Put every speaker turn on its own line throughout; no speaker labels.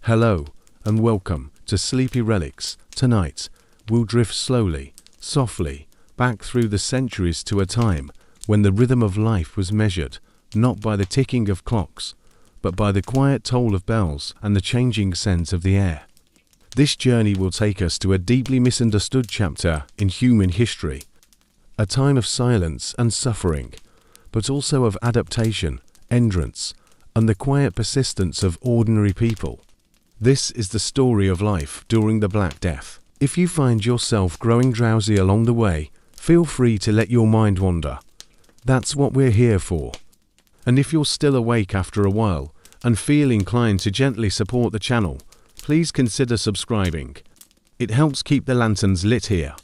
Hello, and welcome to Sleepy Relics. Tonight, we'll drift slowly, softly, back through the centuries to a time when the rhythm of life was measured, not by the ticking of clocks, but by the quiet toll of bells and the changing scent of the air. This journey will take us to a deeply misunderstood chapter in human history, a time of silence and suffering, but also of adaptation, endurance, and the quiet persistence of ordinary people. This is the story of life during the Black Death. If you find yourself growing drowsy along the way, feel free to let your mind wander. That's what we're here for. And if you're still awake after a while and feel inclined to gently support the channel, please consider subscribing. It helps keep the lanterns lit here,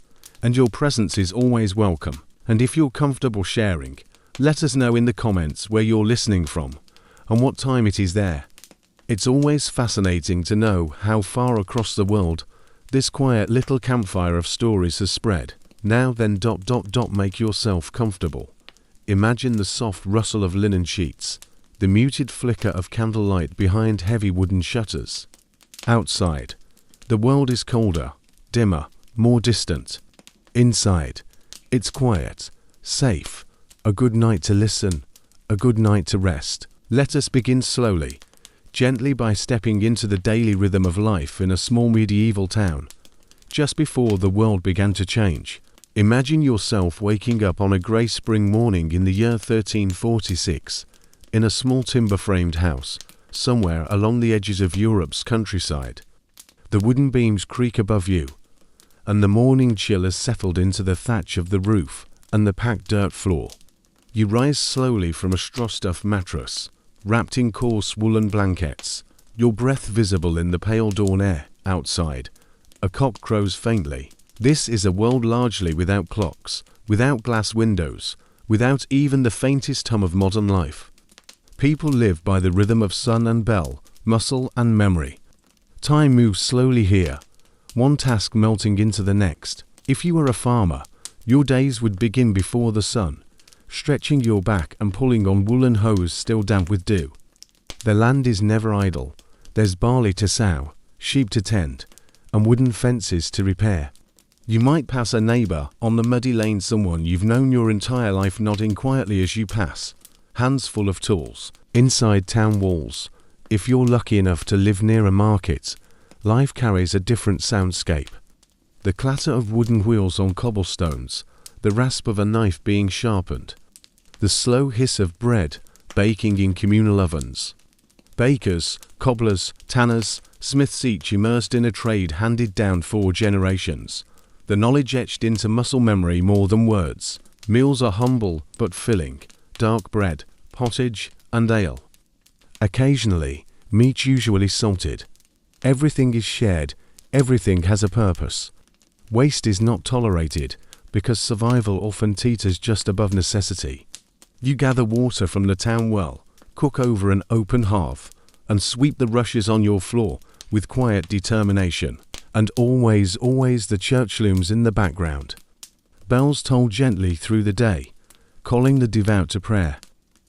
and your presence is always welcome. And if you're comfortable sharing, let us know in the comments where you're listening from and what time it is there. It's always fascinating to know how far across the world this quiet little campfire of stories has spread. Now then, make yourself comfortable. Imagine the soft rustle of linen sheets, the muted flicker of candlelight behind heavy wooden shutters. Outside, the world is colder, dimmer, more distant. Inside, it's quiet, safe, a good night to listen, a good night to rest. Let us begin slowly, gently by stepping into the daily rhythm of life in a small medieval town, just before the world began to change. Imagine yourself waking up on a grey spring morning in the year 1346, in a small timber-framed house, somewhere along the edges of Europe's countryside. The wooden beams creak above you, and the morning chill has settled into the thatch of the roof and the packed dirt floor. You rise slowly from a straw-stuffed mattress, wrapped in coarse woolen blankets, your breath visible in the pale dawn air. Outside, a cock crows faintly. This is a world largely without clocks, without glass windows, without even the faintest hum of modern life. People live by the rhythm of sun and bell, muscle and memory. Time moves slowly here, one task melting into the next. If you were a farmer, your days would begin before the sun, stretching your back and pulling on woolen hose still damp with dew. The land is never idle. There's barley to sow, sheep to tend, and wooden fences to repair. You might pass a neighbor on the muddy lane, someone you've known your entire life, nodding quietly as you pass, hands full of tools. Inside town walls, if you're lucky enough to live near a market, life carries a different soundscape. The clatter of wooden wheels on cobblestones, the rasp of a knife being sharpened, the slow hiss of bread baking in communal ovens. Bakers, cobblers, tanners, smiths, each immersed in a trade handed down for generations. The knowledge etched into muscle memory more than words. Meals are humble but filling, dark bread, pottage and ale. Occasionally, meat, usually salted. Everything is shared, everything has a purpose. Waste is not tolerated, because survival often teeters just above necessity. You gather water from the town well, cook over an open hearth, and sweep the rushes on your floor with quiet determination. And always the church looms in the background. Bells toll gently through the day, calling the devout to prayer.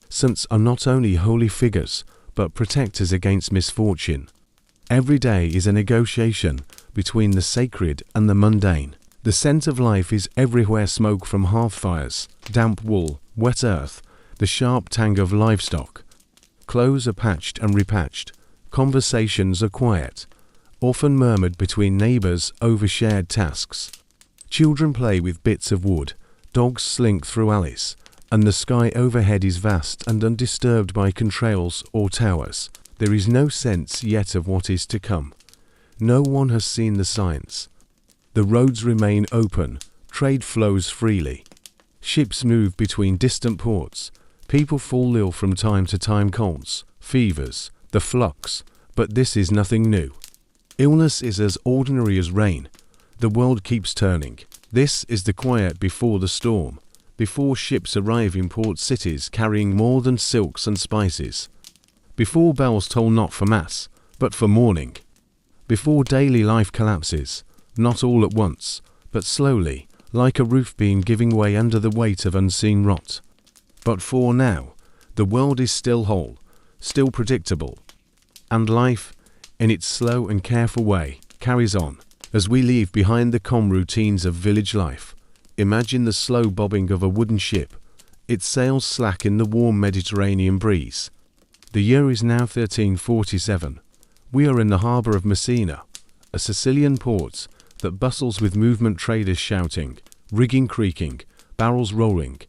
Saints are not only holy figures, but protectors against misfortune. Every day is a negotiation between the sacred and the mundane. The scent of life is everywhere: smoke from hearth fires, damp wool, wet earth, the sharp tang of livestock. Clothes are patched and repatched. Conversations are quiet, often murmured between neighbors over shared tasks. Children play with bits of wood, dogs slink through alleys, and the sky overhead is vast and undisturbed by contrails or towers. There is no sense yet of what is to come. No one has seen the signs. The roads remain open, trade flows freely. Ships move between distant ports. People fall ill from time to time: colds, fevers, the flux, but this is nothing new. Illness is as ordinary as rain. The world keeps turning. This is the quiet before the storm, before ships arrive in port cities carrying more than silks and spices, before bells toll not for mass, but for mourning, before daily life collapses, not all at once, but slowly, like a roof beam giving way under the weight of unseen rot. But for now, the world is still whole, still predictable, and life, in its slow and careful way, carries on. As we leave behind the calm routines of village life, imagine the slow bobbing of a wooden ship, its sails slack in the warm Mediterranean breeze. The year is now 1347. We are in the harbour of Messina, a Sicilian port that bustles with movement, traders shouting, rigging creaking, barrels rolling.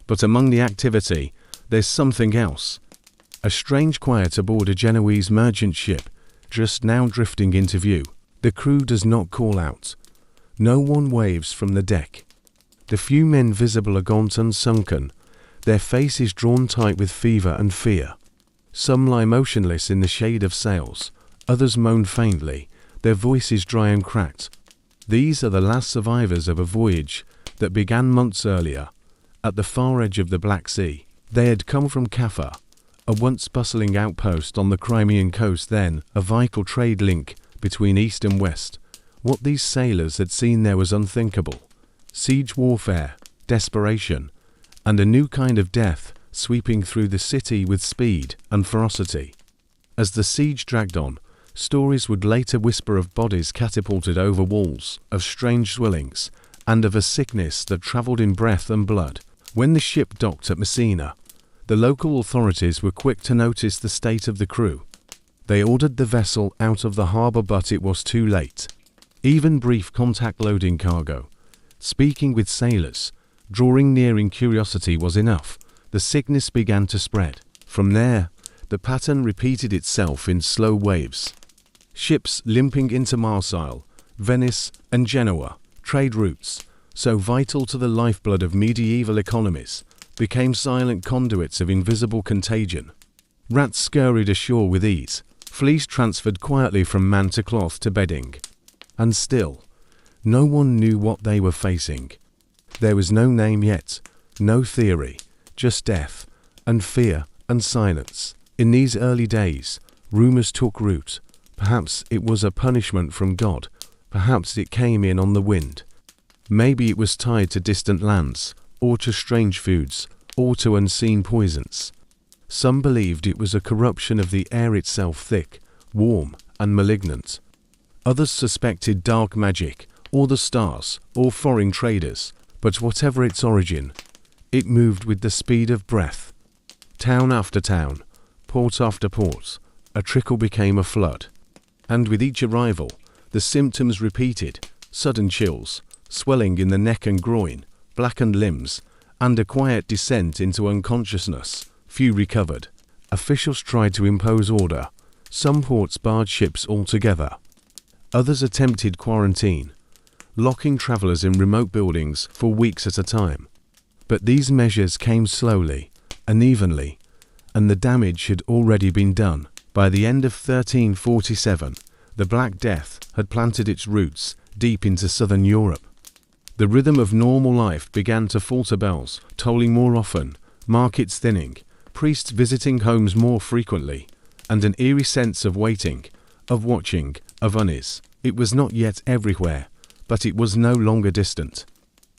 But among the activity, there's something else. A strange quiet aboard a Genoese merchant ship, just now drifting into view. The crew does not call out. No one waves from the deck. The few men visible are gaunt and sunken, their faces drawn tight with fever and fear. Some lie motionless in the shade of sails, others moan faintly, their voices dry and cracked. These are the last survivors of a voyage that began months earlier, at the far edge of the Black Sea. They had come from Kaffa, a once bustling outpost on the Crimean coast, then a vital trade link between East and West. What these sailors had seen there was unthinkable. Siege warfare, desperation, and a new kind of death sweeping through the city with speed and ferocity. As the siege dragged on, stories would later whisper of bodies catapulted over walls, of strange swellings, and of a sickness that travelled in breath and blood. When the ship docked at Messina, the local authorities were quick to notice the state of the crew. They ordered the vessel out of the harbour, but it was too late. Even brief contact loading cargo, speaking with sailors, drawing near in curiosity was enough. The sickness began to spread. From there, the pattern repeated itself in slow waves. Ships limping into Marseille, Venice, and Genoa, trade routes, so vital to the lifeblood of medieval economies, became silent conduits of invisible contagion. Rats scurried ashore with ease, fleas transferred quietly from man to cloth to bedding. And still, no one knew what they were facing. There was no name yet, no theory, just death, and fear, and silence. In these early days, rumours took root. Perhaps it was a punishment from God. Perhaps it came in on the wind. Maybe it was tied to distant lands, or to strange foods, or to unseen poisons. Some believed it was a corruption of the air itself, thick, warm, and malignant. Others suspected dark magic, or the stars, or foreign traders. But whatever its origin, it moved with the speed of breath. Town after town, port after port, a trickle became a flood. And with each arrival, the symptoms repeated: sudden chills, swelling in the neck and groin, blackened limbs, and a quiet descent into unconsciousness. Few recovered. Officials tried to impose order. Some ports barred ships altogether. Others attempted quarantine, locking travelers in remote buildings for weeks at a time. But these measures came slowly, unevenly, and the damage had already been done. By the end of 1347, the Black Death had planted its roots deep into southern Europe. The rhythm of normal life began to falter, bells tolling more often, markets thinning, priests visiting homes more frequently, and an eerie sense of waiting, of watching, of unease. It was not yet everywhere, but it was no longer distant.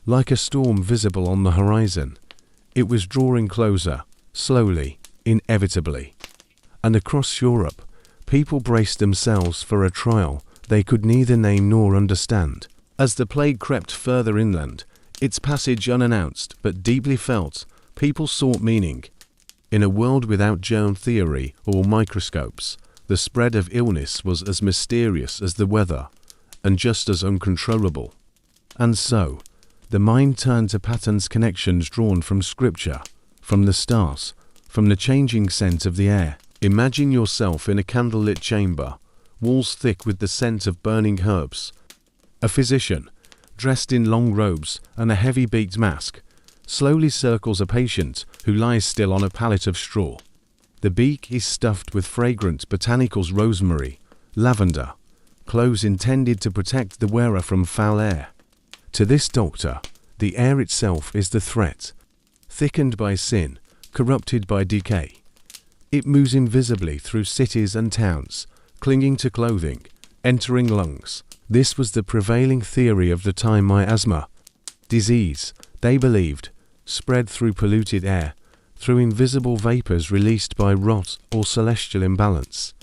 Like a storm visible on the horizon, it was drawing closer, slowly, inevitably. And across Europe, people braced themselves for a trial they could neither name nor understand. As the plague crept further inland, its passage unannounced but deeply felt, people sought meaning. In a world without germ theory or microscopes, the spread of illness was as mysterious as the weather, and just as uncontrollable. And so, the mind turned to patterns, connections drawn from scripture, from the stars, from the changing scent of the air. Imagine yourself in a candlelit chamber, walls thick with the scent of burning herbs. A physician, dressed in long robes and a heavy-beaked mask, slowly circles a patient who lies still on a pallet of straw. The beak is stuffed with fragrant botanicals, rosemary, lavender, cloves intended to protect the wearer from foul air. To this doctor, the air itself is the threat, thickened by sin, corrupted by decay. It moves invisibly through cities and towns, clinging to clothing, entering lungs. This was the prevailing theory of the time. Miasma, disease, they believed, spread through polluted air, through invisible vapors released by rot or celestial imbalance.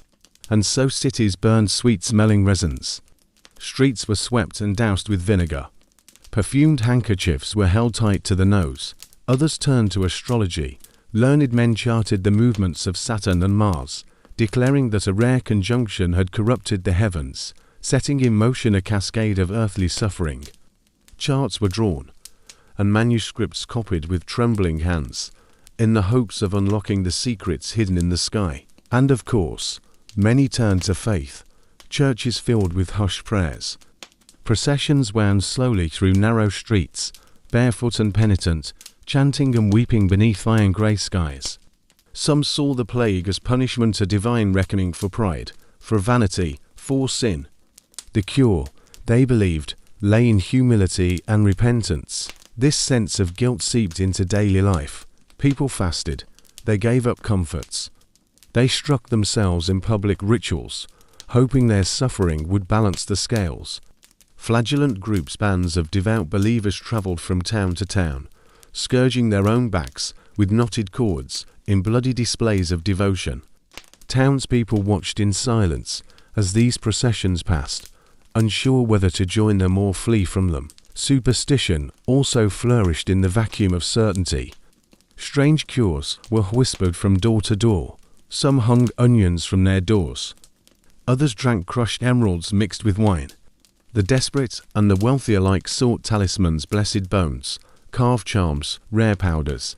and so cities burned sweet-smelling resins. Streets were swept and doused with vinegar. Perfumed handkerchiefs were held tight to the nose. Others turned to astrology. Learned men charted the movements of Saturn and Mars, declaring that a rare conjunction had corrupted the heavens, setting in motion a cascade of earthly suffering. Charts were drawn, and manuscripts copied with trembling hands, in the hopes of unlocking the secrets hidden in the sky. And of course, many turned to faith, churches filled with hushed prayers. Processions wound slowly through narrow streets, barefoot and penitent, chanting and weeping beneath iron grey skies. Some saw the plague as punishment, a divine reckoning for pride, for vanity, for sin. The cure, they believed, lay in humility and repentance. This sense of guilt seeped into daily life. People fasted. They gave up comforts. They struck themselves in public rituals, hoping their suffering would balance the scales. Flagellant groups, bands of devout believers traveled from town to town, scourging their own backs with knotted cords in bloody displays of devotion. Townspeople watched in silence as these processions passed, unsure whether to join them or flee from them. Superstition also flourished in the vacuum of certainty. Strange cures were whispered from door to door. Some hung onions from their doors. Others drank crushed emeralds mixed with wine. The desperate and the wealthy alike sought talismans, blessed bones, carved charms, rare powders,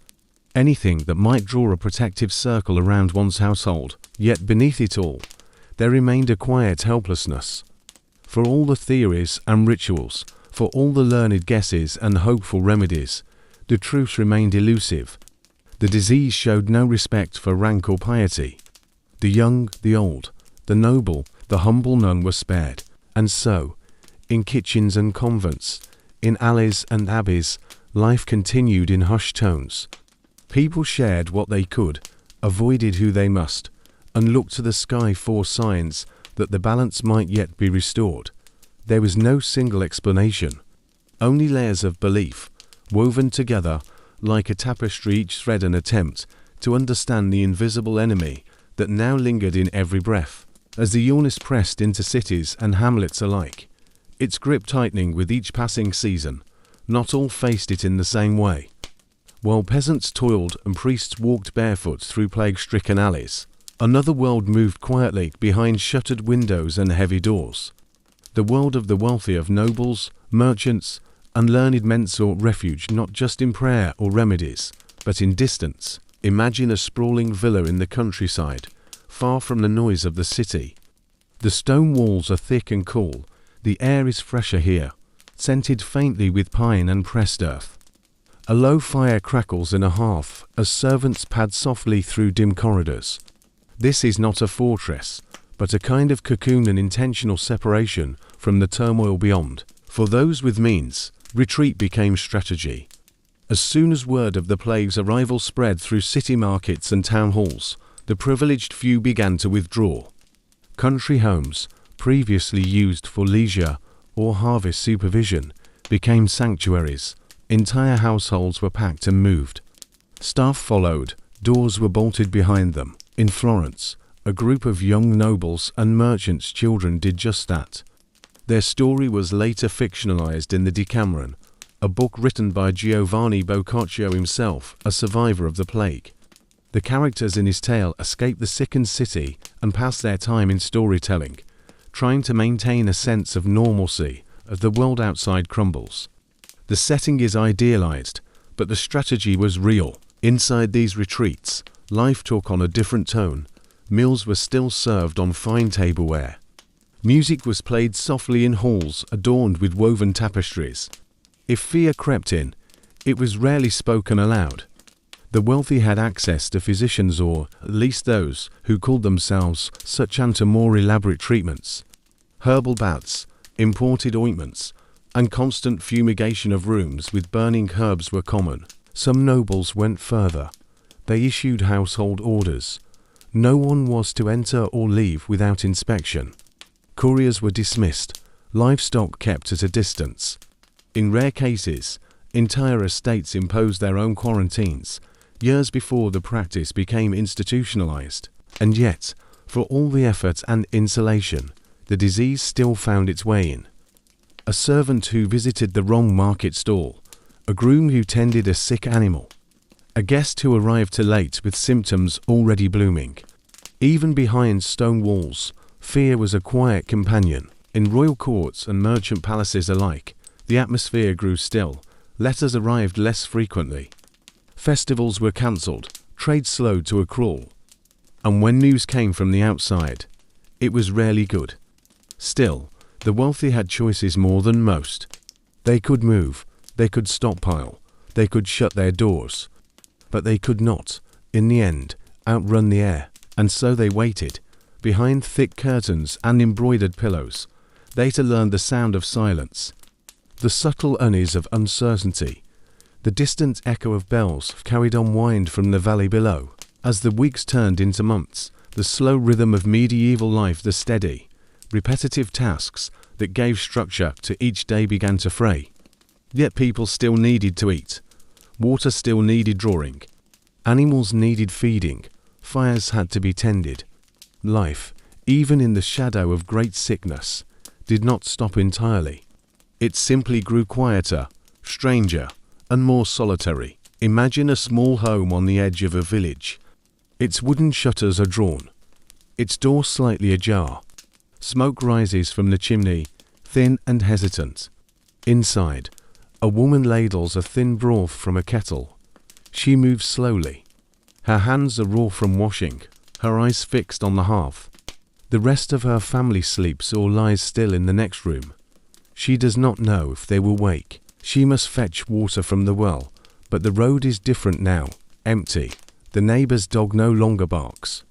anything that might draw a protective circle around one's household. Yet beneath it all, there remained a quiet helplessness. For all the theories and rituals, for all the learned guesses and hopeful remedies, the truth remained elusive. The disease showed no respect for rank or piety. The young, the old, the noble, the humble, none were spared. And so, in kitchens and convents, in alleys and abbeys, life continued in hushed tones. People shared what they could, avoided who they must, and looked to the sky for signs that the balance might yet be restored. There was no single explanation, only layers of belief, woven together like a tapestry, each thread an attempt to understand the invisible enemy that now lingered in every breath. As the illness pressed into cities and hamlets alike, its grip tightening with each passing season, not all faced it in the same way. While peasants toiled and priests walked barefoot through plague-stricken alleys, another world moved quietly behind shuttered windows and heavy doors. The world of the wealthy, of nobles, merchants, and learned men sought refuge not just in prayer or remedies, but in distance. Imagine a sprawling villa in the countryside, far from the noise of the city. The stone walls are thick and cool. The air is fresher here, scented faintly with pine and pressed earth. A low fire crackles in a hearth as servants pad softly through dim corridors. This is not a fortress, but a kind of cocoon, an intentional separation from the turmoil beyond. For those with means, retreat became strategy. As soon as word of the plague's arrival spread through city markets and town halls, the privileged few began to withdraw. Country homes, previously used for leisure or harvest supervision, became sanctuaries. Entire households were packed and moved. Staff followed, doors were bolted behind them. In Florence, a group of young nobles and merchants' children did just that. Their story was later fictionalized in the Decameron, a book written by Giovanni Boccaccio himself, a survivor of the plague. The characters in his tale escape the sickened city and pass their time in storytelling, trying to maintain a sense of normalcy as the world outside crumbles. The setting is idealized, but the strategy was real. Inside these retreats, life took on a different tone. Meals were still served on fine tableware. Music was played softly in halls adorned with woven tapestries. If fear crept in, it was rarely spoken aloud. The wealthy had access to physicians, or at least those who called themselves such, and to more elaborate treatments. Herbal baths, imported ointments, and constant fumigation of rooms with burning herbs were common. Some nobles went further. They issued household orders. No one was to enter or leave without inspection. Couriers were dismissed, livestock kept at a distance. In rare cases, entire estates imposed their own quarantines, years before the practice became institutionalized. And yet, For all the effort and insulation, the disease still found its way in. A servant who visited the wrong market stall, a groom who tended a sick animal, a guest who arrived too late with symptoms already blooming. Even behind stone walls, fear was a quiet companion. In royal courts and merchant palaces alike, the atmosphere grew still, letters arrived less frequently. Festivals were cancelled, trade slowed to a crawl. And when news came from the outside, it was rarely good. Still, the wealthy had choices more than most. They could move, they could stockpile, they could shut their doors. But they could not, in the end, outrun the air, and so they waited, behind thick curtains and embroidered pillows. They to learn the sound of silence, the subtle unease of uncertainty. The distant echo of bells carried on wind from the valley below. As the weeks turned into months, the slow rhythm of medieval life, the steady, repetitive tasks that gave structure to each day began to fray. Yet people still needed to eat. Water still needed drawing. Animals needed feeding. Fires had to be tended. Life, even in the shadow of great sickness, did not stop entirely. It simply grew quieter, stranger, and more solitary. Imagine a small home on the edge of a village. Its wooden shutters are drawn, its door slightly ajar. Smoke rises from the chimney, thin and hesitant. Inside, a woman ladles a thin broth from a kettle. She moves slowly. Her hands are raw from washing, her eyes fixed on the hearth. The rest of her family sleeps or lies still in the next room. She does not know if they will wake. She must fetch water from the well, but the road is different now, empty. The neighbour's dog no longer barks.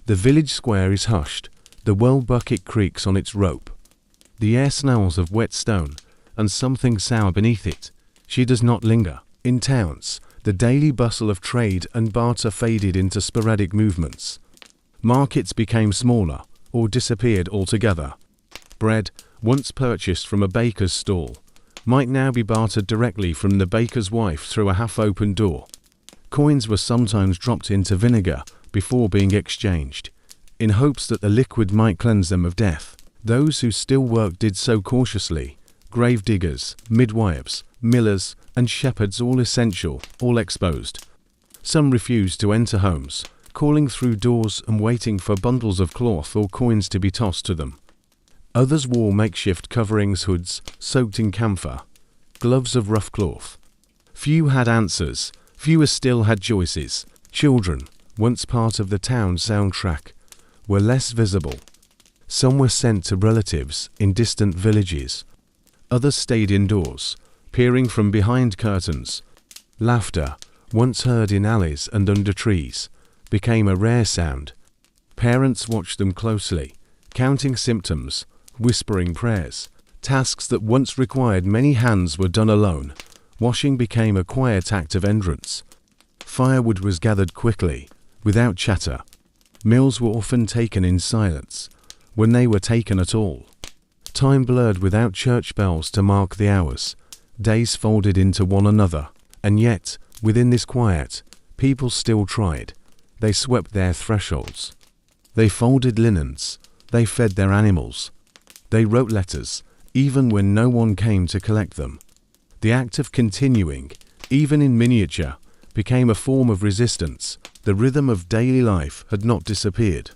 The village square is hushed. The well bucket creaks on its rope. The air smells of wet stone and something sour beneath it. She does not linger. In towns, the daily bustle of trade and barter faded into sporadic movements. Markets became smaller or disappeared altogether. Bread, once purchased from a baker's stall, might now be bartered directly from the baker's wife through a half-open door. Coins were sometimes dropped into vinegar before being exchanged, in hopes that the liquid might cleanse them of death. Those who still worked did so cautiously. Grave diggers, midwives, millers, and shepherds, all essential, all exposed. Some refused to enter homes, calling through doors and waiting for bundles of cloth or coins to be tossed to them. Others wore makeshift coverings, hoods soaked in camphor, gloves of rough cloth. Few had answers. Fewer still had choices. Children, once part of the town soundtrack, were less visible. Some were sent to relatives in distant villages. Others stayed indoors, peering from behind curtains. Laughter, once heard in alleys and under trees, became a rare sound. Parents watched them closely, counting symptoms, whispering prayers. Tasks that once required many hands were done alone. Washing became a quiet act of endurance. Firewood was gathered quickly, without chatter. Meals were often taken in silence, when they were taken at all. Time blurred without church bells to mark the hours. Days folded into one another. And yet, within this quiet, people still tried. They swept their thresholds. They folded linens. They fed their animals. They wrote letters, even when no one came to collect them. The act of continuing, even in miniature, became a form of resistance. The rhythm of daily life had not disappeared.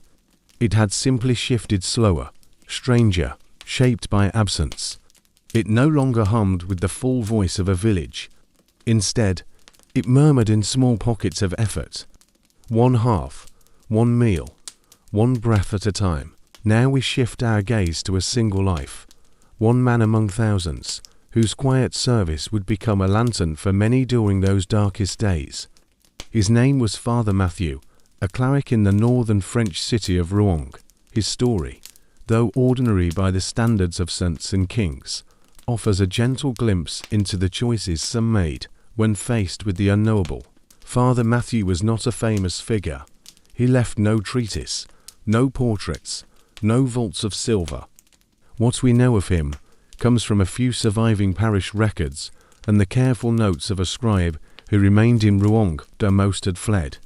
It had simply shifted slower, stranger, shaped by absence. It no longer hummed with the full voice of a village. Instead, it murmured in small pockets of effort. One half, one meal, one breath at a time. Now we shift our gaze to a single life, one man among thousands, whose quiet service would become a lantern for many during those darkest days. His name was Father Matthew, a cleric in the northern French city of Rouen. His story, though ordinary by the standards of saints and kings, offers a gentle glimpse into the choices some made when faced with the unknowable. Father Matthew was not a famous figure. He left no treatise, no portraits, no vaults of silver. What we know of him comes from a few surviving parish records and the careful notes of a scribe who remained in Rouen though most had fled.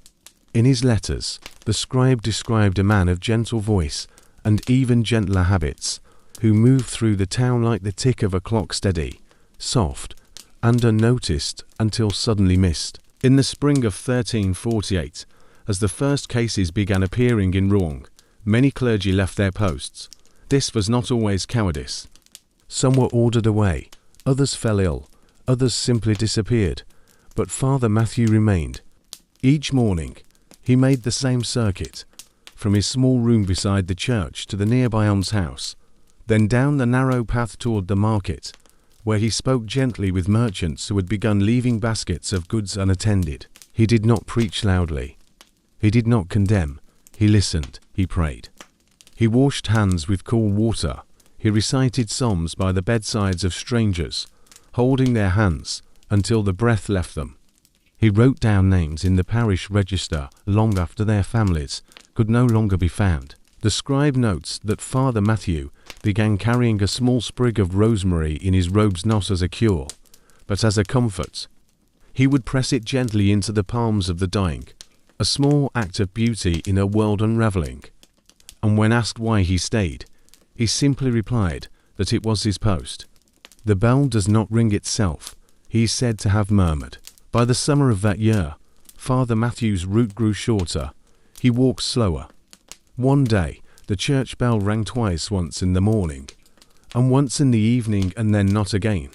In his letters, the scribe described a man of gentle voice and even gentler habits, who moved through the town like the tick of a clock, steady, soft, and unnoticed until suddenly missed. In the spring of 1348, as the first cases began appearing in Rouen, many clergy left their posts. This was not always cowardice. Some were ordered away, others fell ill, others simply disappeared, but Father Matthew remained. Each morning, he made the same circuit, from his small room beside the church to the nearby almshouse, then down the narrow path toward the market, where he spoke gently with merchants who had begun leaving baskets of goods unattended. He did not preach loudly. He did not condemn. He listened. He prayed. He washed hands with cool water. He recited psalms by the bedsides of strangers, holding their hands until the breath left them. He wrote down names in the parish register long after their families could no longer be found. The scribe notes that Father Matthew began carrying a small sprig of rosemary in his robes, not as a cure, but as a comfort. He would press it gently into the palms of the dying, a small act of beauty in a world unraveling. And when asked why he stayed, he simply replied that it was his post. The bell does not ring itself, he is said to have murmured. By the summer of that year, Father Matthew's route grew shorter. He walked slower. One day, the church bell rang twice, once in the morning, and once in the evening, and then not again.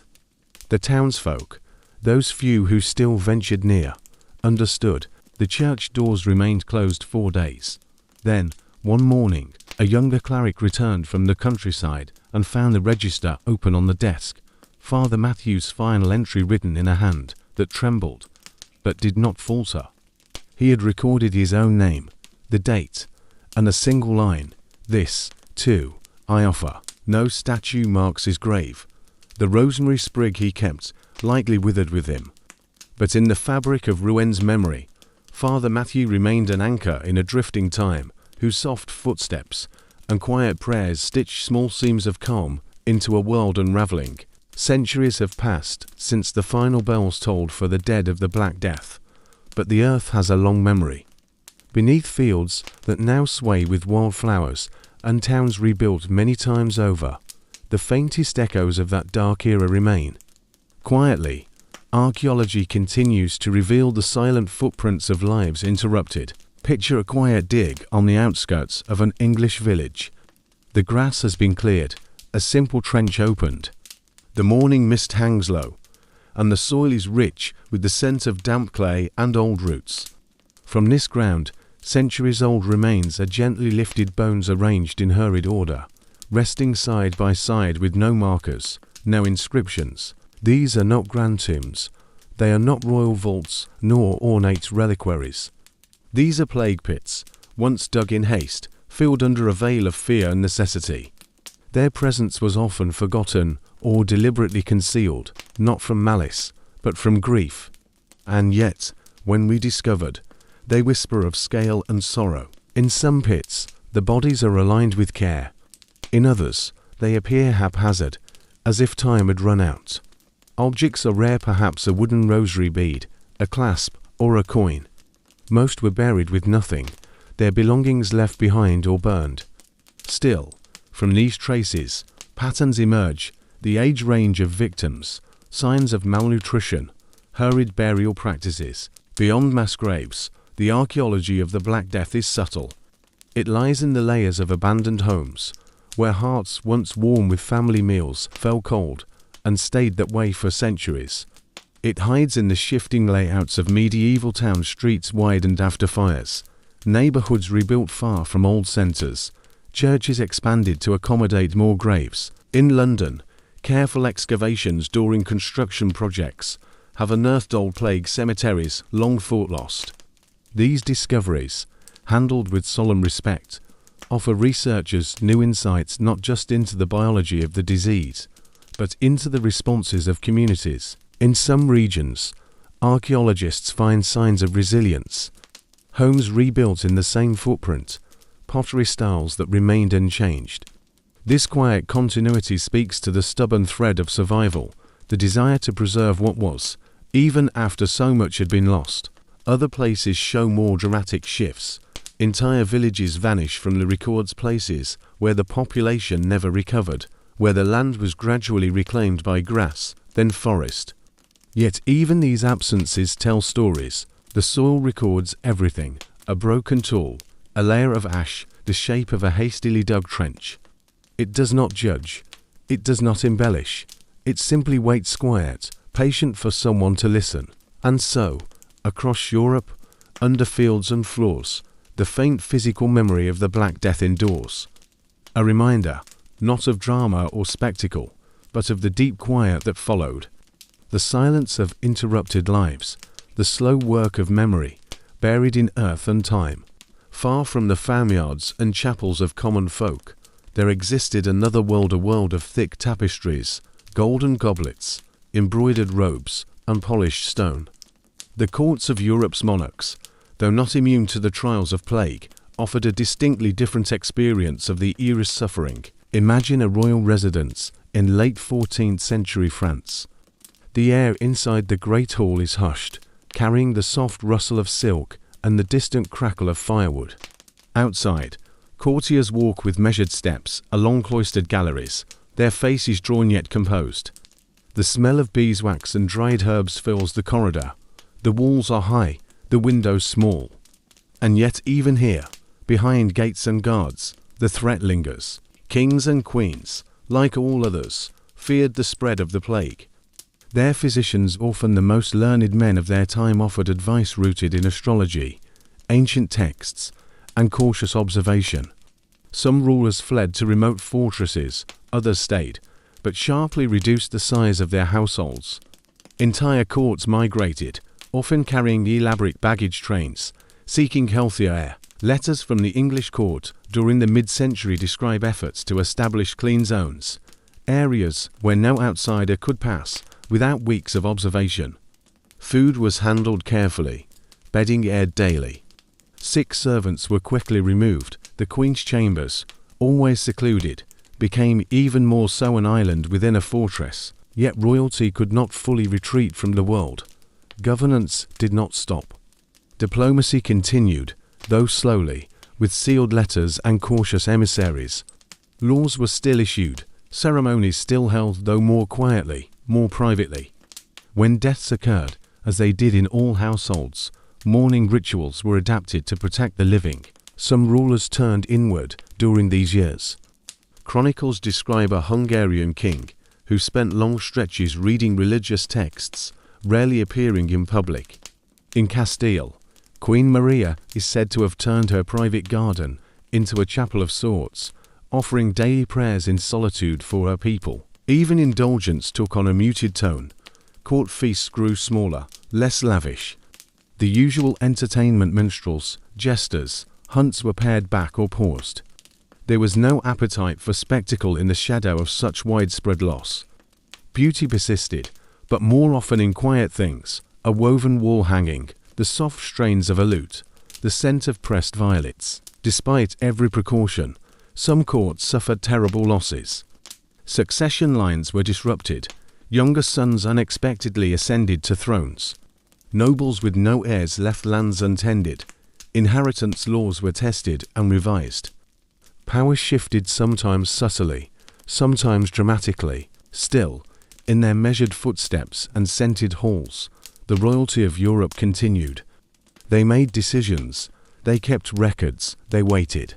The townsfolk, those few who still ventured near, understood. The church doors remained closed 4 days. Then, one morning, a younger cleric returned from the countryside and found the register open on the desk, Father Matthew's final entry written in a hand that trembled, but did not falter. He had recorded his own name, the date, and a single line, "This, too, I offer." No statue marks his grave. The rosemary sprig he kept, lightly withered with him. But in the fabric of Rouen's memory, Father Matthew remained an anchor in a drifting time, whose soft footsteps and quiet prayers stitched small seams of calm into a world unraveling. Centuries have passed since the final bells tolled for the dead of the Black Death, but the earth has a long memory. Beneath fields that now sway with wildflowers and towns rebuilt many times over, the faintest echoes of that dark era remain. Quietly, archaeology continues to reveal the silent footprints of lives interrupted. Picture a quiet dig on the outskirts of an English village. The grass has been cleared, a simple trench opened. The morning mist hangs low, and the soil is rich with the scent of damp clay and old roots. From this ground, centuries-old remains are gently lifted, bones arranged in hurried order, resting side by side with no markers, no inscriptions. These are not grand tombs. They are not royal vaults, nor ornate reliquaries. These are plague pits, once dug in haste, filled under a veil of fear and necessity. Their presence was often forgotten or deliberately concealed, not from malice, but from grief. And yet, when rediscovered, they whisper of scale and sorrow. In some pits, the bodies are aligned with care. In others, they appear haphazard, as if time had run out. Objects are rare, perhaps a wooden rosary bead, a clasp, or a coin. Most were buried with nothing, their belongings left behind or burned. Still, from these traces, patterns emerge, the age range of victims, signs of malnutrition, hurried burial practices. Beyond mass graves, the archaeology of the Black Death is subtle. It lies in the layers of abandoned homes, where hearts once warm with family meals fell cold and stayed that way for centuries. It hides in the shifting layouts of medieval town streets widened after fires, neighborhoods rebuilt far from old centers, churches expanded to accommodate more graves. In London, careful excavations during construction projects have unearthed old plague cemeteries long thought lost. These discoveries, handled with solemn respect, offer researchers new insights not just into the biology of the disease, but into the responses of communities. In some regions, archaeologists find signs of resilience, homes rebuilt in the same footprint, pottery styles that remained unchanged. This quiet continuity speaks to the stubborn thread of survival, the desire to preserve what was, even after so much had been lost. Other places show more dramatic shifts. Entire villages vanish from the records, places where the population never recovered, where the land was gradually reclaimed by grass, then forest. Yet even these absences tell stories. The soil records everything: a broken tool, a layer of ash, the shape of a hastily dug trench. It does not judge. It does not embellish. It simply waits quiet, patient for someone to listen. And so, across Europe, under fields and floors, the faint physical memory of the Black Death endures. A reminder, not of drama or spectacle, but of the deep quiet that followed. The silence of interrupted lives, the slow work of memory, buried in earth and time. Far from the farmyards and chapels of common folk, there existed another world, a world of thick tapestries, golden goblets, embroidered robes, and polished stone. The courts of Europe's monarchs, though not immune to the trials of plague, offered a distinctly different experience of the era's suffering. Imagine a royal residence in late 14th century France. The air inside the great hall is hushed, carrying the soft rustle of silk and the distant crackle of firewood. Outside, courtiers walk with measured steps along cloistered galleries, their faces drawn yet composed. The smell of beeswax and dried herbs fills the corridor. The walls are high, the windows small. And yet even here, behind gates and guards, the threat lingers. Kings and queens, like all others, feared the spread of the plague. Their physicians, often the most learned men of their time, offered advice rooted in astrology, ancient texts, and cautious observation. Some rulers fled to remote fortresses, others stayed, but sharply reduced the size of their households. Entire courts migrated, often carrying elaborate baggage trains, seeking healthier air. Letters from the English court during the mid-century describe efforts to establish clean zones, areas where no outsider could pass without weeks of observation. Food was handled carefully, bedding aired daily. Sick servants were quickly removed. The queen's chambers, always secluded, became even more so an island within a fortress. Yet royalty could not fully retreat from the world. Governance did not stop. Diplomacy continued, though slowly, with sealed letters and cautious emissaries. Laws were still issued, ceremonies still held, though more quietly, more privately. When deaths occurred, as they did in all households, mourning rituals were adapted to protect the living. Some rulers turned inward during these years. Chronicles describe a Hungarian king who spent long stretches reading religious texts, rarely appearing in public. In Castile, Queen Maria is said to have turned her private garden into a chapel of sorts, offering daily prayers in solitude for her people. Even indulgence took on a muted tone. Court feasts grew smaller, less lavish. The usual entertainment, minstrels, jesters, hunts were pared back or paused. There was no appetite for spectacle in the shadow of such widespread loss. Beauty persisted, but more often in quiet things: a woven wall hanging, the soft strains of a lute, the scent of pressed violets. Despite every precaution, some courts suffered terrible losses. Succession lines were disrupted. Younger sons unexpectedly ascended to thrones. Nobles with no heirs left lands untended. Inheritance laws were tested and revised. Power shifted, sometimes subtly, sometimes dramatically. Still, in their measured footsteps and scented halls, the royalty of Europe continued. They made decisions, they kept records, they waited.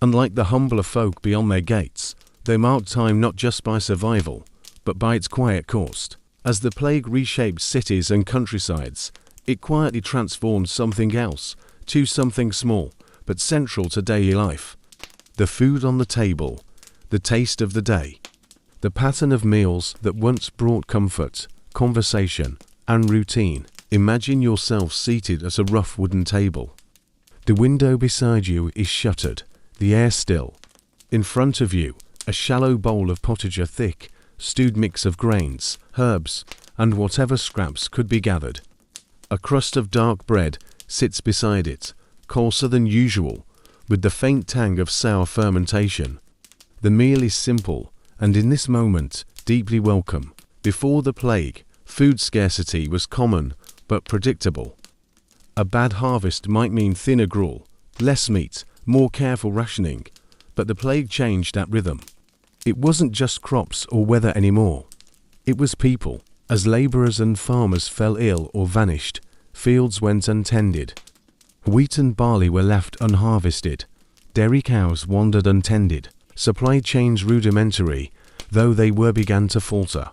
Unlike the humbler folk beyond their gates, they marked time not just by survival, but by its quiet cost. As the plague reshaped cities and countrysides, it quietly transformed something else to something small, but central to daily life. The food on the table, the taste of the day, the pattern of meals that once brought comfort, conversation, and routine. Imagine yourself seated at a rough wooden table. The window beside you is shuttered, the air still. In front of you, a shallow bowl of pottage, a thick, stewed mix of grains, herbs, and whatever scraps could be gathered. A crust of dark bread sits beside it, coarser than usual, with the faint tang of sour fermentation. The meal is simple, and in this moment, deeply welcome. Before the plague, food scarcity was common but predictable. A bad harvest might mean thinner gruel, less meat, more careful rationing, but the plague changed that rhythm. It wasn't just crops or weather anymore. It was people. As laborers and farmers fell ill or vanished, fields went untended. Wheat and barley were left unharvested. Dairy cows wandered untended. Supply chains rudimentary, though they began to falter.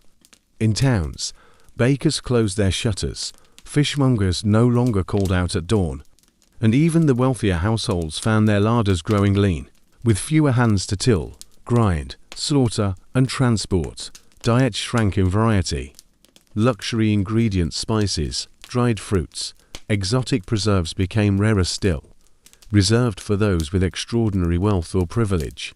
In towns, bakers closed their shutters, fishmongers no longer called out at dawn, and even the wealthier households found their larders growing lean. With fewer hands to till, grind, slaughter, and transport, diets shrank in variety. Luxury ingredients, spices, dried fruits, exotic preserves became rarer still, reserved for those with extraordinary wealth or privilege.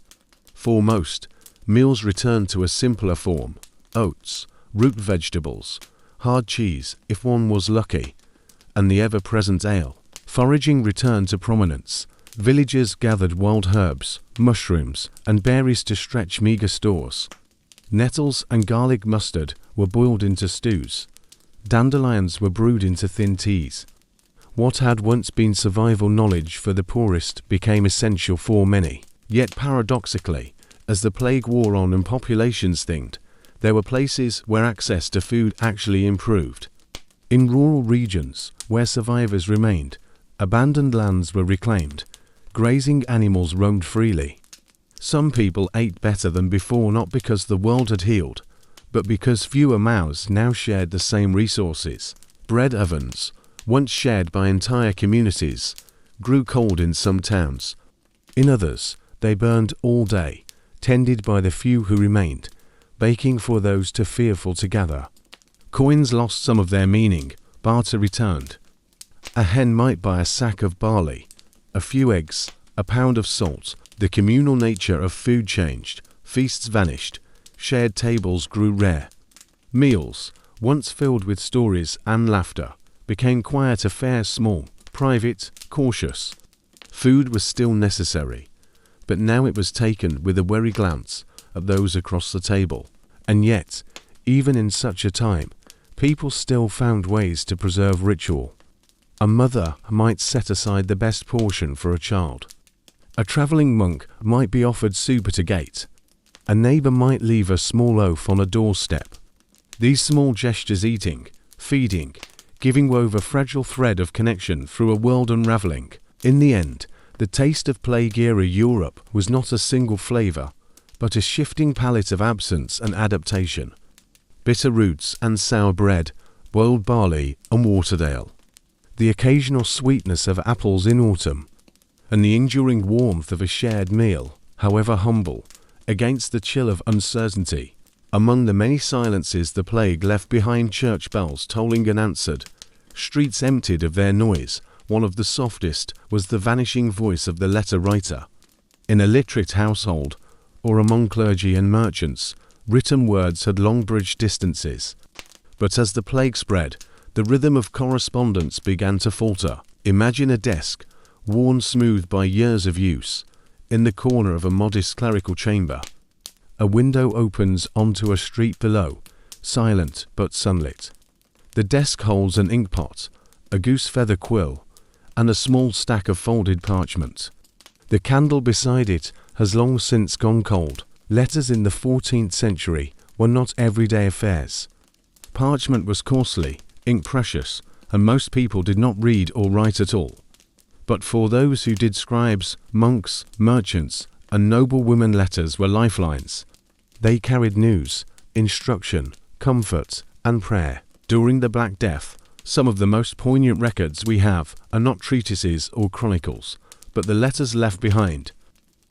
For most, meals returned to a simpler form: oats, root vegetables, hard cheese, if one was lucky, and the ever-present ale. Foraging returned to prominence. Villagers gathered wild herbs, mushrooms, and berries to stretch meager stores. Nettles and garlic mustard were boiled into stews. Dandelions were brewed into thin teas. What had once been survival knowledge for the poorest became essential for many. Yet paradoxically, as the plague wore on and populations thinned, there were places where access to food actually improved. In rural regions, where survivors remained, abandoned lands were reclaimed. Grazing animals roamed freely. Some people ate better than before, not because the world had healed, but because fewer mouths now shared the same resources. Bread ovens, once shared by entire communities, grew cold in some towns. In others, they burned all day, tended by the few who remained, baking for those too fearful to gather. Coins lost some of their meaning, barter returned. A hen might buy a sack of barley, a few eggs, a pound of salt. The communal nature of food changed, feasts vanished, shared tables grew rare. Meals, once filled with stories and laughter, became quiet affairs, small, private, cautious. Food was still necessary, but now it was taken with a wary glance at those across the table. And yet, even in such a time, people still found ways to preserve ritual. A mother might set aside the best portion for a child. A travelling monk might be offered soup at a gate. A neighbour might leave a small loaf on a doorstep. These small gestures, eating, feeding, giving, wove a fragile thread of connection through a world unravelling. In the end, the taste of plague-era Europe was not a single flavour, but a shifting palette of absence and adaptation. Bitter roots and sour bread, boiled barley and watered ale. The occasional sweetness of apples in autumn, and the enduring warmth of a shared meal, however humble, against the chill of uncertainty. Among the many silences the plague left behind, church bells tolling unanswered, streets emptied of their noise, one of the softest was the vanishing voice of the letter writer. In a literate household, or among clergy and merchants, written words had long bridged distances. But as the plague spread, the rhythm of correspondence began to falter. Imagine a desk, worn smooth by years of use, in the corner of a modest clerical chamber. A window opens onto a street below, silent but sunlit. The desk holds an inkpot, a goose-feather quill, and a small stack of folded parchment. The candle beside it has long since gone cold. Letters in the 14th century were not everyday affairs. Parchment was costly, ink precious, and most people did not read or write at all. But for those who did, scribes, monks, merchants, and noblewomen, letters were lifelines. They carried news, instruction, comfort, and prayer. During the Black Death, some of the most poignant records we have are not treatises or chronicles, but the letters left behind.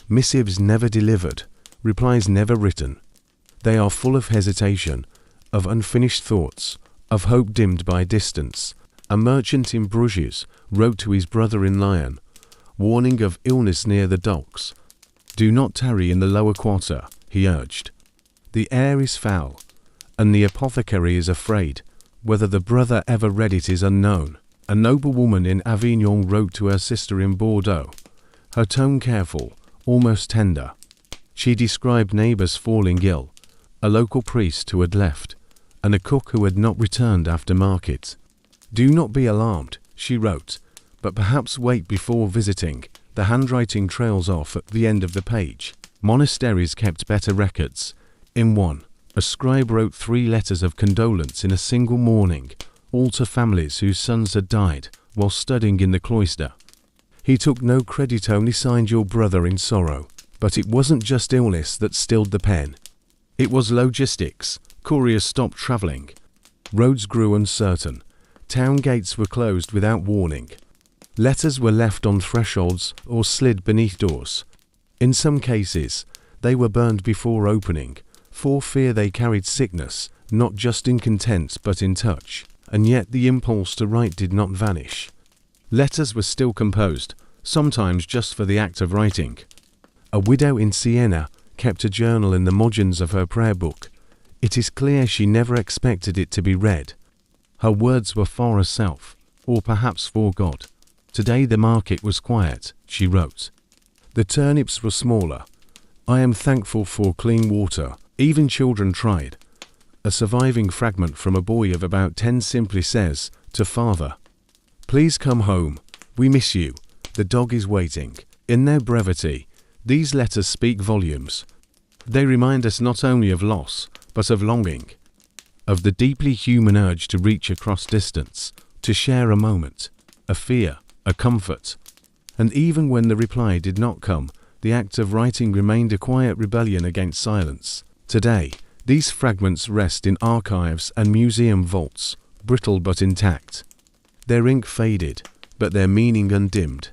Missives never delivered, replies never written. They are full of hesitation, of unfinished thoughts, of hope dimmed by distance. A merchant in Bruges wrote to his brother in Lyon, warning of illness near the docks. "Do not tarry in the lower quarter," he urged. "The air is foul, and the apothecary is afraid. Whether the brother ever read it is unknown." A noblewoman in Avignon wrote to her sister in Bordeaux, her tone careful, almost tender. She described neighbours falling ill, a local priest who had left, and a cook who had not returned after market. "Do not be alarmed," she wrote. But perhaps wait before visiting. The handwriting trails off at the end of the page. Monasteries kept better records. In one, a scribe wrote 3 letters of condolence in a single morning, all to families whose sons had died while studying in the cloister. He took no credit, only signed "Your brother in sorrow." But it wasn't just illness that stilled the pen. It was logistics. Couriers stopped traveling. Roads grew uncertain. Town gates were closed without warning. Letters were left on thresholds or slid beneath doors. In some cases, they were burned before opening, for fear they carried sickness, not just in content but in touch. And yet the impulse to write did not vanish. Letters were still composed, sometimes just for the act of writing. A widow in Siena kept a journal in the margins of her prayer book. It is clear she never expected it to be read. Her words were for herself, or perhaps for God. "Today the market was quiet," she wrote. "The turnips were smaller. I am thankful for clean water. Even children tried." A surviving fragment from a boy of about 10 simply says, to father, "Please come home. We miss you. The dog is waiting." In their brevity, these letters speak volumes. They remind us not only of loss, but of longing, of the deeply human urge to reach across distance, to share a moment, a fear, a comfort. And even when the reply did not come, the act of writing remained a quiet rebellion against silence. Today, these fragments rest in archives and museum vaults, brittle but intact. Their ink faded, but their meaning undimmed.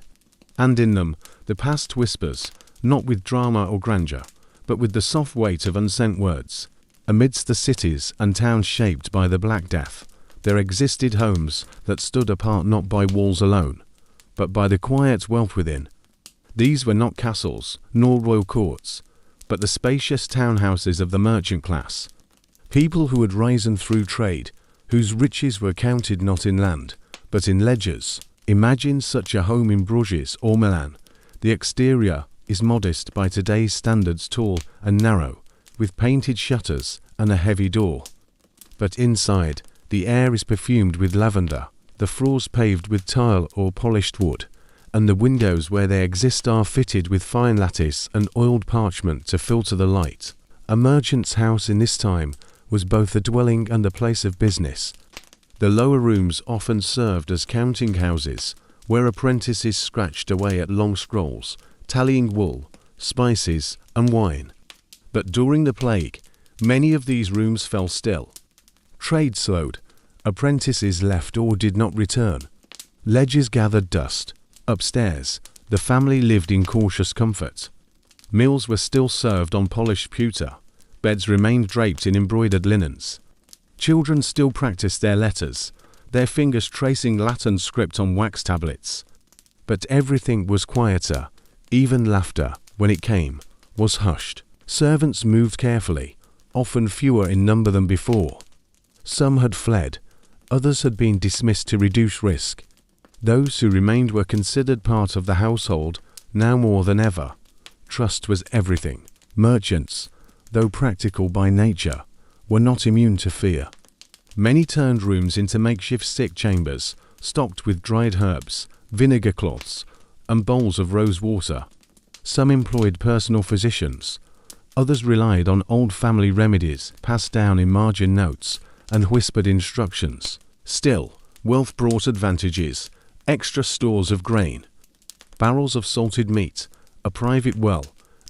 And in them, the past whispers, not with drama or grandeur, but with the soft weight of unsent words. Amidst the cities and towns shaped by the Black Death, there existed homes that stood apart not by walls alone, but by the quiet wealth within. These were not castles, nor royal courts, but the spacious townhouses of the merchant class. People who had risen through trade, whose riches were counted not in land, but in ledgers. Imagine such a home in Bruges or Milan. The exterior is modest by today's standards, tall and narrow, with painted shutters and a heavy door. But inside, the air is perfumed with lavender, the floors paved with tile or polished wood, and the windows where they exist are fitted with fine lattice and oiled parchment to filter the light. A merchant's house in this time was both a dwelling and a place of business. The lower rooms often served as counting houses, where apprentices scratched away at long scrolls, tallying wool, spices, and wine. But during the plague, many of these rooms fell still. Trade slowed, apprentices left or did not return. Ledgers gathered dust. Upstairs, the family lived in cautious comfort. Meals were still served on polished pewter. Beds remained draped in embroidered linens. Children still practiced their letters, their fingers tracing Latin script on wax tablets. But everything was quieter. Even laughter, when it came, was hushed. Servants moved carefully, often fewer in number than before. Some had fled, others had been dismissed to reduce risk. Those who remained were considered part of the household, now more than ever. Trust was everything. Merchants, though practical by nature, were not immune to fear. Many turned rooms into makeshift sick chambers, stocked with dried herbs, vinegar cloths, and bowls of rose water. Some employed personal physicians. Others relied on old family remedies passed down in margin notes and whispered instructions. Still, wealth brought advantages, extra stores of grain, barrels of salted meat, a private well,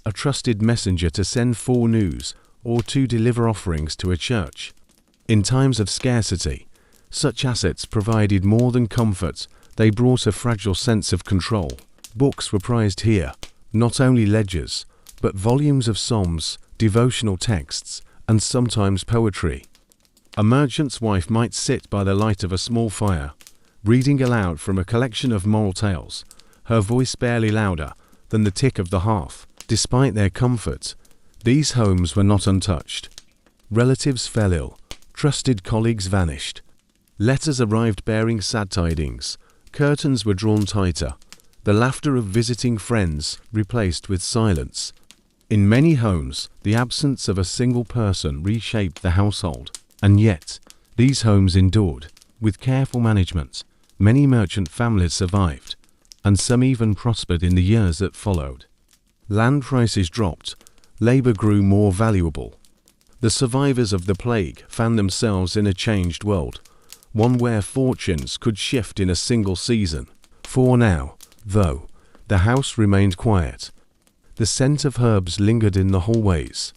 a trusted messenger to send for news or to deliver offerings to a church. In times of scarcity, such assets provided more than comfort, they brought a fragile sense of control. Books were prized here, not only ledgers, but volumes of psalms, devotional texts, and sometimes poetry. A merchant's wife might sit by the light of a small fire, reading aloud from a collection of moral tales, her voice barely louder than the tick of the hearth. Despite their comfort, these homes were not untouched. Relatives fell ill, trusted colleagues vanished. Letters arrived bearing sad tidings, curtains were drawn tighter, the laughter of visiting friends replaced with silence. In many homes, the absence of a single person reshaped the household, and yet, these homes endured, with careful management, Many merchant families survived, and some even prospered in the years that followed. Land prices dropped, labor grew more valuable. The survivors of the plague found themselves in a changed world, one where fortunes could shift in a single season. For now, though, the house remained quiet. The scent of herbs lingered in the hallways.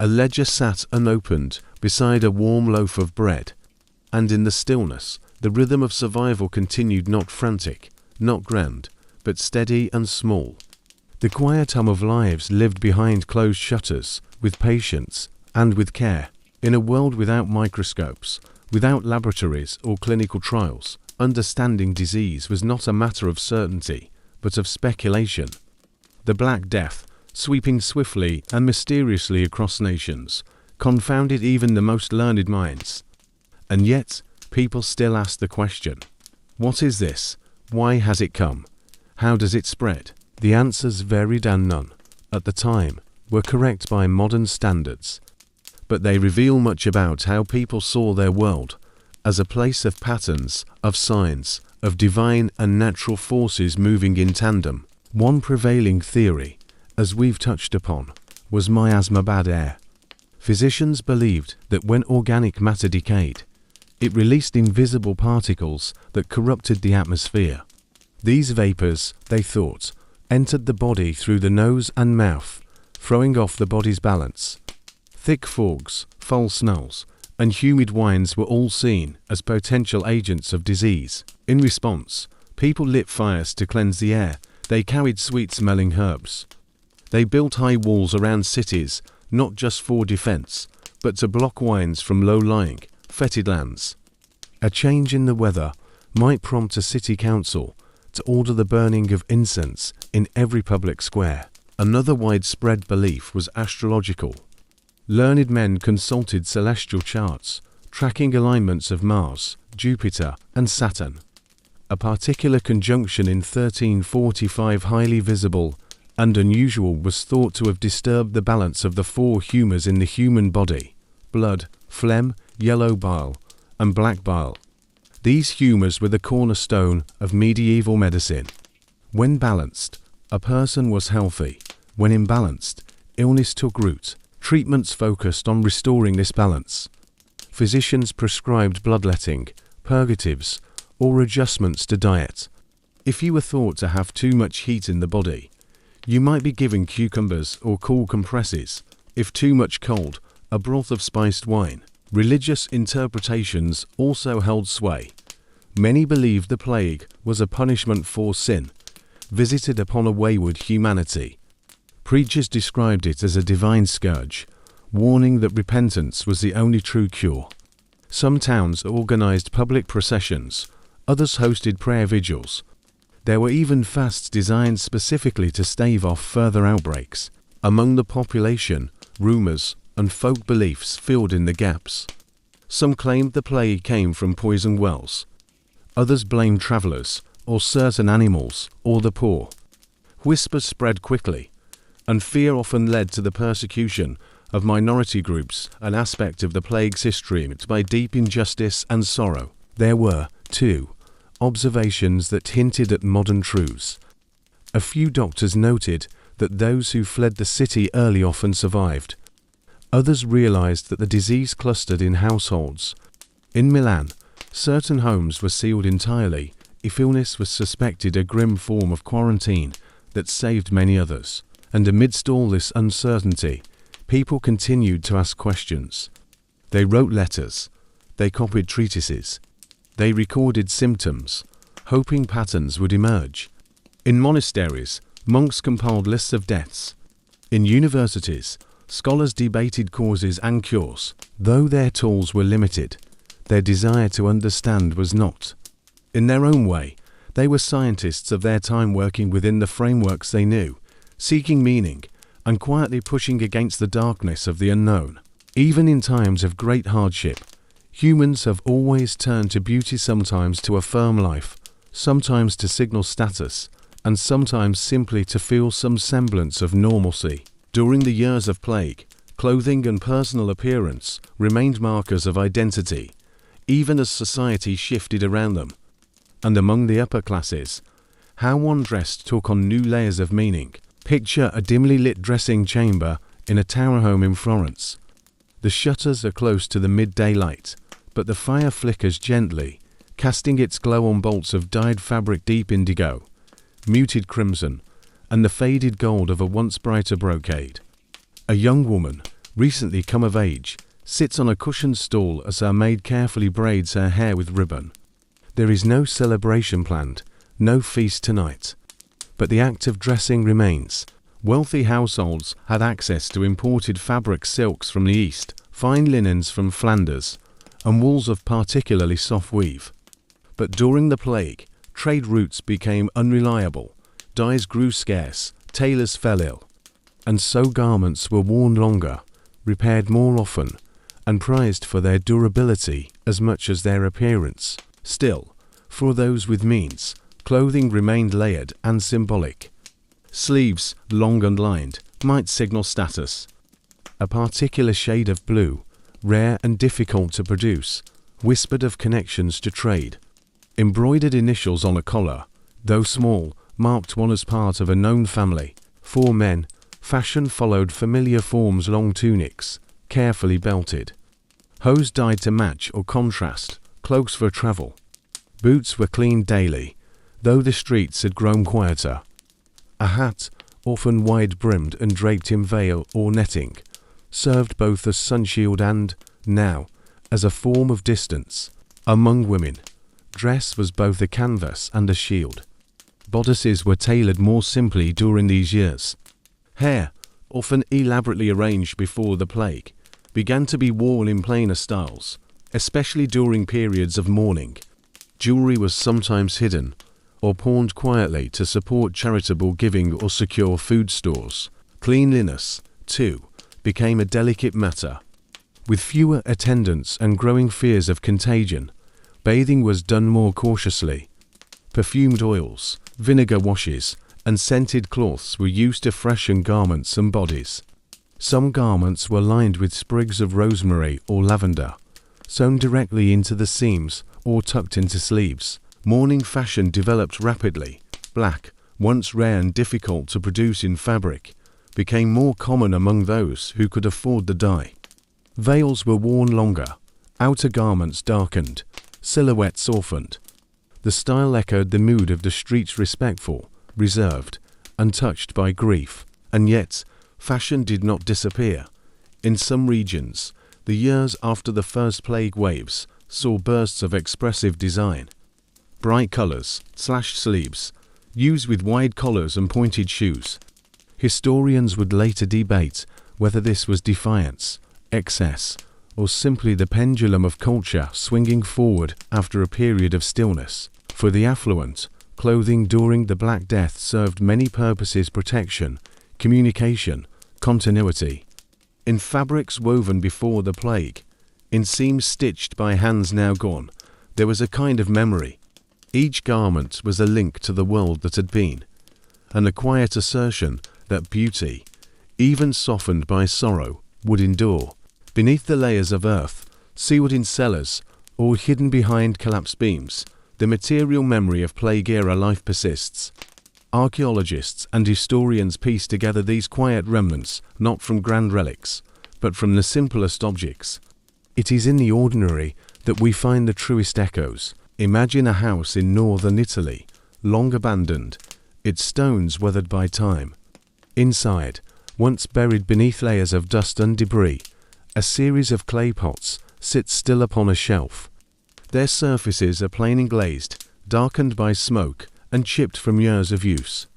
A ledger sat unopened beside a warm loaf of bread, and in the stillness, the rhythm of survival continued, not frantic, not grand, but steady and small. The quiet hum of lives lived behind closed shutters, with patience and with care. In a world without microscopes, without laboratories or clinical trials, understanding disease was not a matter of certainty, but of speculation. The Black Death, sweeping swiftly and mysteriously across nations, confounded even the most learned minds. And yet, people still ask the question, what is this? Why has it come? How does it spread? The answers varied, and none, at the time, were correct by modern standards. But they reveal much about how people saw their world, as a place of patterns, of signs, of divine and natural forces moving in tandem. One prevailing theory, as we've touched upon, was miasma, bad air. Physicians believed that when organic matter decayed, it released invisible particles that corrupted the atmosphere. These vapors, they thought, entered the body through the nose and mouth, throwing off the body's balance. Thick fogs, foul smells, and humid winds were all seen as potential agents of disease. In response, people lit fires to cleanse the air. They carried sweet-smelling herbs. They built high walls around cities, not just for defense, but to block winds from low-lying, fetid lands. A change in the weather might prompt a city council to order the burning of incense in every public square. Another widespread belief was astrological. Learned men consulted celestial charts, tracking alignments of Mars, Jupiter, and Saturn. A particular conjunction in 1345, highly visible and unusual, was thought to have disturbed the balance of the four humours in the human body: blood, phlegm, yellow bile, and black bile. These humours were the cornerstone of medieval medicine. When balanced, a person was healthy. When imbalanced, illness took root. Treatments focused on restoring this balance. Physicians prescribed bloodletting, purgatives, or adjustments to diet. If you were thought to have too much heat in the body, you might be given cucumbers or cool compresses. If too much cold, a broth of spiced wine. Religious interpretations also held sway. Many believed the plague was a punishment for sin, visited upon a wayward humanity. Preachers described it as a divine scourge, warning that repentance was the only true cure. Some towns organized public processions, others hosted prayer vigils. There were even fasts designed specifically to stave off further outbreaks. Among the population, rumors and folk beliefs filled in the gaps. Some claimed the plague came from poisoned wells. Others blamed travelers, or certain animals, or the poor. Whispers spread quickly, and fear often led to the persecution of minority groups, an aspect of the plague's history marked by deep injustice and sorrow. There were, too, observations that hinted at modern truths. A few doctors noted that those who fled the city early often survived. Others realized that the disease clustered in households. In Milan, certain homes were sealed entirely. If illness was suspected, a grim form of quarantine that saved many others. And amidst all this uncertainty, people continued to ask questions. They wrote letters. They copied treatises. They recorded symptoms, hoping patterns would emerge. In monasteries, monks compiled lists of deaths. In universities, scholars debated causes and cures. Though their tools were limited, their desire to understand was not. In their own way, they were scientists of their time, working within the frameworks they knew, seeking meaning, and quietly pushing against the darkness of the unknown. Even in times of great hardship, humans have always turned to beauty, sometimes to affirm life, sometimes to signal status, and sometimes simply to feel some semblance of normalcy. During the years of plague, clothing and personal appearance remained markers of identity, even as society shifted around them. and among the upper classes, how one dressed took on new layers of meaning. Picture a dimly lit dressing chamber in a towerhome in Florence. The shutters are close to the midday light, but the fire flickers gently, casting its glow on bolts of dyed fabric deep indigo, muted crimson, and the faded gold of a once brighter brocade. A young woman, recently come of age, sits on a cushioned stool as her maid carefully braids her hair with ribbon. There is no celebration planned, no feast tonight. But the act of dressing remains. Wealthy households had access to imported fabric silks from the East, fine linens from Flanders, and wools of particularly soft weave. But during the plague, trade routes became unreliable, dyes grew scarce, tailors fell ill, and so garments were worn longer, repaired more often, and prized for their durability as much as their appearance. Still, for those with means, clothing remained layered and symbolic. Sleeves, long and lined, might signal status. A particular shade of blue, rare and difficult to produce, whispered of connections to trade. Embroidered initials on a collar, though small, marked one as part of a known family. For men, fashion followed familiar forms: long tunics, carefully belted, hose dyed to match or contrast, cloaks for travel. Boots were cleaned daily, though the streets had grown quieter. A hat, often wide-brimmed and draped in veil or netting, served both as sunshield and, now, as a form of distance. Among women, dress was both a canvas and a shield. Bodices were tailored more simply during these years. Hair, often elaborately arranged before the plague, began to be worn in plainer styles, especially during periods of mourning. Jewelry was sometimes hidden, or pawned quietly to support charitable giving or secure food stores. Cleanliness, too, became a delicate matter. With fewer attendants and growing fears of contagion, bathing was done more cautiously. Perfumed oils, vinegar washes, and scented cloths were used to freshen garments and bodies. Some garments were lined with sprigs of rosemary or lavender, sewn directly into the seams or tucked into sleeves. Mourning fashion developed rapidly. Black, once rare and difficult to produce in fabric, became more common among those who could afford the dye. Veils were worn longer, outer garments darkened, silhouettes softened. The style echoed the mood of the streets: respectful, reserved, untouched by grief. And yet, fashion did not disappear. In some regions, the years after the first plague waves saw bursts of expressive design. Bright colors, slashed sleeves, used with wide collars and pointed shoes. Historians would later debate whether this was defiance, excess, or simply the pendulum of culture swinging forward after a period of stillness. For the affluent, clothing during the Black Death served many purposes: protection, communication, continuity. In fabrics woven before the plague, in seams stitched by hands now gone, there was a kind of memory. Each garment was a link to the world that had been, and a quiet assertion that beauty, even softened by sorrow, would endure. Beneath the layers of earth, sealed in cellars, or hidden behind collapsed beams, the material memory of plague-era life persists. Archaeologists and historians piece together these quiet remnants not from grand relics, but from the simplest objects. It is in the ordinary that we find the truest echoes. Imagine a house in northern Italy, long abandoned, its stones weathered by time. Inside, once buried beneath layers of dust and debris, a series of clay pots sit still upon a shelf. Their surfaces are plain and glazed, darkened by smoke and chipped from years of use.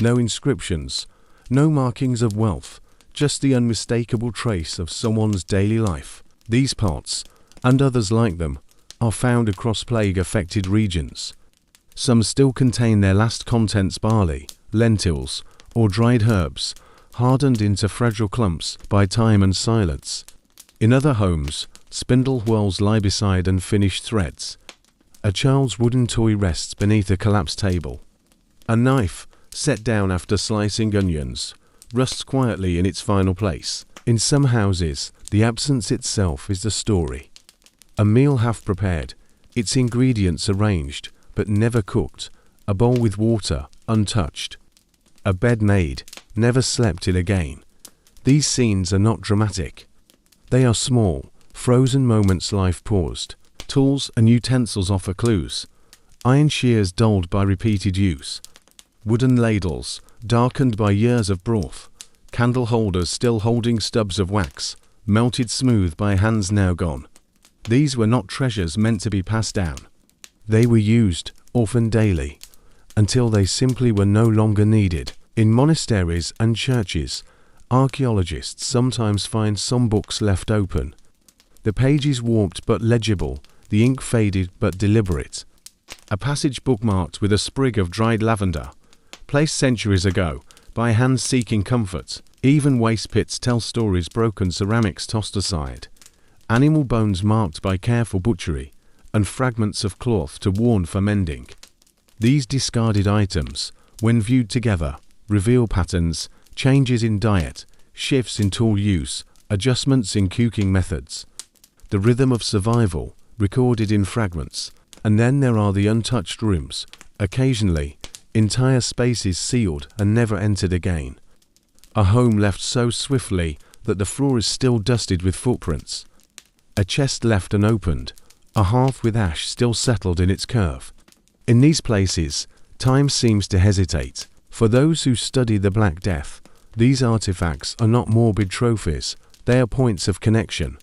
No inscriptions, no markings of wealth, just the unmistakable trace of someone's daily life. These pots, and others like them, are found across plague-affected regions. Some still contain their last contents: barley, lentils, or dried herbs, hardened into fragile clumps by time and silence. In other homes, spindle whorls lie beside unfinished threads. A child's wooden toy rests beneath a collapsed table. A knife, set down after slicing onions, rusts quietly in its final place. In some houses, the absence itself is the story. A meal half prepared, its ingredients arranged, but never cooked, a bowl with water, untouched, a bed made, never slept in again. These scenes are not dramatic. They are small, frozen moments life paused. Tools and utensils offer clues. Iron shears dulled by repeated use. Wooden ladles, darkened by years of broth. Candle holders still holding stubs of wax, melted smooth by hands now gone. These were not treasures meant to be passed down. They were used, often daily, until they simply were no longer needed. In monasteries and churches, archaeologists sometimes find some books left open. The pages warped but legible, the ink faded but deliberate. A passage bookmarked with a sprig of dried lavender, placed centuries ago, by hands seeking comfort. Even waste pits tell stories, broken ceramics tossed aside, animal bones marked by careful butchery, and fragments of cloth to warn for mending. These discarded items, when viewed together, reveal patterns, changes in diet, shifts in tool use, adjustments in cooking methods. The rhythm of survival, recorded in fragments. And then there are the untouched rooms, occasionally, entire spaces sealed and never entered again. A home left so swiftly that the floor is still dusted with footprints. A chest left unopened, a hearth with ash still settled in its curve. In these places, time seems to hesitate. For those who study the Black Death, these artifacts are not morbid trophies, they are points of connection.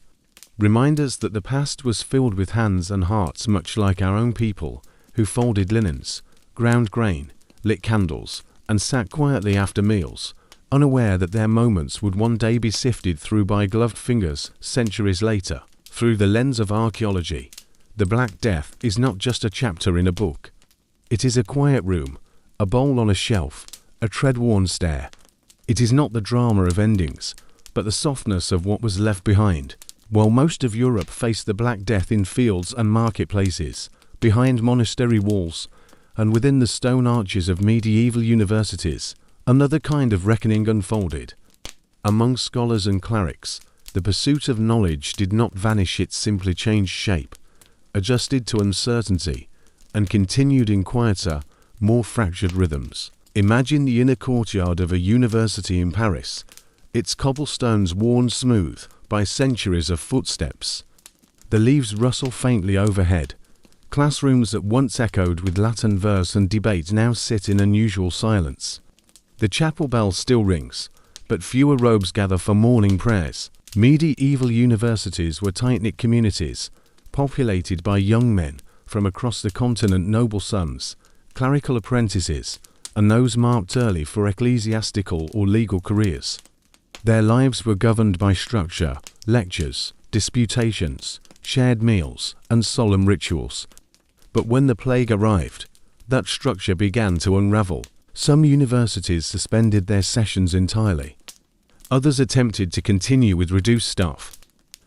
Reminders that the past was filled with hands and hearts much like our own people, who folded linens, ground grain, lit candles, and sat quietly after meals, unaware that their moments would one day be sifted through by gloved fingers centuries later. Through the lens of archaeology, the Black Death is not just a chapter in a book. It is a quiet room, a bowl on a shelf, a tread-worn stair. It is not the drama of endings, but the softness of what was left behind. While most of Europe faced the Black Death in fields and marketplaces, behind monastery walls, and within the stone arches of medieval universities, another kind of reckoning unfolded. Among scholars and clerics, the pursuit of knowledge did not vanish, it simply changed shape, adjusted to uncertainty, and continued in quieter, more fractured rhythms. Imagine the inner courtyard of a university in Paris, its cobblestones worn smooth by centuries of footsteps. The leaves rustle faintly overhead. Classrooms that once echoed with Latin verse and debate now sit in unusual silence. The chapel bell still rings, but fewer robes gather for morning prayers. Medieval universities were tight-knit communities, populated by young men from across the continent, noble sons, clerical apprentices, and those marked early for ecclesiastical or legal careers. Their lives were governed by structure, lectures, disputations, shared meals, and solemn rituals. But when the plague arrived, that structure began to unravel. Some universities suspended their sessions entirely. Others attempted to continue with reduced staff.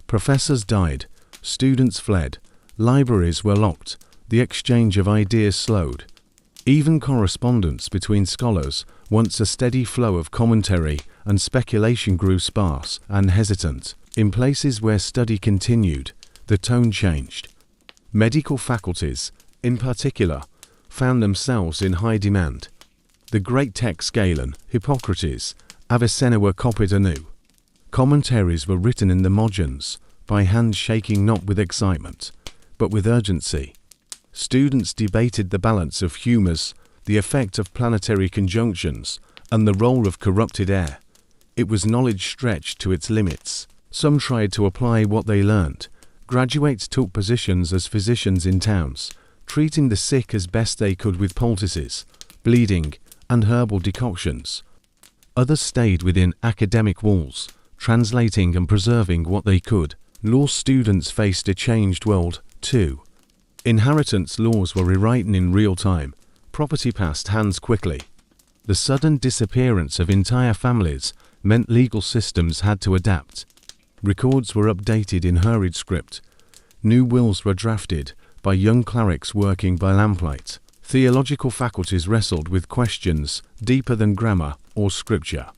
Professors died, students fled, libraries were locked, the exchange of ideas slowed. Even correspondence between scholars, once a steady flow of commentary and speculation, grew sparse and hesitant. In places where study continued, the tone changed. Medical faculties, in particular, found themselves in high demand. The great texts Galen, Hippocrates, Avicenna were copied anew. Commentaries were written in the margins, by hands shaking not with excitement, but with urgency. Students debated the balance of humours, the effect of planetary conjunctions, and the role of corrupted air. It was knowledge stretched to its limits. Some tried to apply what they learned. Graduates took positions as physicians in towns, treating the sick as best they could with poultices, bleeding, and herbal decoctions. Others stayed within academic walls, translating and preserving what they could. Law students faced a changed world, too. Inheritance laws were rewritten in real time, property passed hands quickly. The sudden disappearance of entire families meant legal systems had to adapt. Records were updated in hurried script. New wills were drafted by young clerics working by lamplight. Theological faculties wrestled with questions deeper than grammar or scripture.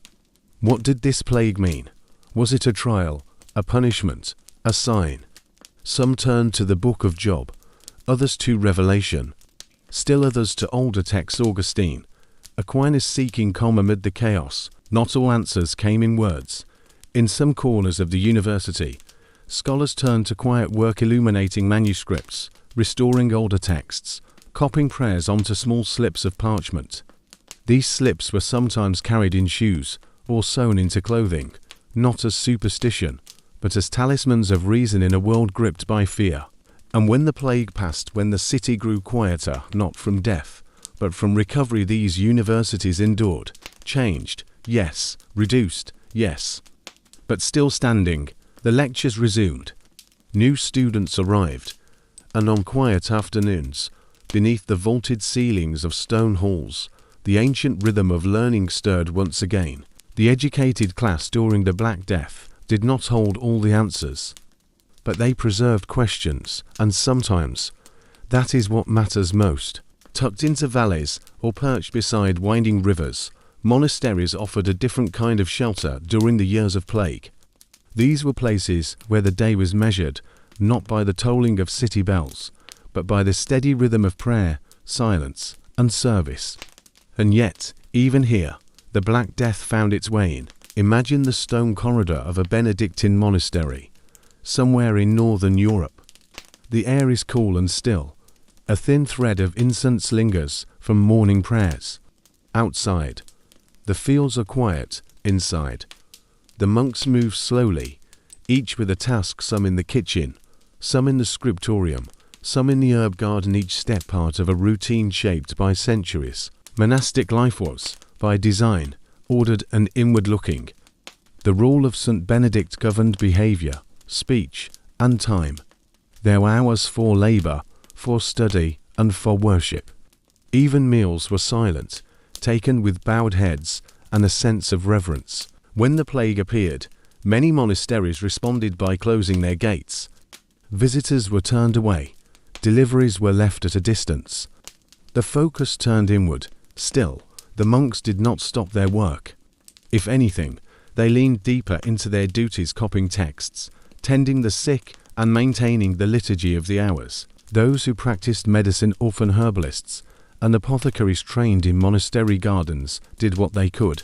What did this plague mean? Was it a trial, a punishment, a sign? Some turned to the book of Job, others to Revelation. still others to older texts. Augustine, Aquinas seeking calm amid the chaos. Not all answers came in words. In some corners of the university, scholars turned to quiet work illuminating manuscripts, restoring older texts, copying prayers onto small slips of parchment. These slips were sometimes carried in shoes or sewn into clothing, not as superstition, but as talismans of reason in a world gripped by fear. And when the plague passed, when the city grew quieter, not from death, but from recovery, these universities endured, changed, yes, reduced, yes, but still standing. The lectures resumed. New students arrived, and on quiet afternoons, beneath the vaulted ceilings of stone halls, the ancient rhythm of learning stirred once again. The educated class during the Black Death did not hold all the answers, but they preserved questions, and sometimes that is what matters most. Tucked into valleys or perched beside winding rivers, monasteries offered a different kind of shelter during the years of plague. These were places where the day was measured not by the tolling of city bells, but by the steady rhythm of prayer, silence, and service. And yet, even here, the Black Death found its way in. Imagine the stone corridor of a Benedictine monastery, somewhere in northern Europe. The air is cool and still. A thin thread of incense lingers from morning prayers. Outside, the fields are quiet. Inside, the monks move slowly, each with a task, some in the kitchen, some in the scriptorium, some in the herb garden, each step part of a routine shaped by centuries. Monastic life was, by design, ordered and inward-looking. The rule of St. Benedict governed behavior, speech, and time. There were hours for labor, for study, and for worship. Even meals were silent, taken with bowed heads and a sense of reverence. When the plague appeared, many monasteries responded by closing their gates. Visitors were turned away. Deliveries were left at a distance. The focus turned inward. Still, the monks did not stop their work. If anything, they leaned deeper into their duties, copying texts, tending the sick, and maintaining the liturgy of the hours. Those who practiced medicine, often herbalists, and apothecaries trained in monastery gardens, did what they could.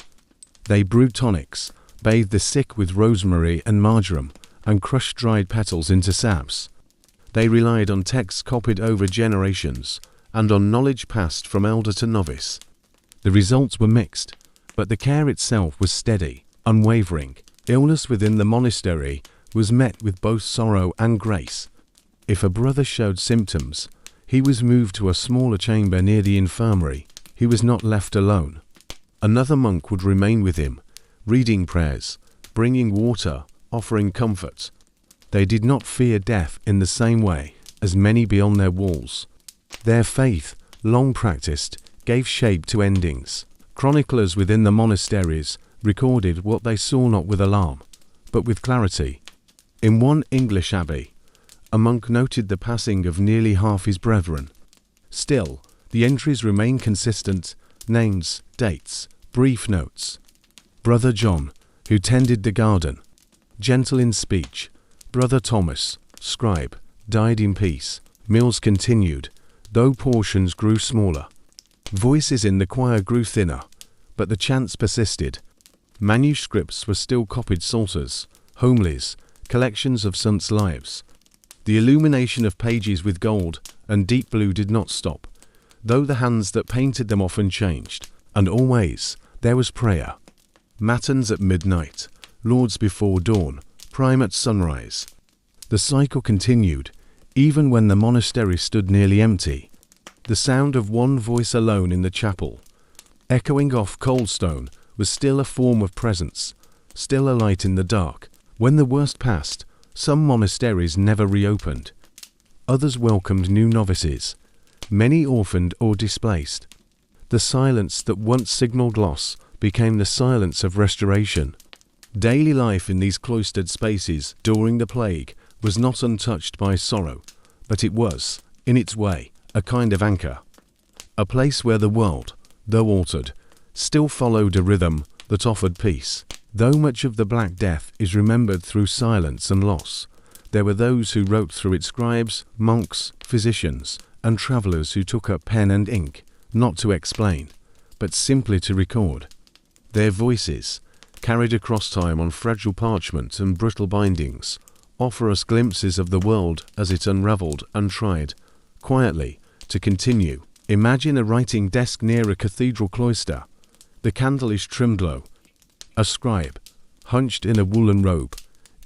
They brewed tonics, bathed the sick with rosemary and marjoram, and crushed dried petals into salves. They relied on texts copied over generations, and on knowledge passed from elder to novice. The results were mixed, but the care itself was steady, unwavering. Illness within the monastery was met with both sorrow and grace. If a brother showed symptoms, he was moved to a smaller chamber near the infirmary. He was not left alone. Another monk would remain with him, reading prayers, bringing water, offering comfort. They did not fear death in the same way as many beyond their walls. Their faith, long practiced, gave shape to endings. Chroniclers within the monasteries recorded what they saw not with alarm, but with clarity. In one English abbey, a monk noted the passing of nearly half his brethren. Still, the entries remain consistent: names, dates, brief notes. Brother John, who tended the garden, gentle in speech. Brother Thomas, scribe, died in peace. Meals continued, though portions grew smaller. Voices in the choir grew thinner, but the chants persisted. Manuscripts were still copied: psalters, homilies, collections of saints' lives. The illumination of pages with gold and deep blue did not stop, though the hands that painted them often changed. And always there was prayer. Matins at midnight, lauds before dawn, prime at sunrise. The cycle continued, even when the monastery stood nearly empty. The sound of one voice alone in the chapel, echoing off Coldstone, was still a form of presence, still a light in the dark. When the worst passed, some monasteries never reopened. Others welcomed new novices, many orphaned or displaced. The silence that once signaled loss became the silence of restoration. Daily life in these cloistered spaces during the plague was not untouched by sorrow, but it was, in its way, a kind of anchor. A place where the world, though altered, still followed a rhythm that offered peace. Though much of the Black Death is remembered through silence and loss, there were those who wrote through it: scribes, monks, physicians, and travelers who took up pen and ink, not to explain, but simply to record. Their voices, carried across time on fragile parchment and brittle bindings, offer us glimpses of the world as it unraveled, untried, quietly, to continue. Imagine a writing desk near a cathedral cloister. The candle is trimmed low. A scribe, hunched in a woolen robe,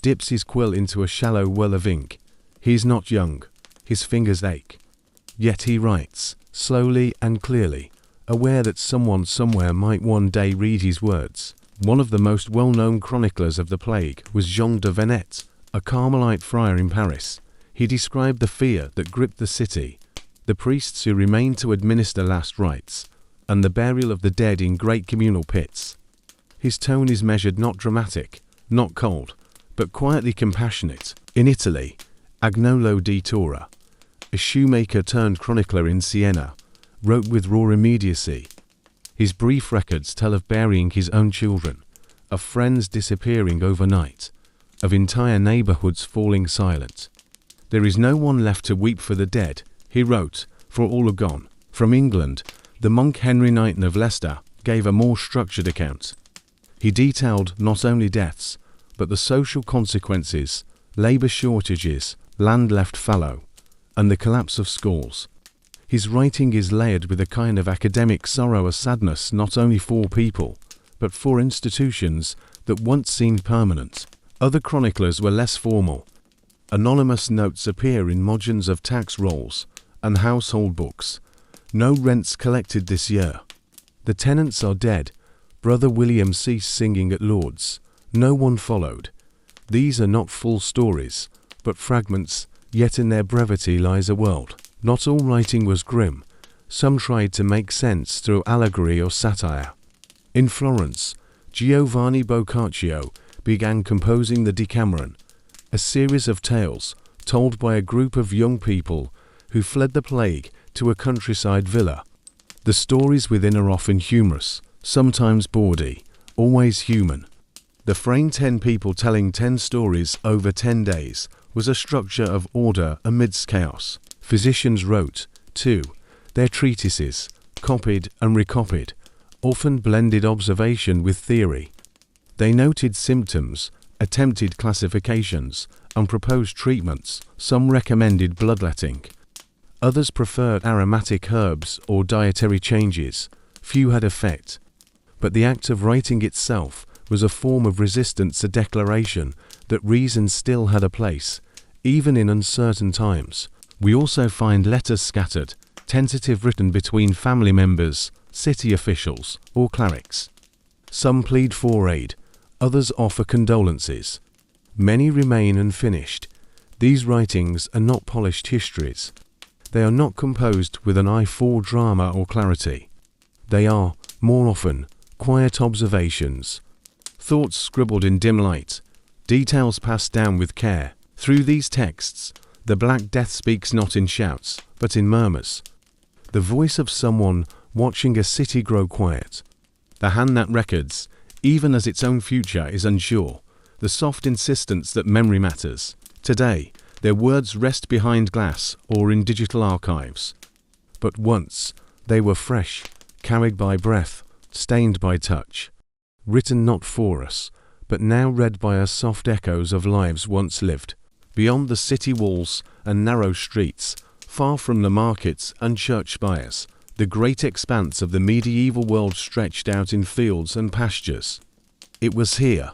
dips his quill into a shallow well of ink. He is not young. His fingers ache. Yet he writes, slowly and clearly, aware that someone somewhere might one day read his words. One of the most well-known chroniclers of the plague was Jean de Venette, a Carmelite friar in Paris. He described the fear that gripped the city, the priests who remained to administer last rites, and the burial of the dead in great communal pits. His tone is measured, not dramatic, not cold, but quietly compassionate. In Italy, Agnolo di Tora, a shoemaker turned chronicler in Siena, wrote with raw immediacy. His brief records tell of burying his own children, of friends disappearing overnight, of entire neighborhoods falling silent. There is no one left to weep for the dead, he wrote, for all are gone. From England, the monk Henry Knighton of Leicester gave a more structured account. He detailed not only deaths, but the social consequences, labor shortages, land left fallow, and the collapse of schools. His writing is layered with a kind of academic sorrow, a sadness not only for people, but for institutions that once seemed permanent. Other chroniclers were less formal. Anonymous notes appear in margins of tax rolls and household books. No rents collected this year. The tenants are dead. Brother William ceased singing at Lord's. No one followed. These are not full stories, but fragments, yet in their brevity lies a world. Not all writing was grim. Some tried to make sense through allegory or satire. In Florence, Giovanni Boccaccio began composing the Decameron, a series of tales told by a group of young people who fled the plague to a countryside villa. The stories within are often humorous, sometimes bawdy, always human. The frame 10 people telling 10 stories over 10 days was a structure of order amidst chaos. Physicians wrote, too, their treatises, copied and recopied, often blended observation with theory. They noted symptoms, attempted classifications, and proposed treatments. Some recommended bloodletting. Others preferred aromatic herbs or dietary changes. Few had effect. But the act of writing itself was a form of resistance, a declaration that reason still had a place, even in uncertain times. We also find letters scattered, tentative, written between family members, city officials, or clerics. Some plead for aid, others offer condolences. Many remain unfinished. These writings are not polished histories. They are not composed with an eye for drama or clarity. They are, more often, quiet observations, thoughts scribbled in dim light, details passed down with care. Through these texts, the Black Death speaks not in shouts, but in murmurs. The voice of someone watching a city grow quiet. The hand that records, even as its own future is unsure. The soft insistence that memory matters. Today, their words rest behind glass or in digital archives. But once, they were fresh, carried by breath, stained by touch. Written not for us, but now read by us, soft echoes of lives once lived. Beyond the city walls and narrow streets, far from the markets and church spires, the great expanse of the medieval world stretched out in fields and pastures. It was here,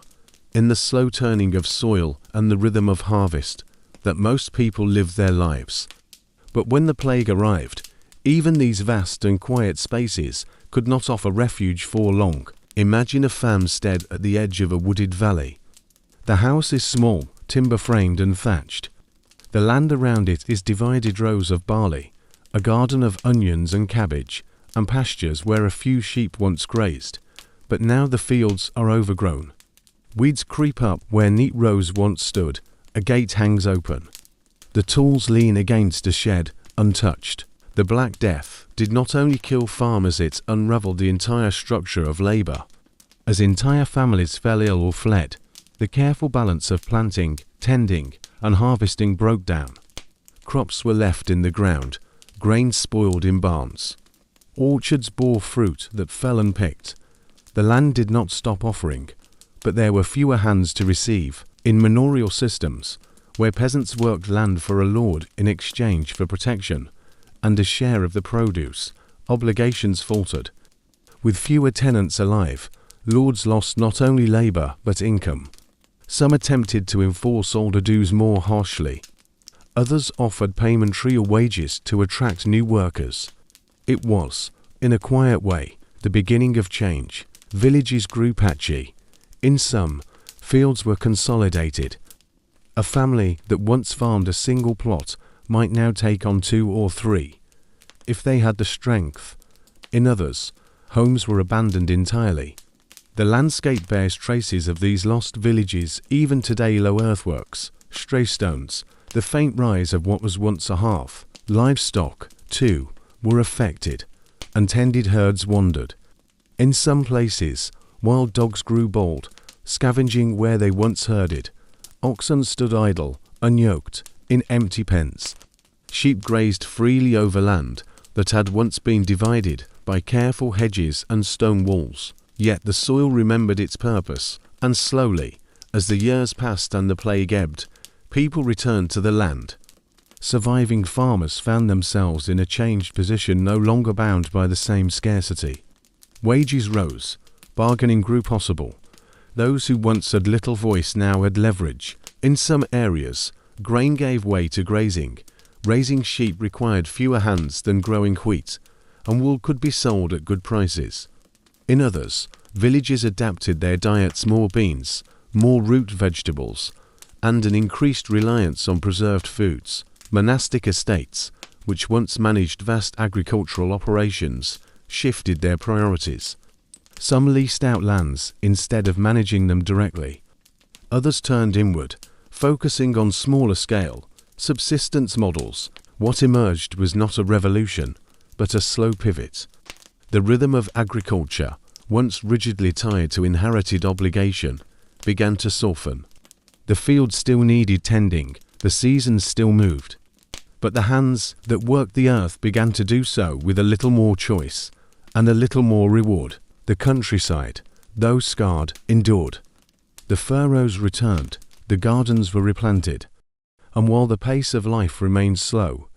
in the slow turning of soil and the rhythm of harvest, that most people lived their lives. But when the plague arrived, even these vast and quiet spaces could not offer refuge for long. Imagine a farmstead at the edge of a wooded valley. The house is small, timber-framed and thatched. The land around it is divided rows of barley, a garden of onions and cabbage, and pastures where a few sheep once grazed. But now the fields are overgrown. Weeds creep up where neat rows once stood. A gate hangs open. The tools lean against a shed, untouched. The Black Death did not only kill farmers, it unraveled the entire structure of labor. As entire families fell ill or fled, the careful balance of planting, tending, and harvesting broke down. Crops were left in the ground, grain spoiled in barns. Orchards bore fruit that fell unpicked. The land did not stop offering, but there were fewer hands to receive. In manorial systems, where peasants worked land for a lord in exchange for protection and a share of the produce, obligations faltered. With fewer tenants alive, lords lost not only labor but income. Some attempted to enforce older dues more harshly. Others offered paymentary wages to attract new workers. It was, in a quiet way, the beginning of change. Villages grew patchy. In some, fields were consolidated. A family that once farmed a single plot might now take on 2 or 3, if they had the strength. In others, homes were abandoned entirely. The landscape bears traces of these lost villages even today: low earthworks, stray stones, the faint rise of what was once a hearth. Livestock, too, were affected. Untended herds wandered. In some places, wild dogs grew bold, scavenging where they once herded. Oxen stood idle, unyoked, in empty pens. Sheep grazed freely over land that had once been divided by careful hedges and stone walls. Yet the soil remembered its purpose, and slowly, as the years passed and the plague ebbed, people returned to the land. Surviving farmers found themselves in a changed position, no longer bound by the same scarcity. Wages rose, bargaining grew possible. Those who once had little voice now had leverage. In some areas, grain gave way to grazing. Raising sheep required fewer hands than growing wheat, and wool could be sold at good prices. In others, villages adapted their diets: more beans, more root vegetables, and an increased reliance on preserved foods. Monastic estates, which once managed vast agricultural operations, shifted their priorities. Some leased out lands instead of managing them directly. Others turned inward, focusing on smaller scale, subsistence models. What emerged was not a revolution, but a slow pivot. The rhythm of agriculture, once rigidly tied to inherited obligation, began to soften. The fields still needed tending, the seasons still moved. But the hands that worked the earth began to do so with a little more choice, and a little more reward. The countryside, though scarred, endured. The furrows returned, the gardens were replanted. And while the pace of life remained slow,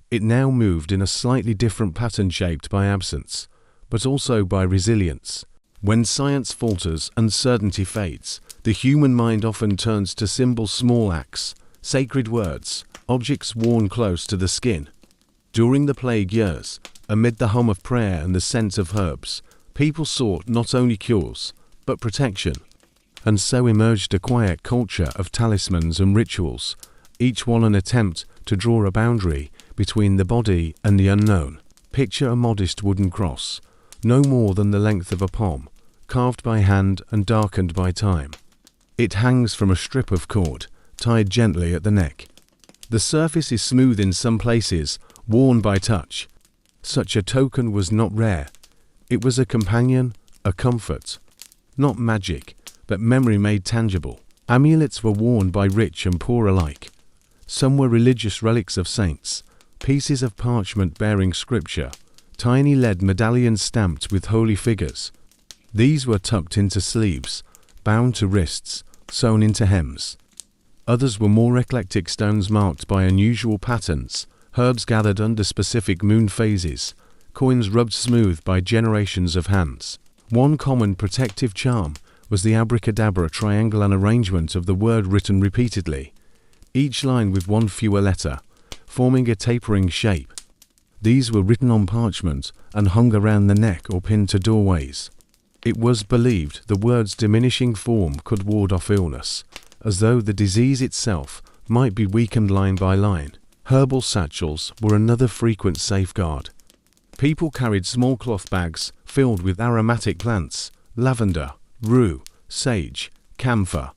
it now moved in a slightly different pattern, shaped by absence, but also by resilience. When science falters and certainty fades, the human mind often turns to symbols: small acts, sacred words, objects worn close to the skin. During the plague years, amid the hum of prayer and the scent of herbs, people sought not only cures, but protection. And so emerged a quiet culture of talismans and rituals, each one an attempt to draw a boundary between the body and the unknown. Picture a modest wooden cross, no more than the length of a palm, carved by hand and darkened by time. It hangs from a strip of cord, tied gently at the neck. The surface is smooth in some places, worn by touch. Such a token was not rare. It was a companion, a comfort. Not magic, but memory made tangible. Amulets were worn by rich and poor alike. Some were religious relics of saints, pieces of parchment bearing scripture, tiny lead medallions stamped with holy figures. These were tucked into sleeves, bound to wrists, sewn into hems. Others were more eclectic: stones marked by unusual patterns, herbs gathered under specific moon phases, coins rubbed smooth by generations of hands. One common protective charm was the abracadabra triangular arrangement of the word written repeatedly, each line with one fewer letter, forming a tapering shape. These were written on parchment and hung around the neck or pinned to doorways. It was believed the word's diminishing form could ward off illness, as though the disease itself might be weakened line by line. Herbal satchels were another frequent safeguard. People carried small cloth bags filled with aromatic plants: lavender, rue, sage, camphor.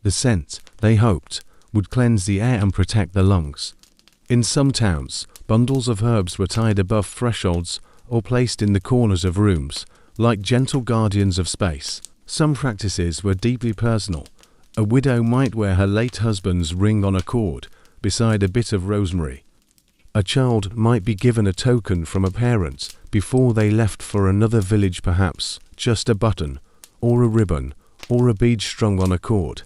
The scent, they hoped, would cleanse the air and protect the lungs. In some towns, bundles of herbs were tied above thresholds or placed in the corners of rooms, like gentle guardians of space. Some practices were deeply personal. A widow might wear her late husband's ring on a cord beside a bit of rosemary. A child might be given a token from a parent before they left for another village, perhaps just a button, or a ribbon, or a bead strung on a cord.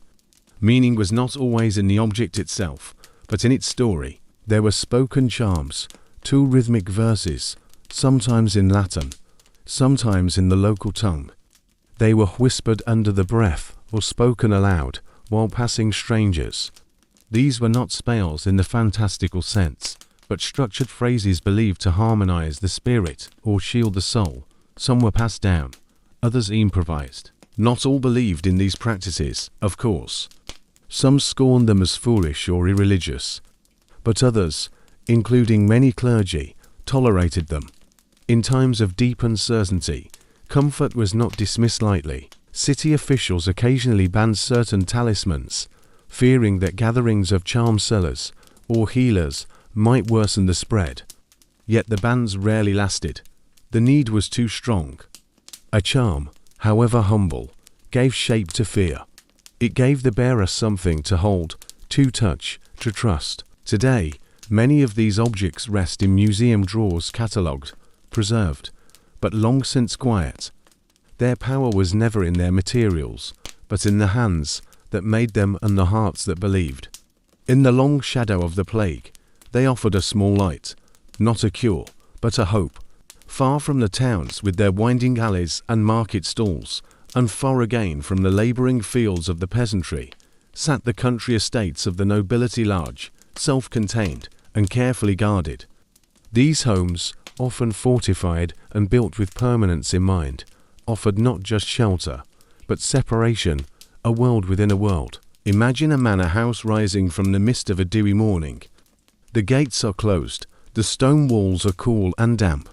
Meaning was not always in the object itself, but in its story. There were spoken charms, 2 rhythmic verses, sometimes in Latin, sometimes in the local tongue. They were whispered under the breath or spoken aloud while passing strangers. These were not spells in the fantastical sense, but structured phrases believed to harmonize the spirit or shield the soul. Some were passed down, others improvised. Not all believed in these practices, of course. Some scorned them as foolish or irreligious, but others, including many clergy, tolerated them. In times of deep uncertainty, comfort was not dismissed lightly. City officials occasionally banned certain talismans, fearing that gatherings of charm sellers or healers might worsen the spread. Yet the bans rarely lasted. The need was too strong. A charm, however humble, gave shape to fear. It gave the bearer something to hold, to touch, to trust. Today, many of these objects rest in museum drawers, catalogued, preserved, but long since quiet. Their power was never in their materials, but in the hands that made them and the hearts that believed. In the long shadow of the plague, they offered a small light, not a cure, but a hope. Far from the towns with their winding alleys and market stalls, and far again from the labouring fields of the peasantry, sat the country estates of the nobility, large, self-contained, and carefully guarded. These homes, often fortified and built with permanence in mind, offered not just shelter, but separation, a world within a world. Imagine a manor house rising from the mist of a dewy morning. The gates are closed, the stone walls are cool and damp.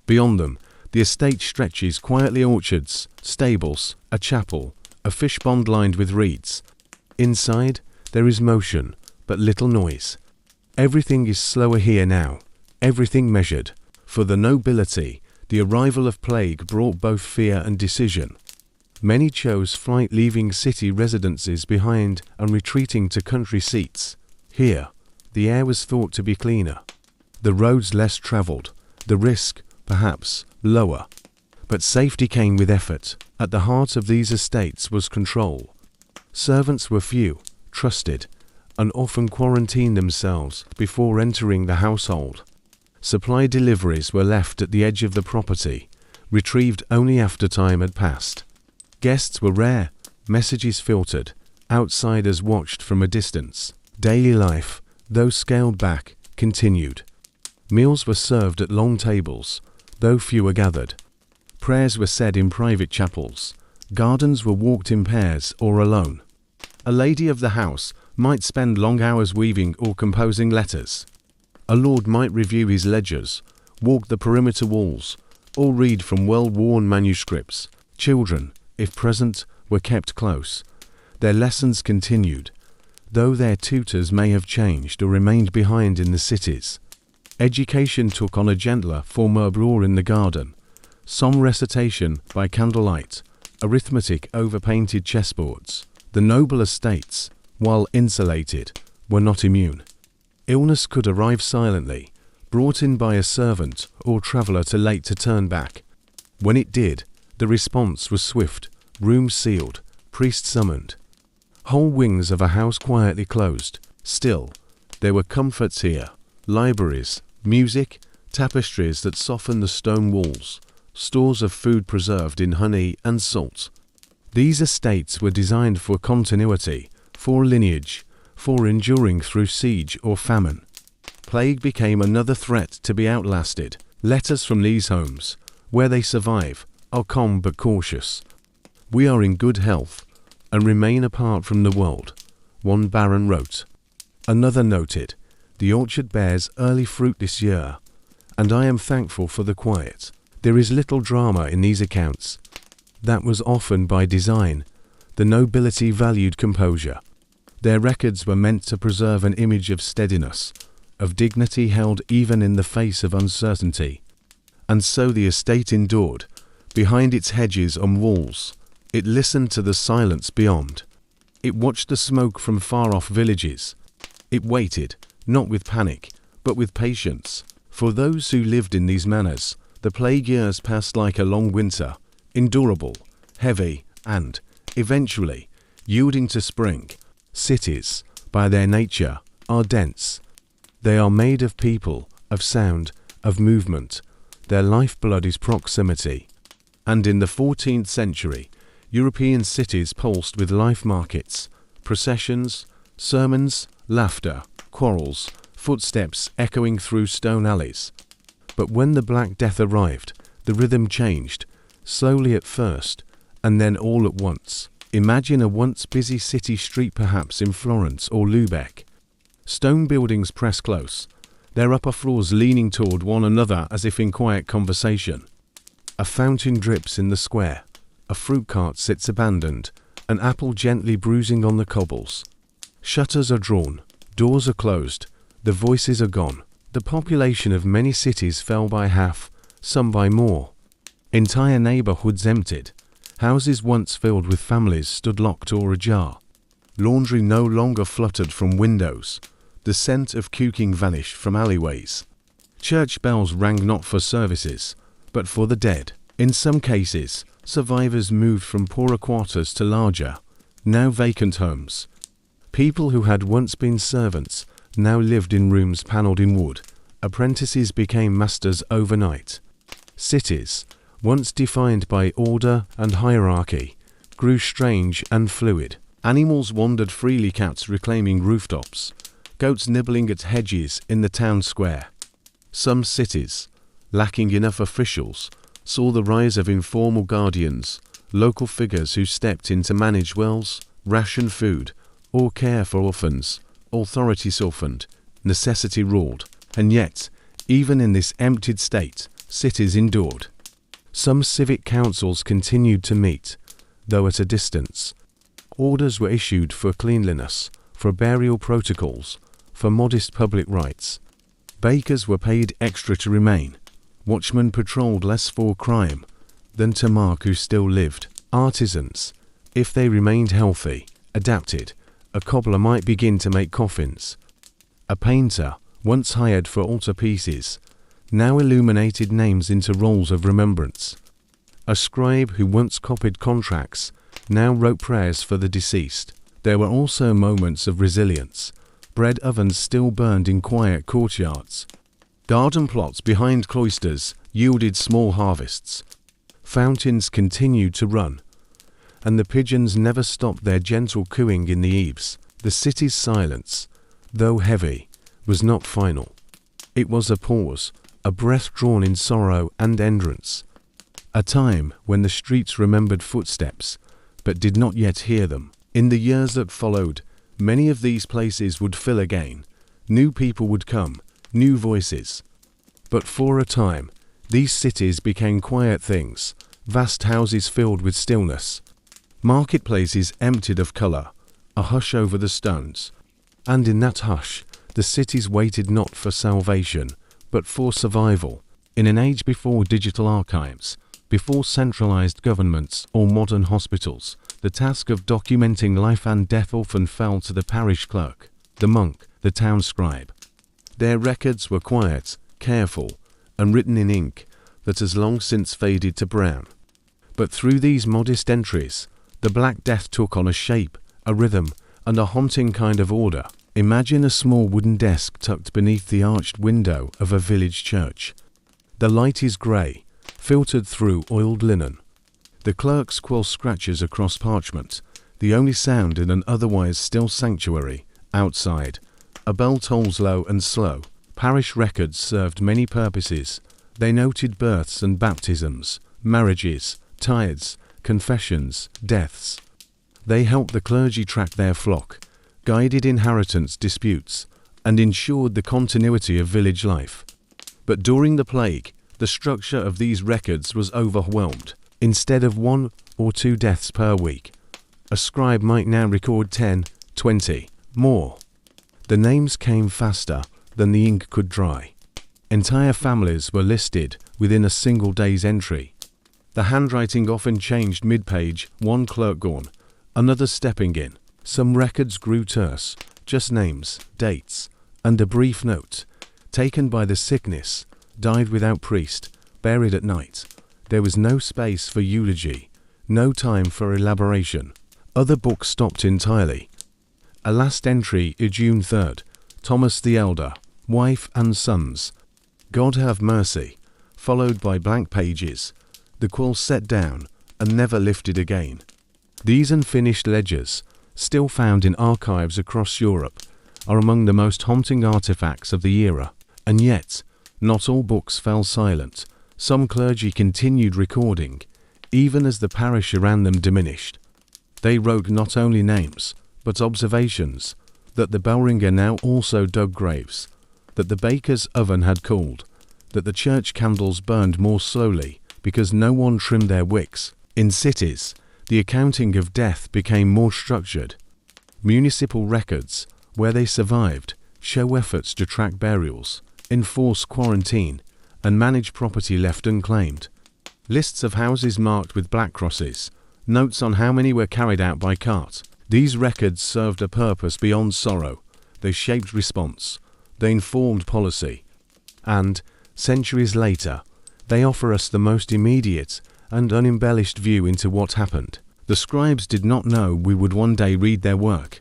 Beyond them, the estate stretches quietly: orchards, stables, a chapel, a fish pond lined with reeds. Inside, there is motion, but little noise. Everything is slower here now, everything measured. For the nobility, the arrival of plague brought both fear and decision. Many chose flight, leaving city residences behind and retreating to country seats. Here, the air was thought to be cleaner, the roads less travelled, the risk, perhaps, lower. But safety came with effort. At the heart of these estates was control. Servants were few, trusted, and often quarantined themselves before entering the household. Supply deliveries were left at the edge of the property, retrieved only after time had passed. Guests were rare, messages filtered, outsiders watched from a distance. Daily life, though scaled back, continued. Meals were served at long tables, though fewer gathered. Prayers were said in private chapels. Gardens were walked in pairs or alone. A lady of the house might spend long hours weaving or composing letters. A lord might review his ledgers, walk the perimeter walls, or read from well-worn manuscripts. Children, if present, were kept close. Their lessons continued, though their tutors may have changed or remained behind in the cities. Education took on a gentler form in the garden. Some recitation by candlelight, arithmetic over painted chessboards. The noble estates, while insulated, were not immune. Illness could arrive silently, brought in by a servant or traveller too late to turn back. When it did, the response was swift, rooms sealed, priest summoned. Whole wings of a house quietly closed. Still, there were comforts here: libraries, music, tapestries that softened the stone walls, stores of food preserved in honey and salt. These estates were designed for continuity, for lineage, for enduring through siege or famine. Plague became another threat to be outlasted. Letters from these homes, where they survive, are calm but cautious. "We are in good health and remain apart from the world," one baron wrote. Another noted, "The orchard bears early fruit this year, and I am thankful for the quiet." There is little drama in these accounts. That was often by design. The nobility valued composure. Their records were meant to preserve an image of steadiness, of dignity held even in the face of uncertainty. And so the estate endured. Behind its hedges and walls, it listened to the silence beyond. It watched the smoke from far-off villages. It waited, not with panic, but with patience. For those who lived in these manners, the plague years passed like a long winter, endurable, heavy, and, eventually, yielding to spring. Cities, by their nature, are dense. They are made of people, of sound, of movement. Their lifeblood is proximity. And in the 14th century, European cities pulsed with life markets, processions, sermons, laughter, quarrels, footsteps echoing through stone alleys. But when the Black Death arrived, the rhythm changed, slowly at first, and then all at once. Imagine a once busy city street, perhaps in Florence or Lubeck. Stone buildings press close, their upper floors leaning toward one another as if in quiet conversation. A fountain drips in the square, a fruit cart sits abandoned, an apple gently bruising on the cobbles. Shutters are drawn, doors are closed, the voices are gone. The population of many cities fell by half, some by more. Entire neighborhoods emptied. Houses once filled with families stood locked or ajar. Laundry no longer fluttered from windows. The scent of cooking vanished from alleyways. Church bells rang not for services, but for the dead. In some cases, survivors moved from poorer quarters to larger, now vacant homes. People who had once been servants now lived in rooms paneled in wood. Apprentices became masters overnight. Cities, once defined by order and hierarchy, grew strange and fluid. Animals wandered freely, cats reclaiming rooftops, goats nibbling at hedges in the town square. Some cities, lacking enough officials, saw the rise of informal guardians, local figures who stepped in to manage wells, ration food, or care for orphans. Authority softened, necessity ruled, and yet, even in this emptied state, cities endured. Some civic councils continued to meet, though at a distance. Orders were issued for cleanliness, for burial protocols, for modest public rites. Bakers were paid extra to remain. Watchmen patrolled less for crime than to mark who still lived. Artisans, if they remained healthy, adapted. A cobbler might begin to make coffins. A painter, once hired for altarpieces, now illuminated names into rolls of remembrance. A scribe who once copied contracts now wrote prayers for the deceased. There were also moments of resilience. Bread ovens still burned in quiet courtyards. Garden plots behind cloisters yielded small harvests. Fountains continued to run, and the pigeons never stopped their gentle cooing in the eaves. The city's silence, though heavy, was not final. It was a pause, a breath drawn in sorrow and endurance. A time when the streets remembered footsteps, but did not yet hear them. In the years that followed, many of these places would fill again. New people would come, new voices. But for a time, these cities became quiet things, vast houses filled with stillness. Marketplaces emptied of color, a hush over the stones. And in that hush, the cities waited not for salvation, but for survival. In an age before digital archives, before centralized governments or modern hospitals, the task of documenting life and death often fell to the parish clerk, the monk, the town scribe. Their records were quiet, careful, and written in ink that has long since faded to brown. But through these modest entries, the Black Death took on a shape, a rhythm, and a haunting kind of order. Imagine a small wooden desk tucked beneath the arched window of a village church. The light is grey, filtered through oiled linen. The clerk's quill scratches across parchment, the only sound in an otherwise still sanctuary. Outside, a bell tolls low and slow. Parish records served many purposes. They noted births and baptisms, marriages, tithes, confessions, deaths. They helped the clergy track their flock, guided inheritance disputes, and ensured the continuity of village life. But during the plague, the structure of these records was overwhelmed. Instead of 1 or 2 deaths per week, a scribe might now record 10, 20, more. The names came faster than the ink could dry. Entire families were listed within a single day's entry. The handwriting often changed mid-page, one clerk gone, another stepping in. Some records grew terse, just names, dates, and a brief note. taken by the sickness, died without priest, buried at night. There was no space for eulogy, no time for elaboration. Other books stopped entirely. A last entry, June 3rd, Thomas the Elder, wife and sons. God have mercy, followed by blank pages, the quill set down and never lifted again. These unfinished ledgers, still found in archives across Europe, are among the most haunting artifacts of the era. And yet, not all books fell silent. Some clergy continued recording, even as the parish around them diminished. They wrote not only names, but observations, that the bell ringer now also dug graves, that the baker's oven had cooled, that the church candles burned more slowly because no one trimmed their wicks. In cities, the accounting of death became more structured. Municipal records, where they survived, show efforts to track burials, enforce quarantine, and manage property left unclaimed. Lists of houses marked with black crosses, notes on how many were carried out by cart. These records served a purpose beyond sorrow. They shaped response. They informed policy. And, centuries later, they offer us the most immediate and unembellished view into what happened. The scribes did not know we would one day read their work.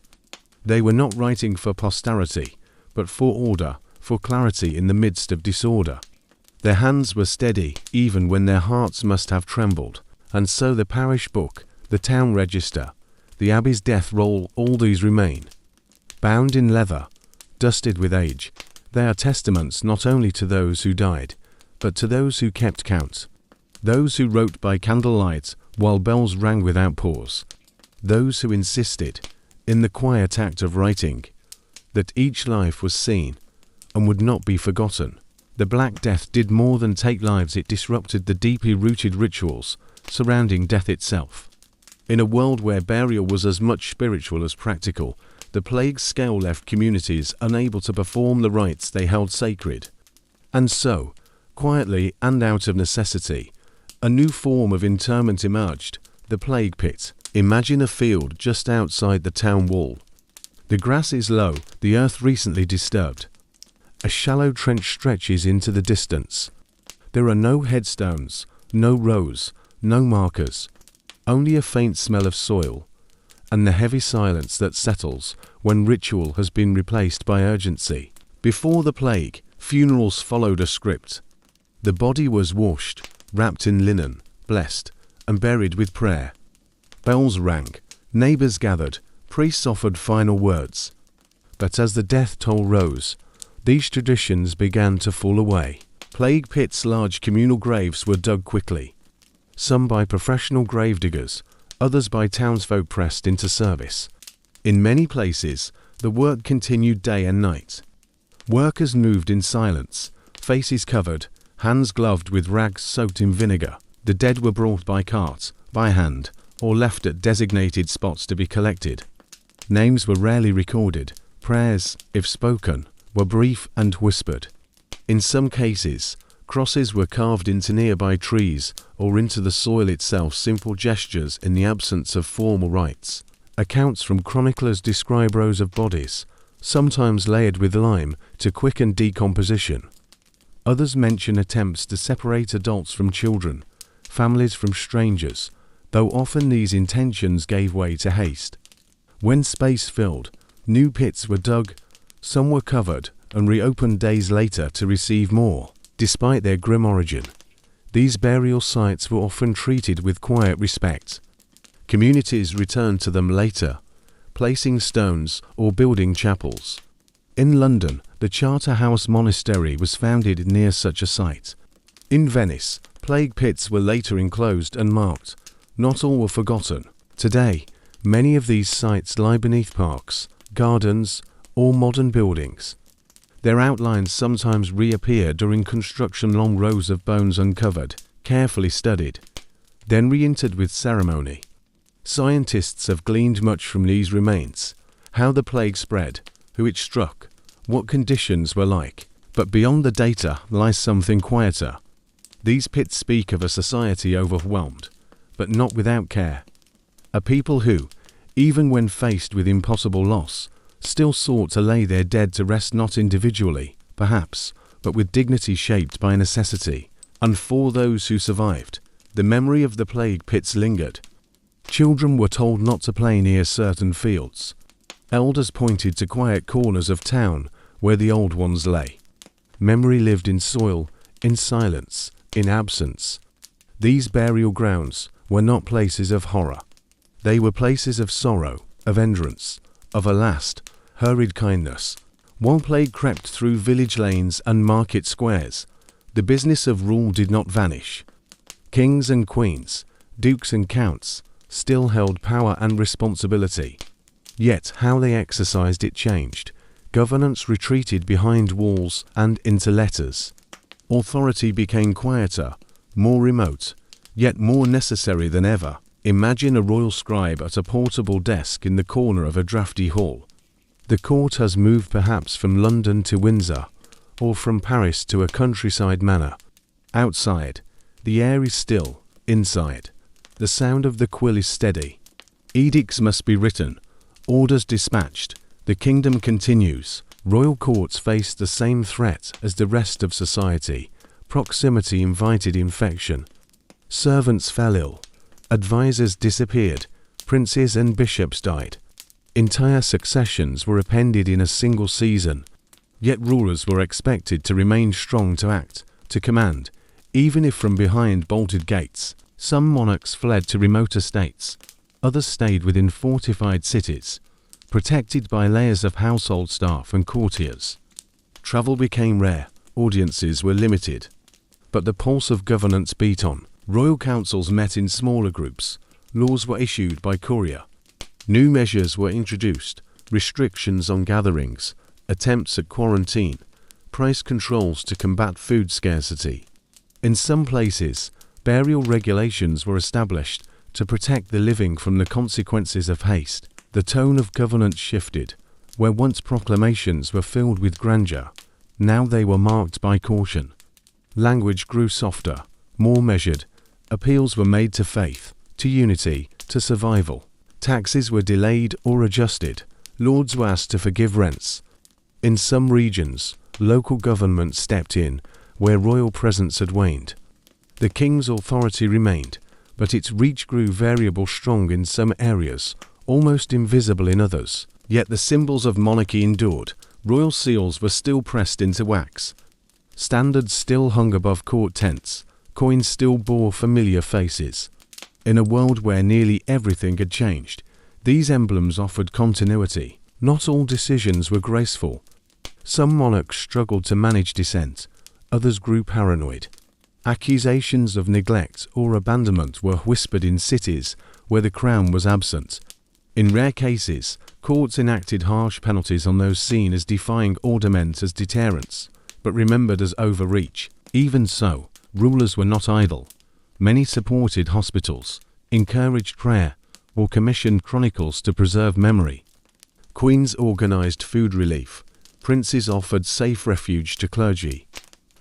They were not writing for posterity, but for order, for clarity in the midst of disorder. Their hands were steady, even when their hearts must have trembled. And so the parish book, the town register, the abbey's death roll, all these remain. Bound in leather, dusted with age, they are testaments not only to those who died, but to those who kept count. Those who wrote by candlelight while bells rang without pause. Those who insisted, in the quiet act of writing, that each life was seen and would not be forgotten. The Black Death did more than take lives, it disrupted the deeply rooted rituals surrounding death itself. In a world where burial was as much spiritual as practical, the plague scale left communities unable to perform the rites they held sacred. And so, quietly and out of necessity, a new form of interment emerged, the plague pit. Imagine a field just outside the town wall. The grass is low, the earth recently disturbed. A shallow trench stretches into the distance. There are no headstones, no rows, no markers, only a faint smell of soil, and the heavy silence that settles when ritual has been replaced by urgency. Before the plague, funerals followed a script. The body was washed, wrapped in linen, blessed, and buried with prayer. Bells rang, neighbors gathered, priests offered final words. But as the death toll rose, these traditions began to fall away. Plague pits' large communal graves were dug quickly, some by professional gravediggers, others by townsfolk pressed into service. In many places, the work continued day and night. Workers moved in silence, faces covered, hands gloved with rags soaked in vinegar. The dead were brought by cart, by hand, or left at designated spots to be collected. Names were rarely recorded. Prayers, if spoken, were brief and whispered. In some cases, crosses were carved into nearby trees or into the soil itself, simple gestures in the absence of formal rites. Accounts from chroniclers describe rows of bodies, sometimes layered with lime to quicken decomposition. Others mention attempts to separate adults from children, families from strangers, though often these intentions gave way to haste. When space filled, new pits were dug, some were covered and reopened days later to receive more. Despite their grim origin, these burial sites were often treated with quiet respect. Communities returned to them later, placing stones or building chapels. In London, the Charterhouse Monastery was founded near such a site. In Venice, plague pits were later enclosed and marked. Not all were forgotten. Today, many of these sites lie beneath parks, gardens, or modern buildings. Their outlines sometimes reappear during construction, long rows of bones uncovered, carefully studied, then reinterred with ceremony. Scientists have gleaned much from these remains: how the plague spread, who it struck, what conditions were like. But beyond the data lies something quieter. These pits speak of a society overwhelmed, but not without care. A people who, even when faced with impossible loss, still sought to lay their dead to rest, not individually, perhaps, but with dignity shaped by necessity. And for those who survived, the memory of the plague pits lingered. Children were told not to play near certain fields. Elders pointed to quiet corners of town where the old ones lay. Memory lived in soil, in silence, in absence. These burial grounds were not places of horror. They were places of sorrow, of endurance, of a last, hurried kindness. While plague crept through village lanes and market squares, the business of rule did not vanish. Kings and queens, dukes and counts, still held power and responsibility. Yet how they exercised it changed. Governance retreated behind walls and into letters. Authority became quieter, more remote, yet more necessary than ever. Imagine a royal scribe at a portable desk in the corner of a drafty hall. The court has moved perhaps from London to Windsor, or from Paris to a countryside manor. Outside, the air is still. Inside, the sound of the quill is steady. Edicts must be written, orders dispatched. The kingdom continues. Royal courts faced the same threat as the rest of society. Proximity invited infection. Servants fell ill. Advisors disappeared. Princes and bishops died. Entire successions were appended in a single season. Yet rulers were expected to remain strong, to act, to command, even if from behind bolted gates. Some monarchs fled to remote estates. Others stayed within fortified cities, protected by layers of household staff and courtiers. Travel became rare, audiences were limited. But the pulse of governance beat on. Royal councils met in smaller groups. Laws were issued by courier. New measures were introduced, restrictions on gatherings, attempts at quarantine, price controls to combat food scarcity. In some places, burial regulations were established to protect the living from the consequences of haste. The tone of governance shifted. Where once proclamations were filled with grandeur, now they were marked by caution. Language grew softer, more measured. Appeals were made to faith, to unity, to survival. Taxes were delayed or adjusted. Lords were asked to forgive rents. In some regions, local government stepped in where royal presence had waned. The king's authority remained, but its reach grew variable, strong in some areas, almost invisible in others. Yet the symbols of monarchy endured. Royal seals were still pressed into wax. Standards still hung above court tents. Coins still bore familiar faces. In a world where nearly everything had changed, these emblems offered continuity. Not all decisions were graceful. Some monarchs struggled to manage dissent. Others grew paranoid. Accusations of neglect or abandonment were whispered in cities where the crown was absent. In rare cases, courts enacted harsh penalties on those seen as defying order, meant as deterrence, but remembered as overreach. Even so, rulers were not idle. Many supported hospitals, encouraged prayer, or commissioned chronicles to preserve memory. Queens organized food relief. Princes offered safe refuge to clergy.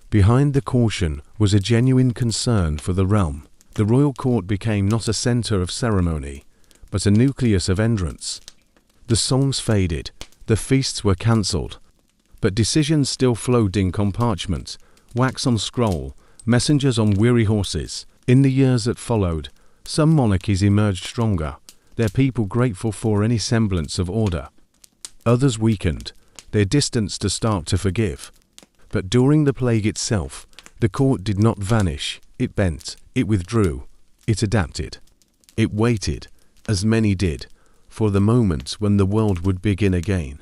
Behind the caution was a genuine concern for the realm. The royal court became not a center of ceremony, but a nucleus of endurance. The songs faded, the feasts were cancelled, but decisions still flowed in comparchment, wax on scroll, messengers on weary horses. In the years that followed, some monarchies emerged stronger, their people grateful for any semblance of order. Others weakened, their distance to start to forgive. But during the plague itself, the court did not vanish. It bent, it withdrew, it adapted. It waited, as many did, for the moment when the world would begin again.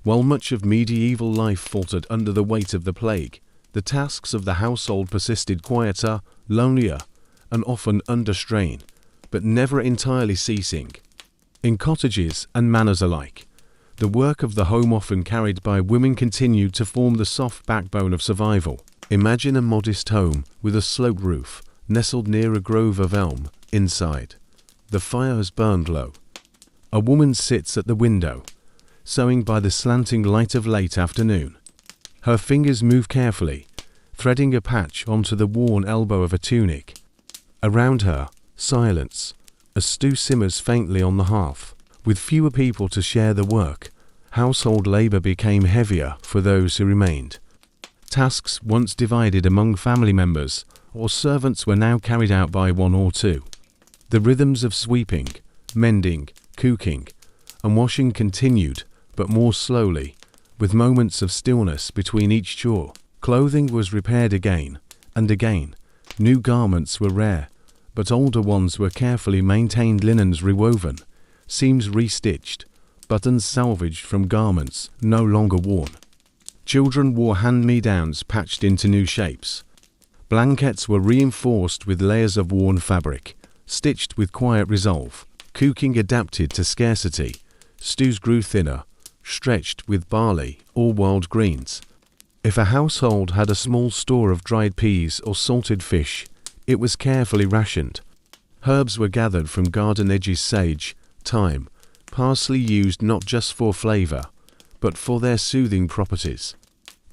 While much of medieval life faltered under the weight of the plague, the tasks of the household persisted, quieter, lonelier, and often under strain, but never entirely ceasing. In cottages and manors alike, the work of the home, often carried by women, continued to form the soft backbone of survival. Imagine a modest home with a sloped roof, nestled near a grove of elm. Inside, the fire has burned low. A woman sits at the window, sewing by the slanting light of late afternoon. Her fingers move carefully, threading a patch onto the worn elbow of a tunic. Around her, silence. A stew simmers faintly on the hearth. With fewer people to share the work, household labor became heavier for those who remained. Tasks once divided among family members or servants were now carried out by one or two. The rhythms of sweeping, mending, cooking, and washing continued, but more slowly, with moments of stillness between each chore. Clothing was repaired again and again. New garments were rare, but older ones were carefully maintained, linens rewoven, seams restitched, buttons salvaged from garments no longer worn. Children wore hand-me-downs patched into new shapes. Blankets were reinforced with layers of worn fabric, stitched with quiet resolve. Cooking adapted to scarcity. Stews grew thinner, stretched with barley or wild greens. If a household had a small store of dried peas or salted fish, it was carefully rationed. Herbs were gathered from garden edges: sage, thyme, parsley, used not just for flavor, but for their soothing properties.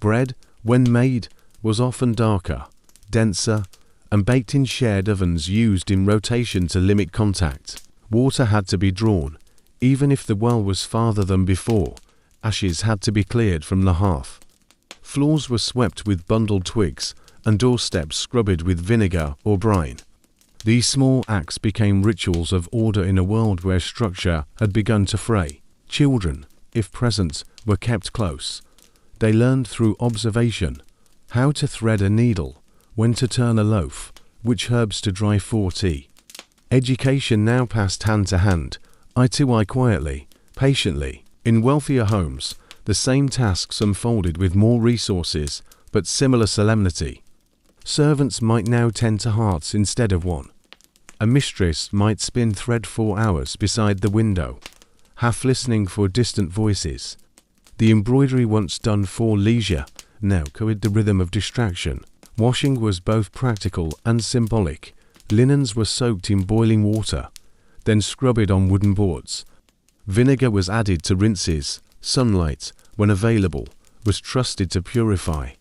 Bread, when made, was often darker, denser, and baked in shared ovens used in rotation to limit contact. Water had to be drawn, even if the well was farther than before. Ashes had to be cleared from the hearth. Floors were swept with bundled twigs, and doorsteps scrubbed with vinegar or brine. These small acts became rituals of order in a world where structure had begun to fray. Children, if present, were kept close. They learned through observation how to thread a needle, when to turn a loaf, which herbs to dry for tea. Education now passed hand to hand, eye to eye, quietly, patiently. In wealthier homes, the same tasks unfolded with more resources, but similar solemnity. Servants might now tend to hearts instead of one. A mistress might spin thread for hours beside the window, half listening for distant voices. The embroidery once done for leisure now carried the rhythm of distraction. Washing was both practical and symbolic. Linens were soaked in boiling water, then scrubbed on wooden boards. Vinegar was added to rinses. Sunlight, when available, was trusted to purify.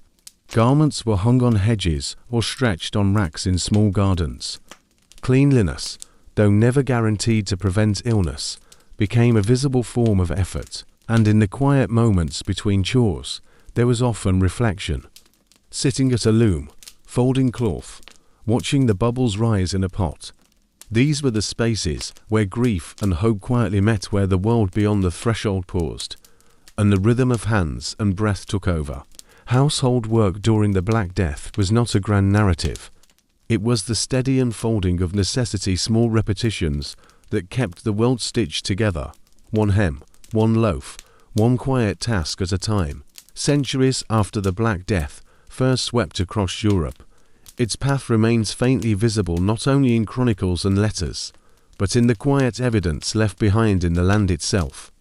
Garments were hung on hedges or stretched on racks in small gardens. Cleanliness, though never guaranteed to prevent illness, became a visible form of effort, and in the quiet moments between chores, there was often reflection. Sitting at a loom, folding cloth, watching the bubbles rise in a pot. These were the spaces where grief and hope quietly met, where the world beyond the threshold paused, and the rhythm of hands and breath took over. Household work during the Black Death was not a grand narrative. It was the steady unfolding of necessity, small repetitions that kept the world stitched together. One hem, one loaf, one quiet task at a time. Centuries after the Black Death first swept across Europe, its path remains faintly visible not only in chronicles and letters, but in the quiet evidence left behind in the land itself.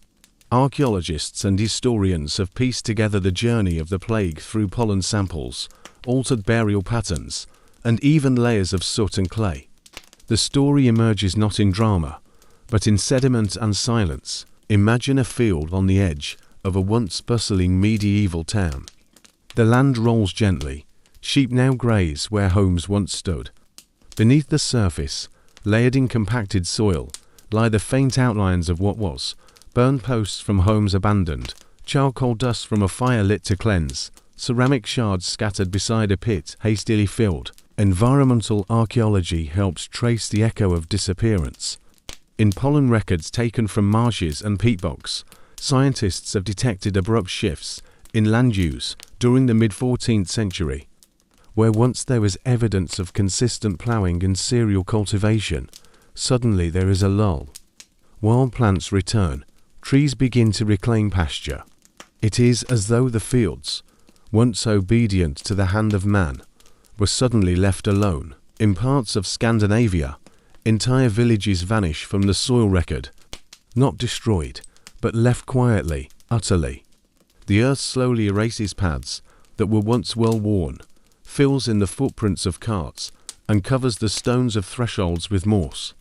Archaeologists and historians have pieced together the journey of the plague through pollen samples, altered burial patterns, and even layers of soot and clay. The story emerges not in drama, but in sediment and silence. Imagine a field on the edge of a once bustling medieval town. The land rolls gently. Sheep now graze where homes once stood. Beneath the surface, layered in compacted soil, lie the faint outlines of what was. Burned posts from homes abandoned, charcoal dust from a fire lit to cleanse, ceramic shards scattered beside a pit hastily filled. Environmental archaeology helps trace the echo of disappearance. In pollen records taken from marshes and peat bogs, scientists have detected abrupt shifts in land use during the mid-14th century. Where once there was evidence of consistent ploughing and cereal cultivation, suddenly there is a lull. Wild plants return, trees begin to reclaim pasture. It is as though the fields, once obedient to the hand of man, were suddenly left alone. In parts of Scandinavia, entire villages vanish from the soil record, not destroyed, but left quietly, utterly. The earth slowly erases paths that were once well worn, fills in the footprints of carts, and covers the stones of thresholds with moss.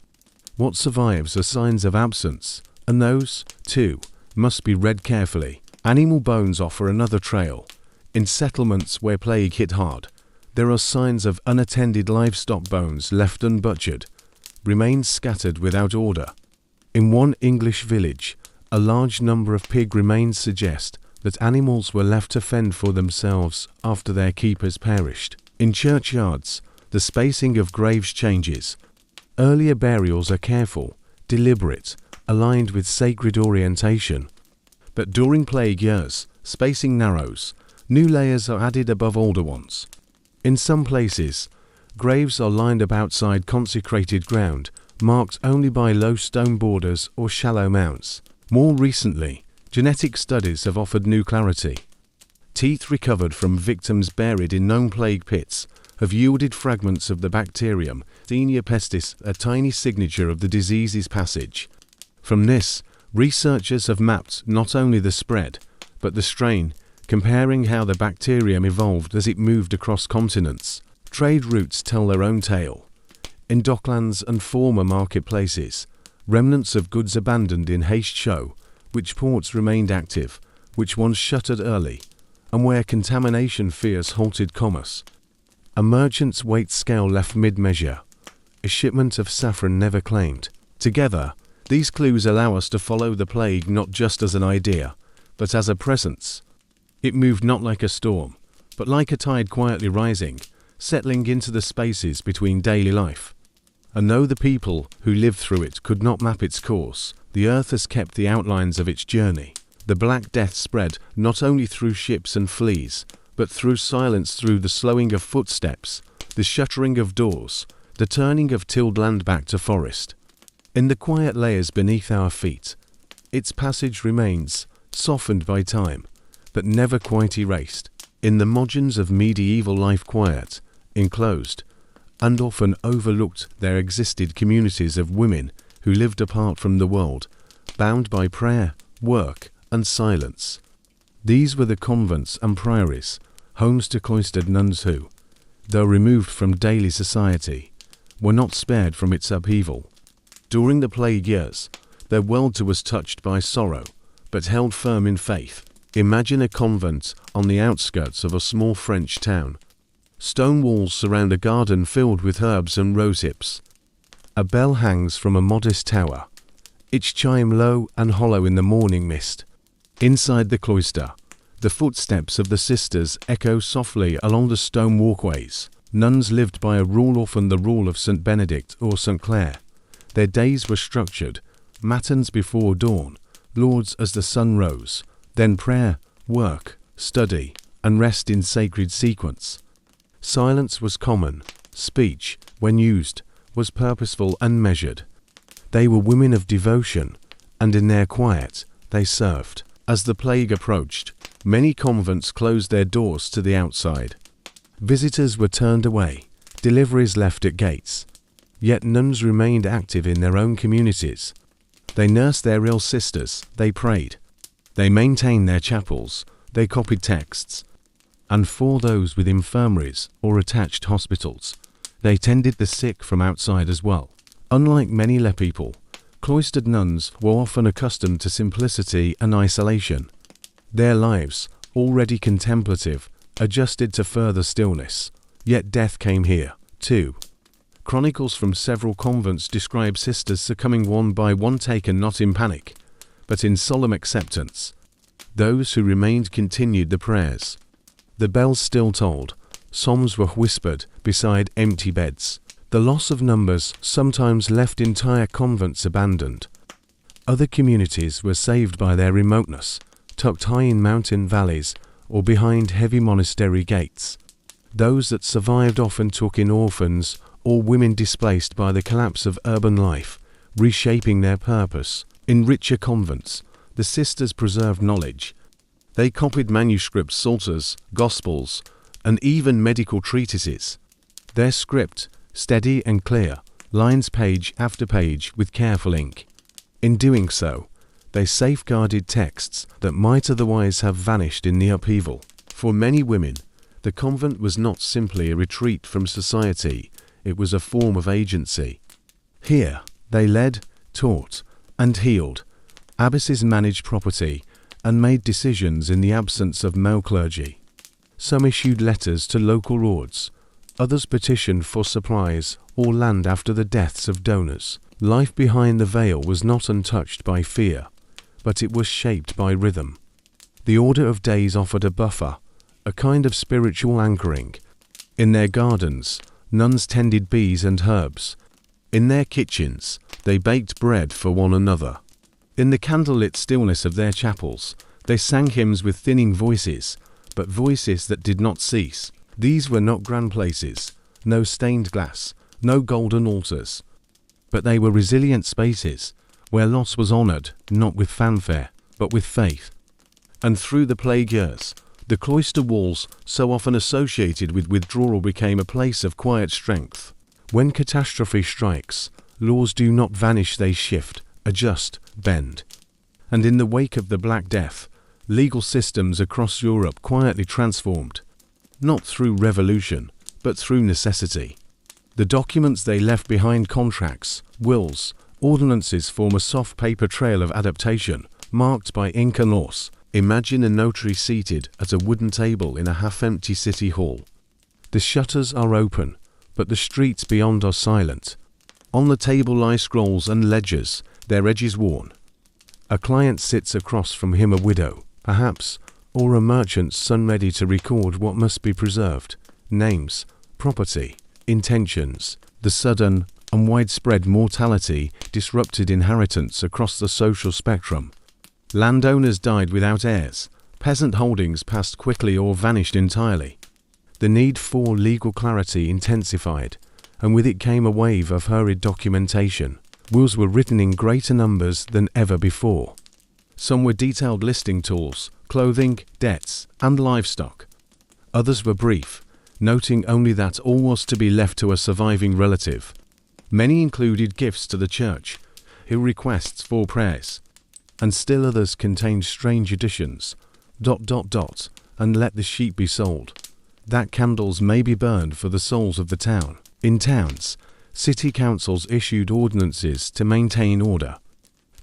What survives are signs of absence, and those, too, must be read carefully. Animal bones offer another trail. In settlements where plague hit hard, there are signs of unattended livestock bones left unbutchered, remains scattered without order. In one English village, a large number of pig remains suggest that animals were left to fend for themselves after their keepers perished. In churchyards, the spacing of graves changes. Earlier burials are careful, deliberate, aligned with sacred orientation. But during plague years, spacing narrows. New layers are added above older ones. In some places, graves are lined up outside consecrated ground, marked only by low stone borders or shallow mounds. More recently, genetic studies have offered new clarity. Teeth recovered from victims buried in known plague pits have yielded fragments of the bacterium Taenia pestis, a tiny signature of the disease's passage. From this, researchers have mapped not only the spread, but the strain, comparing how the bacterium evolved as it moved across continents. Trade routes tell their own tale. In docklands and former marketplaces, remnants of goods abandoned in haste show which ports remained active, which ones shuttered early, and where contamination fears halted commerce. A merchant's weight scale left mid-measure, a shipment of saffron never claimed. Together, these clues allow us to follow the plague not just as an idea, but as a presence. It moved not like a storm, but like a tide quietly rising, settling into the spaces between daily life. And though the people who lived through it could not map its course, the earth has kept the outlines of its journey. The Black Death spread not only through ships and fleas, but through silence, through the slowing of footsteps, the shuttering of doors, the turning of tilled land back to forest. In the quiet layers beneath our feet, its passage remains, softened by time, but never quite erased. In the margins of medieval life quiet, enclosed, and often overlooked, there existed communities of women who lived apart from the world, bound by prayer, work, and silence. These were the convents and priories, homes to cloistered nuns who, though removed from daily society, were not spared from its upheaval. During the plague years, their world too was touched by sorrow, but held firm in faith. Imagine a convent on the outskirts of a small French town. Stone walls surround a garden filled with herbs and rose hips. A bell hangs from a modest tower, its chime low and hollow in the morning mist. Inside the cloister, the footsteps of the sisters echo softly along the stone walkways. Nuns lived by a rule, often the rule of St. Benedict or St. Clare. Their days were structured, matins before dawn, lauds as the sun rose, then prayer, work, study, and rest in sacred sequence. Silence was common. Speech, when used, was purposeful and measured. They were women of devotion, and in their quiet, they served. As the plague approached, many convents closed their doors to the outside. Visitors were turned away, deliveries left at gates. Yet nuns remained active in their own communities. They nursed their ill sisters, they prayed. They maintained their chapels, they copied texts. And for those with infirmaries or attached hospitals, they tended the sick from outside as well. Unlike many laypeople, cloistered nuns were often accustomed to simplicity and isolation. Their lives, already contemplative, adjusted to further stillness. Yet death came here, too. Chronicles from several convents describe sisters succumbing one by one, taken not in panic, but in solemn acceptance. Those who remained continued the prayers. The bells still tolled, psalms were whispered beside empty beds. The loss of numbers sometimes left entire convents abandoned. Other communities were saved by their remoteness, tucked high in mountain valleys or behind heavy monastery gates. Those that survived often took in orphans or women displaced by the collapse of urban life, reshaping their purpose. In richer convents, the sisters preserved knowledge. They copied manuscripts, psalters, gospels, and even medical treatises. Their script, steady and clear, lines page after page with careful ink. In doing so, they safeguarded texts that might otherwise have vanished in the upheaval. For many women, the convent was not simply a retreat from society, it was a form of agency. Here, they led, taught, and healed. Abbesses managed property and made decisions in the absence of male clergy. Some issued letters to local lords, others petitioned for supplies or land after the deaths of donors. Life behind the veil was not untouched by fear, but it was shaped by rhythm. The order of days offered a buffer, a kind of spiritual anchoring. In their gardens, nuns tended bees and herbs. In their kitchens, they baked bread for one another. In the candlelit stillness of their chapels, they sang hymns with thinning voices, but voices that did not cease. These were not grand places, no stained glass, no golden altars. But they were resilient spaces, where loss was honored, not with fanfare, but with faith. And through the plague years, the cloister walls, so often associated with withdrawal, became a place of quiet strength. When catastrophe strikes, laws do not vanish, they shift, adjust, bend. And in the wake of the Black Death, legal systems across Europe quietly transformed, not through revolution, but through necessity. The documents they left behind, contracts, wills, ordinances, form a soft paper trail of adaptation, marked by ink and loss. Imagine a notary seated at a wooden table in a half-empty city hall. The shutters are open, but the streets beyond are silent. On the table lie scrolls and ledgers, their edges worn. A client sits across from him, a widow, perhaps, or a merchant's son, ready to record what must be preserved: names, property, intentions. The sudden and widespread mortality disrupted inheritance across the social spectrum. Landowners died without heirs, peasant holdings passed quickly or vanished entirely. The need for legal clarity intensified, and with it came a wave of hurried documentation. Wills were written in greater numbers than ever before. Some were detailed, listing tools, clothing, debts, and livestock. Others were brief, noting only that all was to be left to a surviving relative. Many included gifts to the church, requests for prayers, and still others contained strange additions, ... and let the sheep be sold, that candles may be burned for the souls of the town. In towns, city councils issued ordinances to maintain order.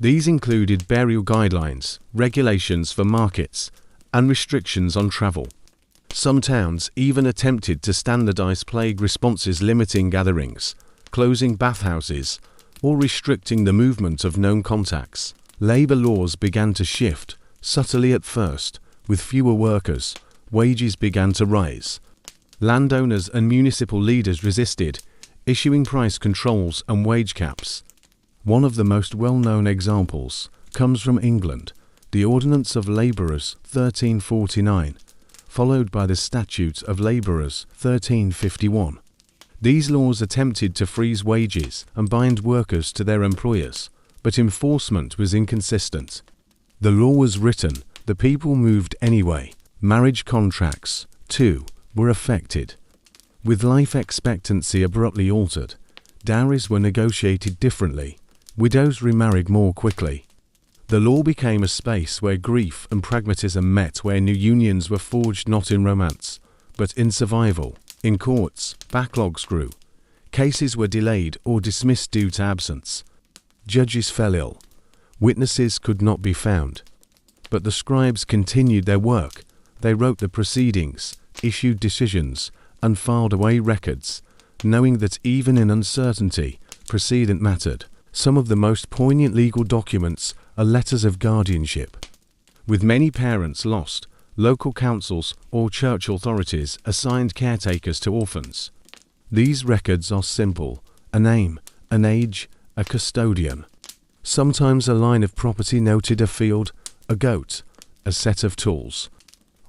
These included burial guidelines, regulations for markets, and restrictions on travel. Some towns even attempted to standardize plague responses, limiting gatherings, closing bathhouses, or restricting the movement of known contacts. Labor laws began to shift, subtly at first. With fewer workers, wages began to rise. Landowners and municipal leaders resisted, issuing price controls and wage caps. One of the most well-known examples comes from England, the Ordinance of Labourers 1349, followed by the Statute of Labourers 1351. These laws attempted to freeze wages and bind workers to their employers, but enforcement was inconsistent. The law was written, the people moved anyway. Marriage contracts, too, were affected. With life expectancy abruptly altered, dowries were negotiated differently, widows remarried more quickly. The law became a space where grief and pragmatism met, where new unions were forged not in romance, but in survival. In courts, backlogs grew. Cases were delayed or dismissed due to absence. Judges fell ill. Witnesses could not be found. But the scribes continued their work. They wrote the proceedings, issued decisions, and filed away records, knowing that even in uncertainty, precedent mattered. Some of the most poignant legal documents are letters of guardianship. With many parents lost, local councils or church authorities assigned caretakers to orphans. These records are simple: a name, an age, a custodian. Sometimes a line of property noted, a field, a goat, a set of tools.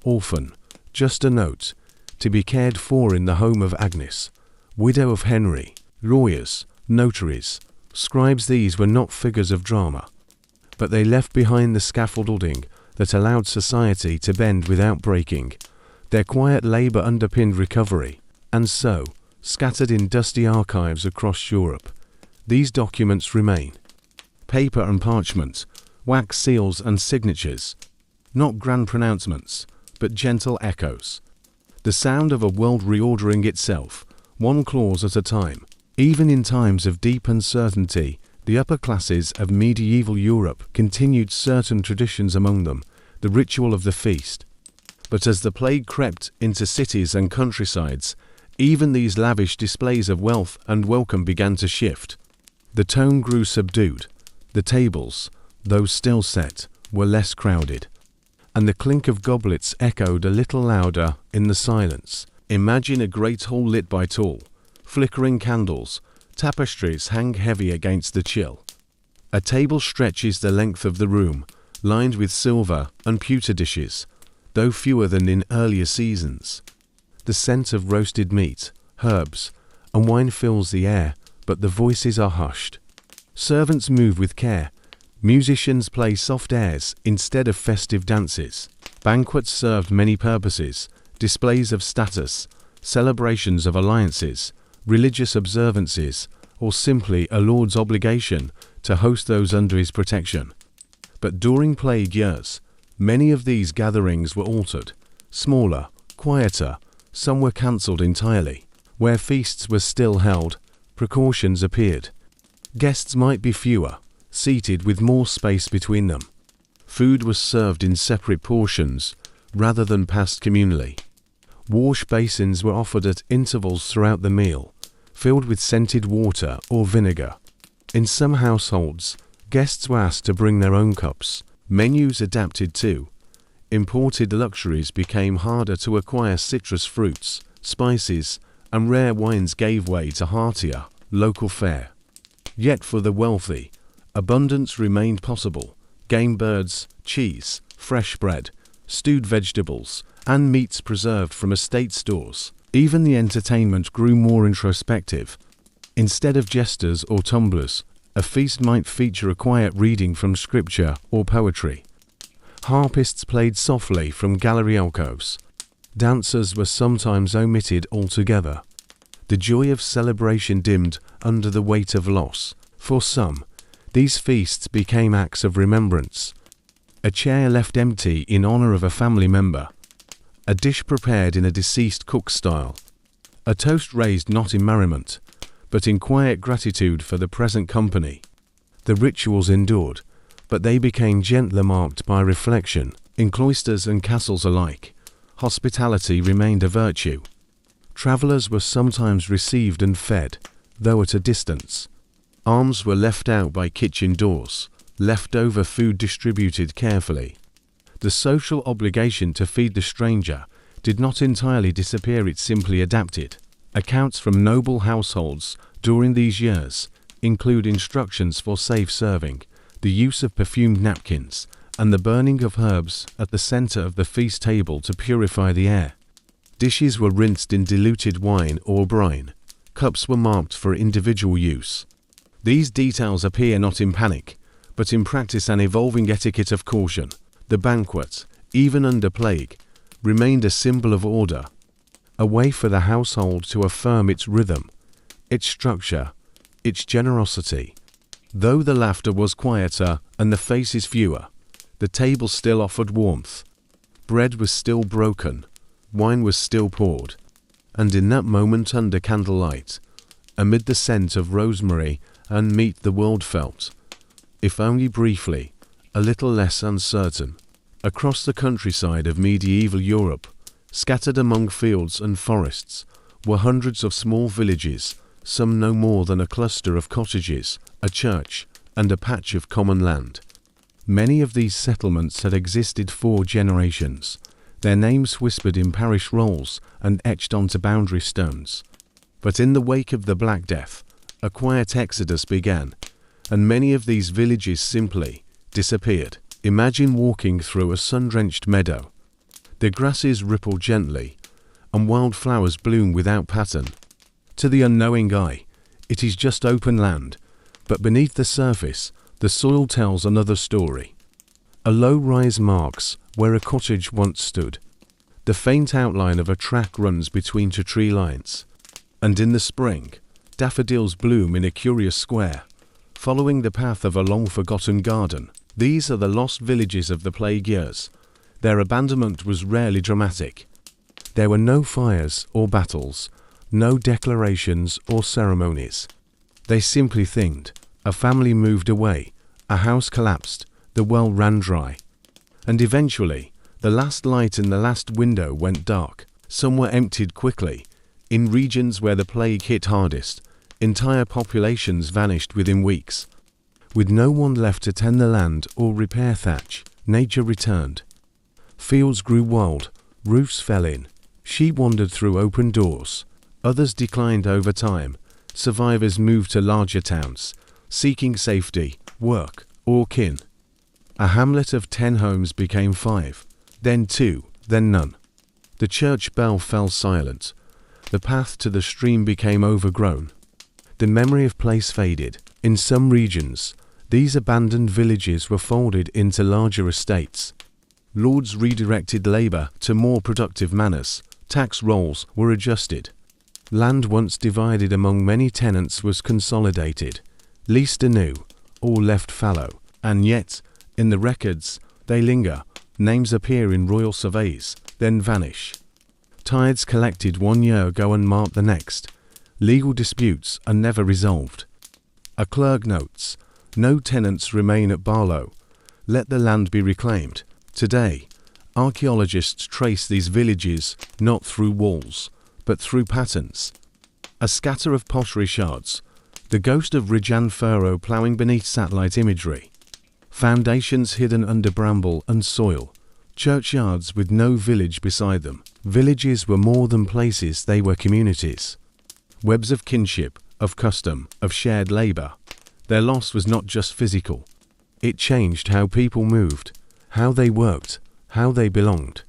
Orphan, just a note, to be cared for in the home of Agnes, widow of Henry. Lawyers, notaries, scribes, these were not figures of drama, but they left behind the scaffolding that allowed society to bend without breaking. Their quiet labor underpinned recovery, and so, scattered in dusty archives across Europe, these documents remain. Paper and parchment, wax seals and signatures, not grand pronouncements, but gentle echoes. The sound of a world reordering itself, one clause at a time. Even in times of deep uncertainty, the upper classes of medieval Europe continued certain traditions, among them the ritual of the feast. But as the plague crept into cities and countrysides, even these lavish displays of wealth and welcome began to shift. The tone grew subdued. The tables, though still set, were less crowded. and the clink of goblets echoed a little louder in the silence. Imagine a great hall lit by tall, flickering candles. Tapestries hang heavy against the chill. A table stretches the length of the room, lined with silver and pewter dishes, though fewer than in earlier seasons. The scent of roasted meat, herbs, and wine fills the air, but the voices are hushed. Servants move with care. Musicians play soft airs instead of festive dances. Banquets served many purposes: displays of status, celebrations of alliances, religious observances, or simply a lord's obligation to host those under his protection. But during plague years, many of these gatherings were altered, smaller, quieter. Some were cancelled entirely. Where feasts were still held, precautions appeared. Guests might be fewer, seated with more space between them. Food was served in separate portions, rather than passed communally. Wash basins were offered at intervals throughout the meal, filled with scented water or vinegar. In some households, guests were asked to bring their own cups. Menus adapted too. Imported luxuries became harder to acquire. Citrus fruits, spices, and rare wines gave way to heartier, local fare. Yet for the wealthy, abundance remained possible. Game birds, cheese, fresh bread, stewed vegetables, and meats preserved from estate stores. Even the entertainment grew more introspective. Instead of jesters or tumblers, a feast might feature a quiet reading from scripture or poetry. Harpists played softly from gallery alcoves. Dancers were sometimes omitted altogether. The joy of celebration dimmed under the weight of loss. For some, these feasts became acts of remembrance. A chair left empty in honor of a family member. A dish prepared in a deceased cook's style. A toast raised not in merriment, but in quiet gratitude for the present company. The rituals endured, but they became gentler, marked by reflection. In cloisters and castles alike, hospitality remained a virtue. Travelers were sometimes received and fed, though at a distance. Alms were left out by kitchen doors, leftover food distributed carefully. The social obligation to feed the stranger did not entirely disappear, it simply adapted. Accounts from noble households during these years include instructions for safe serving, the use of perfumed napkins, and the burning of herbs at the center of the feast table to purify the air. Dishes were rinsed in diluted wine or brine. Cups were marked for individual use. These details appear not in panic, but in practice an evolving etiquette of caution. The banquet, even under plague, remained a symbol of order, a way for the household to affirm its rhythm, its structure, its generosity. Though the laughter was quieter and the faces fewer, the table still offered warmth. Bread was still broken, wine was still poured, and in that moment under candlelight, amid the scent of rosemary and meat, the world felt, if only briefly, a little less uncertain. Across the countryside of medieval Europe, scattered among fields and forests, were hundreds of small villages, some no more than a cluster of cottages, a church, and a patch of common land. Many of these settlements had existed for generations, their names whispered in parish rolls and etched onto boundary stones. But in the wake of the Black Death, a quiet exodus began, and many of these villages simply disappeared. Imagine walking through a sun-drenched meadow. The grasses ripple gently, and wildflowers bloom without pattern. To the unknowing eye, it is just open land, but beneath the surface, the soil tells another story. A low rise marks where a cottage once stood. The faint outline of a track runs between two tree lines. And in the spring, daffodils bloom in a curious square, following the path of a long-forgotten garden. These are the lost villages of the plague years. Their abandonment was rarely dramatic. There were no fires or battles, no declarations or ceremonies. They simply thinned. A family moved away, a house collapsed, the well ran dry. And eventually, the last light in the last window went dark. Some were emptied quickly. In regions where the plague hit hardest, entire populations vanished within weeks. With no one left to tend the land or repair thatch, nature returned. Fields grew wild, roofs fell in, sheep wandered through open doors. Others declined over time. Survivors moved to larger towns, seeking safety, work, or kin. A hamlet of 10 homes became 5, then 2, then none. The church bell fell silent. The path to the stream became overgrown. The memory of place faded. In some regions, these abandoned villages were folded into larger estates. Lords redirected labor to more productive manners. Tax rolls were adjusted. Land once divided among many tenants was consolidated, leased anew, or left fallow. And yet, in the records, they linger. Names appear in royal surveys, then vanish. Tithes collected 1 year go unmarked the next. Legal disputes are never resolved. A clerk notes, no tenants remain at Barlow. Let the land be reclaimed. Today, archaeologists trace these villages not through walls, but through patterns. A scatter of pottery shards, the ghost of Rijan furrow ploughing beneath satellite imagery. Foundations hidden under bramble and soil. Churchyards with no village beside them. Villages were more than places, they were communities. Webs of kinship, of custom, of shared labor. Their loss was not just physical. It changed how people moved, how they worked, how they belonged.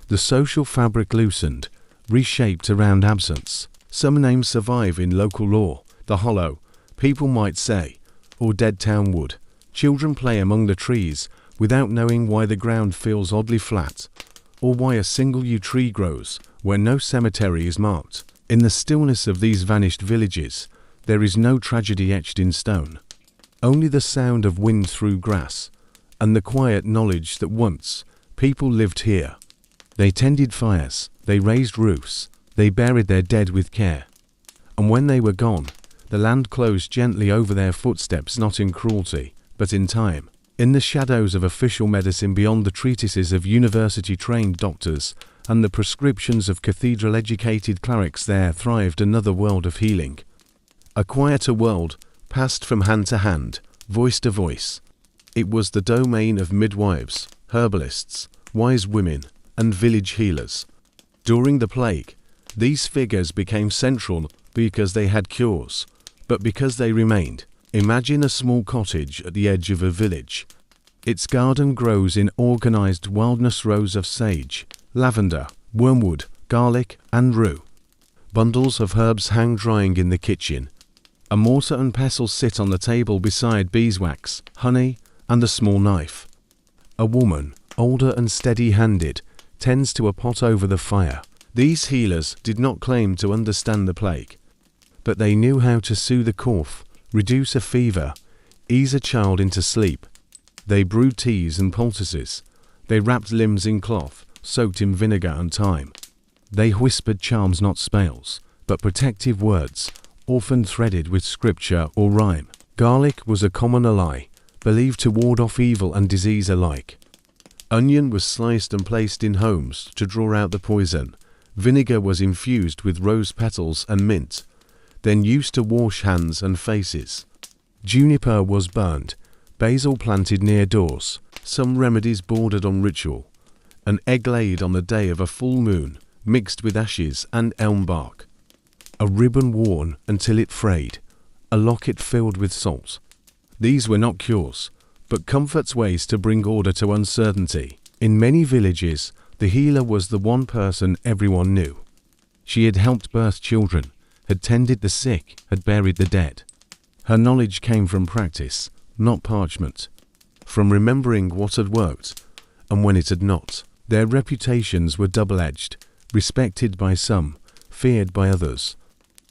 The social fabric loosened, reshaped around absence. Some names survive in local law. The Hollow, people might say, or Dead Town Wood. Children play among the trees without knowing why the ground feels oddly flat, or why a single yew tree grows where no cemetery is marked. In the stillness of these vanished villages, there is no tragedy etched in stone. Only the sound of wind through grass, and the quiet knowledge that once people lived here. They tended fires, they raised roofs, they buried their dead with care. And when they were gone, the land closed gently over their footsteps, not in cruelty, but in time. In the shadows of official medicine, beyond the treatises of university-trained doctors and the prescriptions of cathedral-educated clerics, there thrived another world of healing. A quieter world, passed from hand to hand, voice to voice. It was the domain of midwives, herbalists, wise women, and village healers. During the plague, these figures became central because they had cures, but because they remained. Imagine a small cottage at the edge of a village. Its garden grows in organized wildness, rows of sage, lavender, wormwood, garlic, and rue. Bundles of herbs hang drying in the kitchen. A mortar and pestle sit on the table beside beeswax, honey, and a small knife. A woman, older and steady-handed, tends to a pot over the fire. These healers did not claim to understand the plague, but they knew how to soothe a cough, reduce a fever, ease a child into sleep. They brewed teas and poultices. They wrapped limbs in cloth, soaked in vinegar and thyme. They whispered charms, not spells, but protective words, often threaded with scripture or rhyme. Garlic was a common ally, believed to ward off evil and disease alike. Onion was sliced and placed in homes to draw out the poison. Vinegar was infused with rose petals and mint, then used to wash hands and faces. Juniper was burned, basil planted near doors, some remedies bordered on ritual. An egg laid on the day of a full moon, mixed with ashes and elm bark. A ribbon worn until it frayed, a locket filled with salt. These were not cures, but comfort's ways to bring order to uncertainty. In many villages, the healer was the one person everyone knew. She had helped birth children, had tended the sick, had buried the dead. Her knowledge came from practice, not parchment, from remembering what had worked and when it had not. Their reputations were double-edged, respected by some, feared by others.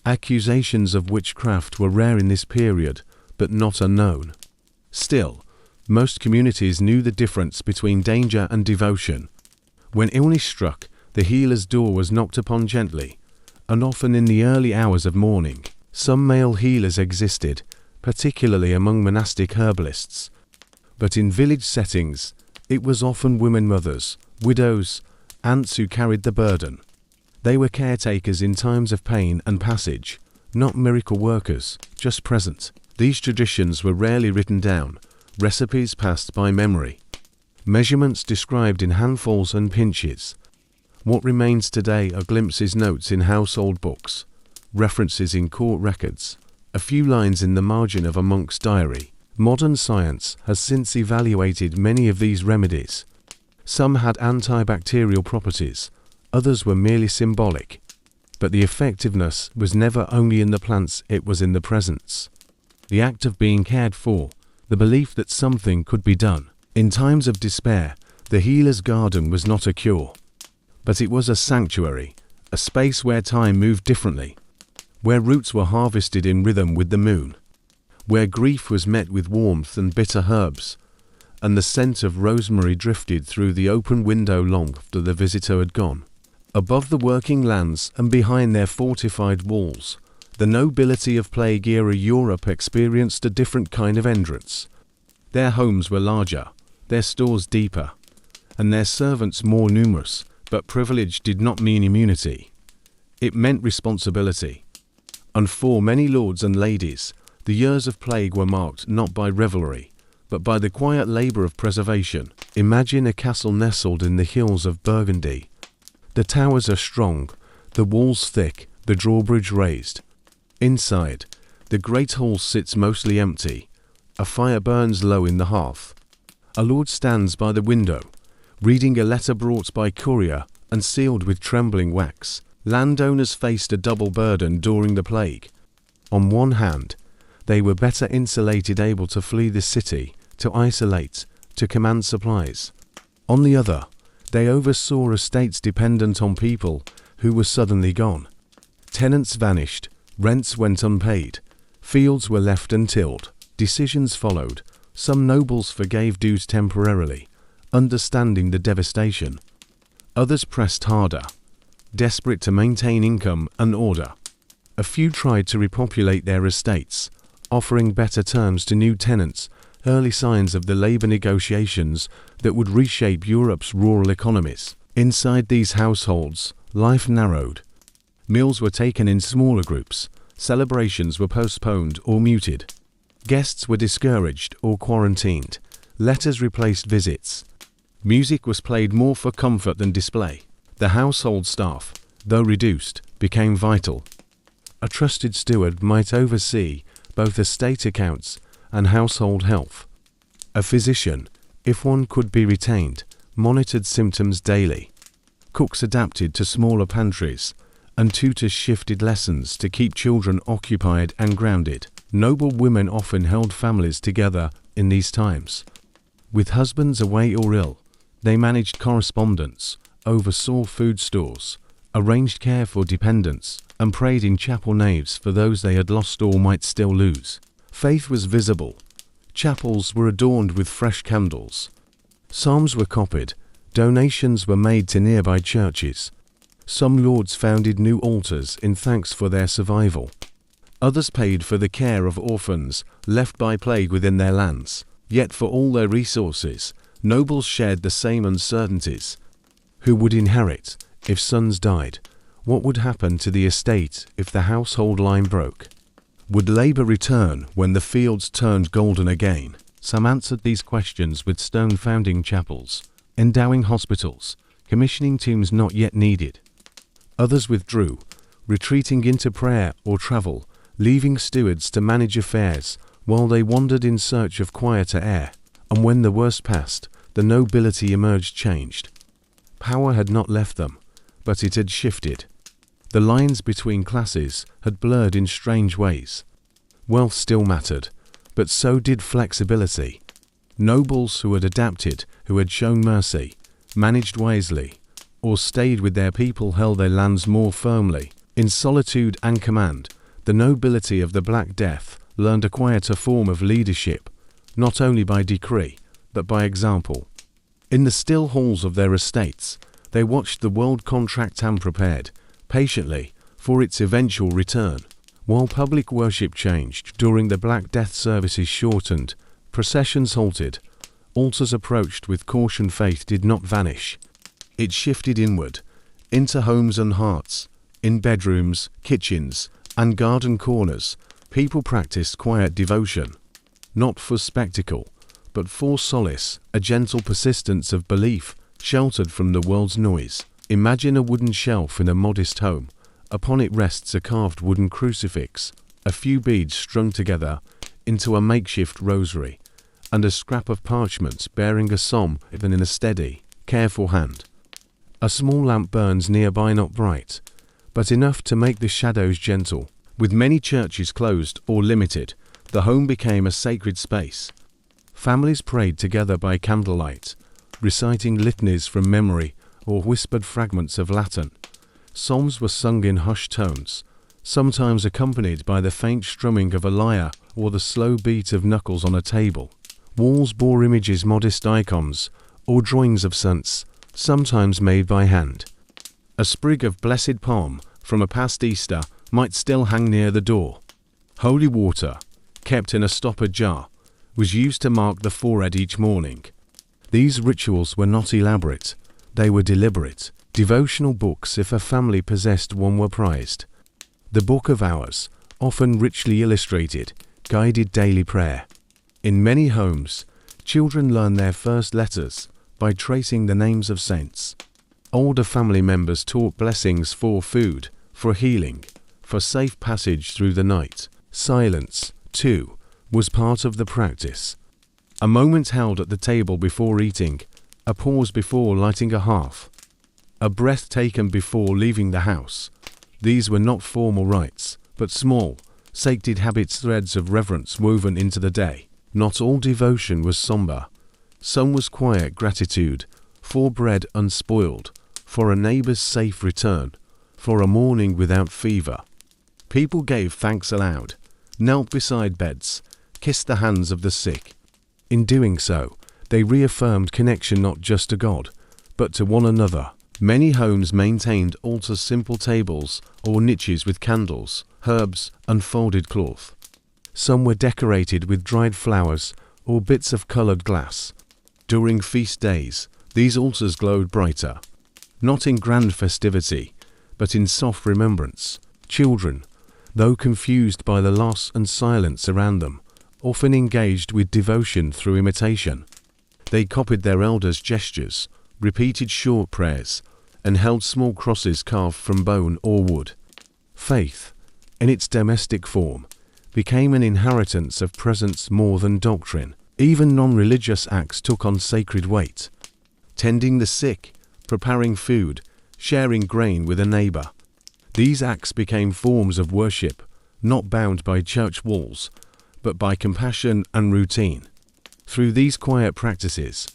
Accusations of witchcraft were rare in this period, but not unknown. Still, most communities knew the difference between danger and devotion. When illness struck, the healer's door was knocked upon gently, and often in the early hours of morning. Some male healers existed, particularly among monastic herbalists. But in village settings, it was often women mothers, widows, aunts who carried the burden. They were caretakers in times of pain and passage, not miracle workers, just present. These traditions were rarely written down, recipes passed by memory. measurements described in handfuls and pinches. What remains today are glimpses, notes in household books, references in court records, a few lines in the margin of a monk's diary. Modern science has since evaluated many of these remedies. Some had antibacterial properties, others were merely symbolic. But the effectiveness was never only in the plants, it was in the presence. The act of being cared for, the belief that something could be done. In times of despair, the healer's garden was not a cure. But it was a sanctuary, a space where time moved differently, where roots were harvested in rhythm with the moon, where grief was met with warmth and bitter herbs, and the scent of rosemary drifted through the open window long after the visitor had gone. Above the working lands and behind their fortified walls, the nobility of Plague-era Europe experienced a different kind of entrance. Their homes were larger, their stores deeper, and their servants more numerous, but privilege did not mean immunity. It meant responsibility. And for many lords and ladies, the years of plague were marked not by revelry, but by the quiet labor of preservation. Imagine a castle nestled in the hills of Burgundy. The towers are strong, the walls thick, the drawbridge raised. Inside, the great hall sits mostly empty. A fire burns low in the hearth. A lord stands by the window, reading a letter brought by courier and sealed with trembling wax. Landowners faced a double burden during the plague. On one hand, they were better insulated, able to flee the city, to isolate, to command supplies. On the other, they oversaw estates dependent on people who were suddenly gone. Tenants vanished, rents went unpaid, fields were left untilled, decisions followed. Some nobles forgave dues temporarily, understanding the devastation. Others pressed harder, desperate to maintain income and order. A few tried to repopulate their estates, offering better terms to new tenants, early signs of the labor negotiations that would reshape Europe's rural economies. Inside these households, life narrowed. Meals were taken in smaller groups, celebrations were postponed or muted. Guests were discouraged or quarantined. Letters replaced visits. Music was played more for comfort than display. The household staff, though reduced, became vital. A trusted steward might oversee both estate accounts and household health. A physician, if one could be retained, monitored symptoms daily. Cooks adapted to smaller pantries, and tutors shifted lessons to keep children occupied and grounded. Noble women often held families together in these times. With husbands away or ill, they managed correspondence, oversaw food stores, arranged care for dependents, and prayed in chapel naves for those they had lost or might still lose. Faith was visible. Chapels were adorned with fresh candles. Psalms were copied. Donations were made to nearby churches. Some lords founded new altars in thanks for their survival. Others paid for the care of orphans left by plague within their lands. Yet for all their resources, nobles shared the same uncertainties. Who would inherit if sons died? What would happen to the estate if the household line broke? Would labor return when the fields turned golden again? Some answered these questions with stone founding chapels, endowing hospitals, commissioning tombs not yet needed. Others withdrew, retreating into prayer or travel, leaving stewards to manage affairs while they wandered in search of quieter air. And when the worst passed, the nobility emerged changed. Power had not left them, but it had shifted. The lines between classes had blurred in strange ways. Wealth still mattered, but so did flexibility. Nobles who had adapted, who had shown mercy, managed wisely, or stayed with their people held their lands more firmly. In solitude and command, the nobility of the Black Death learned a quieter form of leadership, not only by decree, but by example. In the still halls of their estates, they watched the world contract and prepared, patiently, for its eventual return. While public worship changed during the Black Death, services shortened, processions halted, altars approached with caution. Faith did not vanish. It shifted inward, into homes and hearts. In bedrooms, kitchens, and garden corners, people practiced quiet devotion, not for spectacle, but for solace, a gentle persistence of belief, sheltered from the world's noise. Imagine a wooden shelf in a modest home. Upon it rests a carved wooden crucifix, a few beads strung together into a makeshift rosary, and a scrap of parchment bearing a psalm written in a steady, careful hand. A small lamp burns nearby, not bright, but enough to make the shadows gentle. With many churches closed or limited, the home became a sacred space. Families prayed together by candlelight, reciting litanies from memory or whispered fragments of Latin. Psalms were sung in hushed tones, sometimes accompanied by the faint strumming of a lyre or the slow beat of knuckles on a table. Walls bore images, modest icons, or drawings of saints, sometimes made by hand. A sprig of blessed palm from a past Easter might still hang near the door. Holy water, kept in a stoppered jar, was used to mark the forehead each morning. These rituals were not elaborate, they were deliberate. Devotional books, if a family possessed one, were prized. The Book of Hours, often richly illustrated, guided daily prayer. In many homes, children learn their first letters by tracing the names of saints. Older family members taught blessings for food, for healing, for safe passage through the night. Silence, too, was part of the practice. A moment held at the table before eating, a pause before lighting a hearth, a breath taken before leaving the house. These were not formal rites, but small, sacred habits, threads of reverence woven into the day. Not all devotion was somber. Some was quiet gratitude, for bread unspoiled, for a neighbor's safe return, for a morning without fever. People gave thanks aloud, knelt beside beds, kissed the hands of the sick. In doing so, they reaffirmed connection not just to God, but to one another. Many homes maintained altars, simple tables, or niches with candles, herbs, and folded cloth. Some were decorated with dried flowers or bits of colored glass. During feast days, these altars glowed brighter, not in grand festivity, but in soft remembrance. Children, though confused by the loss and silence around them, often engaged with devotion through imitation. They copied their elders' gestures, repeated short prayers, and held small crosses carved from bone or wood. Faith, in its domestic form, became an inheritance of presence more than doctrine. Even non-religious acts took on sacred weight. Tending the sick, preparing food, sharing grain with a neighbor. These acts became forms of worship, not bound by church walls, but by compassion and routine. Through these quiet practices,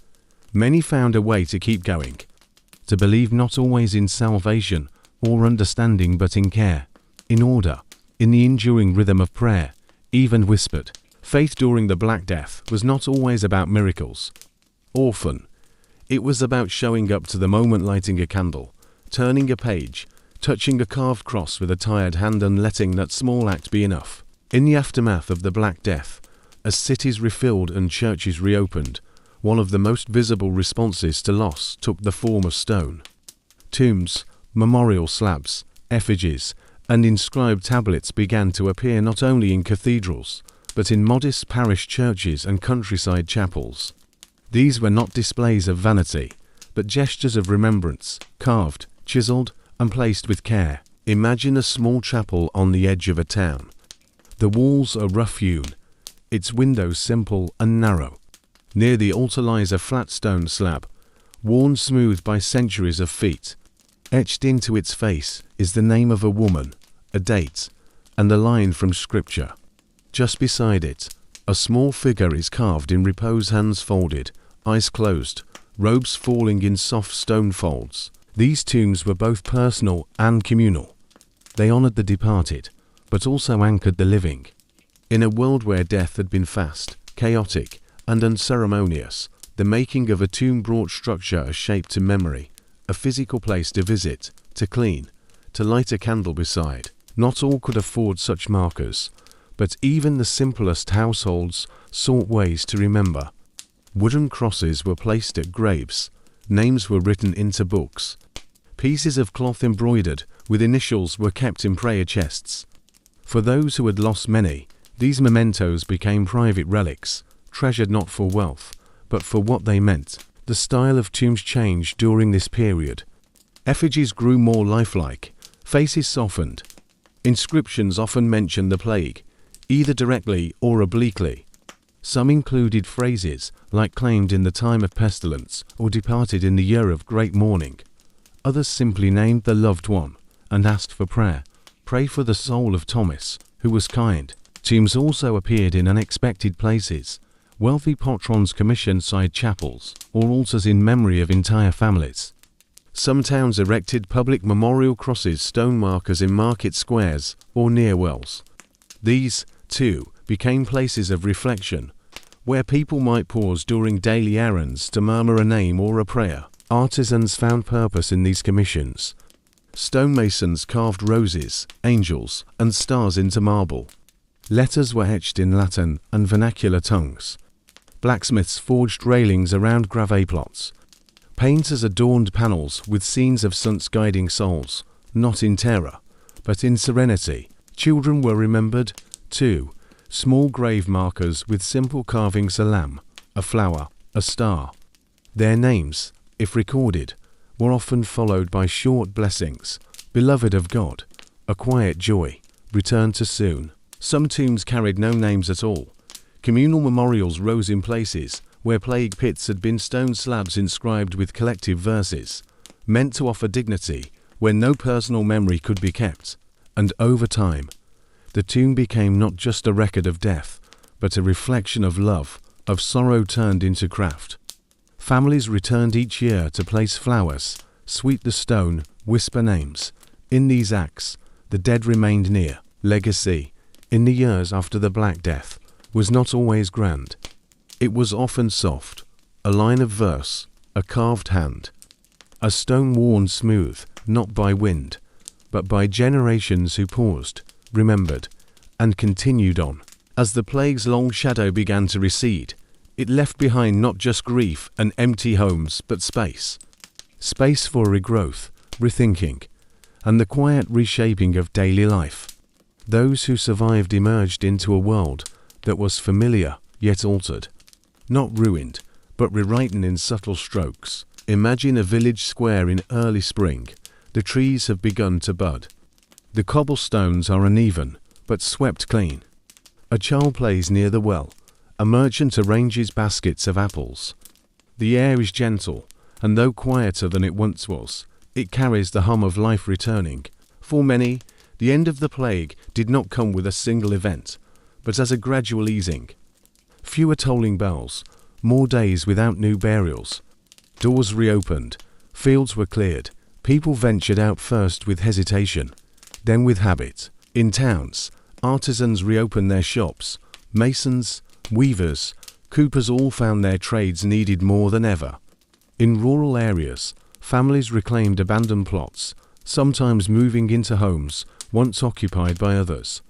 many found a way to keep going, to believe not always in salvation or understanding, but in care, in order, in the enduring rhythm of prayer, even whispered. Faith during the Black Death was not always about miracles. Often, it was about showing up to the moment, lighting a candle, turning a page, touching a carved cross with a tired hand, and letting that small act be enough. In the aftermath of the Black Death, as cities refilled and churches reopened, one of the most visible responses to loss took the form of stone. Tombs, memorial slabs, effigies, and inscribed tablets began to appear not only in cathedrals, but in modest parish churches and countryside chapels. These were not displays of vanity, but gestures of remembrance, carved, chiseled, and placed with care. Imagine a small chapel on the edge of a town. The walls are rough-hewn, its windows simple and narrow. Near the altar lies a flat stone slab, worn smooth by centuries of feet. Etched into its face is the name of a woman, a date, and a line from Scripture. Just beside it, a small figure is carved in repose, hands folded, eyes closed, robes falling in soft stone folds. These tombs were both personal and communal. They honored the departed, but also anchored the living. In a world where death had been fast, chaotic, and unceremonious, the making of a tomb brought structure, a shape to memory, a physical place to visit, to clean, to light a candle beside. Not all could afford such markers, but even the simplest households sought ways to remember. Wooden crosses were placed at graves, names were written into books. Pieces of cloth embroidered with initials were kept in prayer chests. For those who had lost many, these mementos became private relics, treasured not for wealth, but for what they meant. The style of tombs changed during this period. Effigies grew more lifelike, faces softened. Inscriptions often mentioned the plague, either directly or obliquely. Some included phrases like claimed in the time of pestilence or departed in the year of great mourning. Others simply named the loved one and asked for prayer. Pray for the soul of Thomas, who was kind. Tombs also appeared in unexpected places. Wealthy patrons commissioned side chapels or altars in memory of entire families. Some towns erected public memorial crosses, stone markers in market squares or near wells. These, too, became places of reflection, where people might pause during daily errands to murmur a name or a prayer. Artisans found purpose in these commissions. Stonemasons carved roses, angels, and stars into marble. Letters were etched in Latin and vernacular tongues. Blacksmiths forged railings around grave plots. Painters adorned panels with scenes of saints guiding souls, not in terror, but in serenity. Children were remembered, too. Small grave markers with simple carvings: a lamb, a flower, a star. Their names, if recorded, were often followed by short blessings: beloved of God, a quiet joy, return to soon. Some tombs carried no names at all. Communal memorials rose in places where plague pits had been stone slabs inscribed with collective verses, meant to offer dignity where no personal memory could be kept. And over time, the tomb became not just a record of death, but a reflection of love, of sorrow turned into craft. Families returned each year to place flowers, sweep the stone, whisper names. In these acts, the dead remained near. Legacy, in the years after the Black Death, was not always grand. It was often soft: a line of verse, a carved hand, a stone worn smooth, not by wind, but by generations who paused, remembered, and continued on. As the plague's long shadow began to recede, it left behind not just grief and empty homes, but space. Space for regrowth, rethinking, and the quiet reshaping of daily life. Those who survived emerged into a world that was familiar, yet altered. Not ruined, but rewritten in subtle strokes. Imagine a village square in early spring. The trees have begun to bud. The cobblestones are uneven, but swept clean. A child plays near the well. A merchant arranges baskets of apples. The air is gentle, and though quieter than it once was, it carries the hum of life returning. For many, the end of the plague did not come with a single event, but as a gradual easing. Fewer tolling bells, more days without new burials. Doors reopened, fields were cleared. People ventured out first with hesitation, then with habit. In towns, artisans reopened their shops. Masons, weavers, coopers all found their trades needed more than ever. In rural areas, families reclaimed abandoned plots, sometimes moving into homes once occupied by others.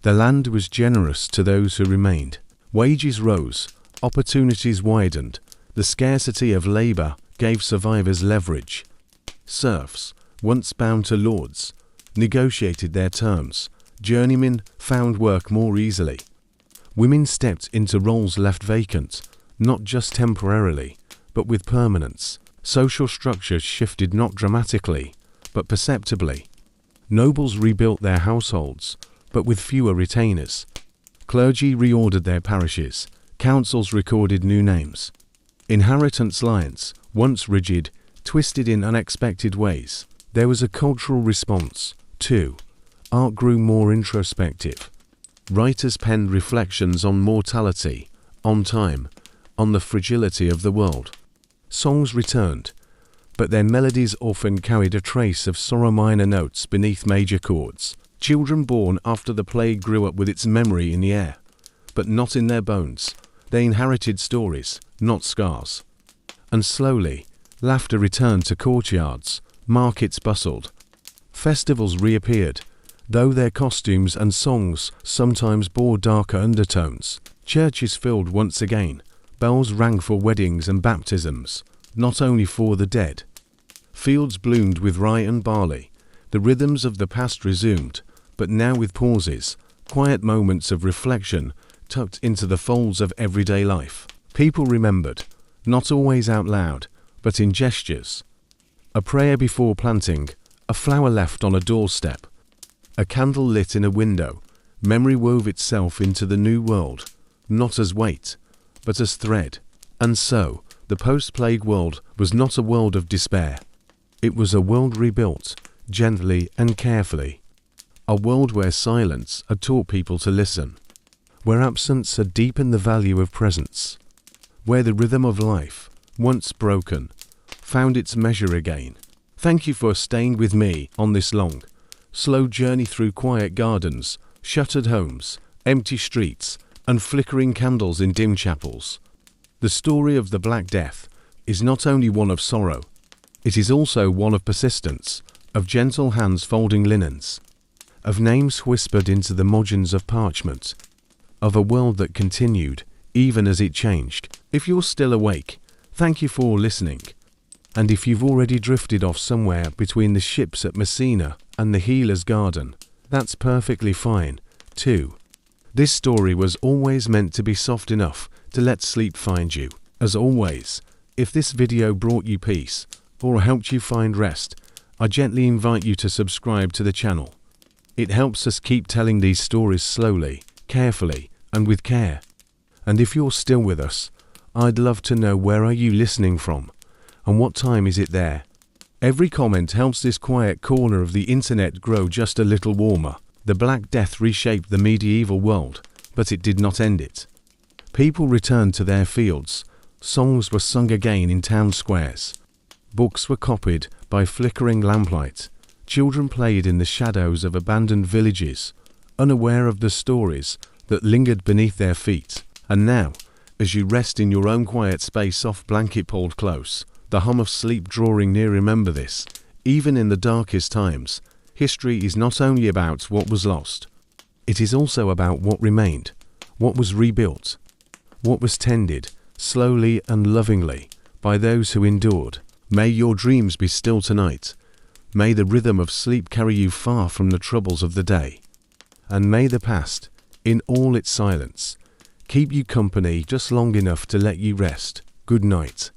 The land was generous to those who remained. Wages rose, opportunities widened. The scarcity of labor gave survivors leverage. Serfs, once bound to lords, negotiated their terms. Journeymen found work more easily. Women stepped into roles left vacant, not just temporarily, but with permanence. Social structures shifted not dramatically, but perceptibly. Nobles rebuilt their households, but with fewer retainers. Clergy reordered their parishes. Councils recorded new names. Inheritance lines, once rigid, twisted in unexpected ways. There was a cultural response, too. Art grew more introspective. Writers penned reflections on mortality, on time, on the fragility of the world. Songs returned, but their melodies often carried a trace of sorrow minor notes beneath major chords. Children born after the plague grew up with its memory in the air, but not in their bones. They inherited stories, not scars. And slowly, laughter returned to courtyards, markets bustled. Festivals reappeared, though their costumes and songs sometimes bore darker undertones. Churches filled once again. Bells rang for weddings and baptisms, not only for the dead. Fields bloomed with rye and barley. The rhythms of the past resumed, but now with pauses, quiet moments of reflection tucked into the folds of everyday life. People remembered, not always out loud, but in gestures. A prayer before planting, a flower left on a doorstep, a candle lit in a window. Memory wove itself into the new world, not as weight, but as thread. And so, the post-plague world was not a world of despair. It was a world rebuilt, gently and carefully. A world where silence had taught people to listen, where absence had deepened the value of presence, where the rhythm of life, once broken, found its measure again. Thank you for staying with me on this long, slow journey through quiet gardens, shuttered homes, empty streets, and flickering candles in dim chapels. The story of the Black Death is not only one of sorrow, it is also one of persistence, of gentle hands folding linens, of names whispered into the margins of parchment, of a world that continued, even as it changed. If you're still awake, thank you for listening. And if you've already drifted off somewhere between the ships at Messina and the healer's garden, that's perfectly fine, too. This story was always meant to be soft enough to let sleep find you. As always, if this video brought you peace, or helped you find rest, I gently invite you to subscribe to the channel. It helps us keep telling these stories slowly, carefully, and with care. And if you're still with us, I'd love to know, where are you listening from, and what time is it there? Every comment helps this quiet corner of the internet grow just a little warmer. The Black Death reshaped the medieval world, but it did not end it. People returned to their fields, songs were sung again in town squares, books were copied by flickering lamplight, children played in the shadows of abandoned villages, unaware of the stories that lingered beneath their feet. And now, as you rest in your own quiet space, soft blanket pulled close, the hum of sleep drawing near, remember this: even in the darkest times, history is not only about what was lost, it is also about what remained, what was rebuilt, what was tended, slowly and lovingly, by those who endured. May your dreams be still tonight. May the rhythm of sleep carry you far from the troubles of the day. And may the past, in all its silence, keep you company just long enough to let you rest. Good night.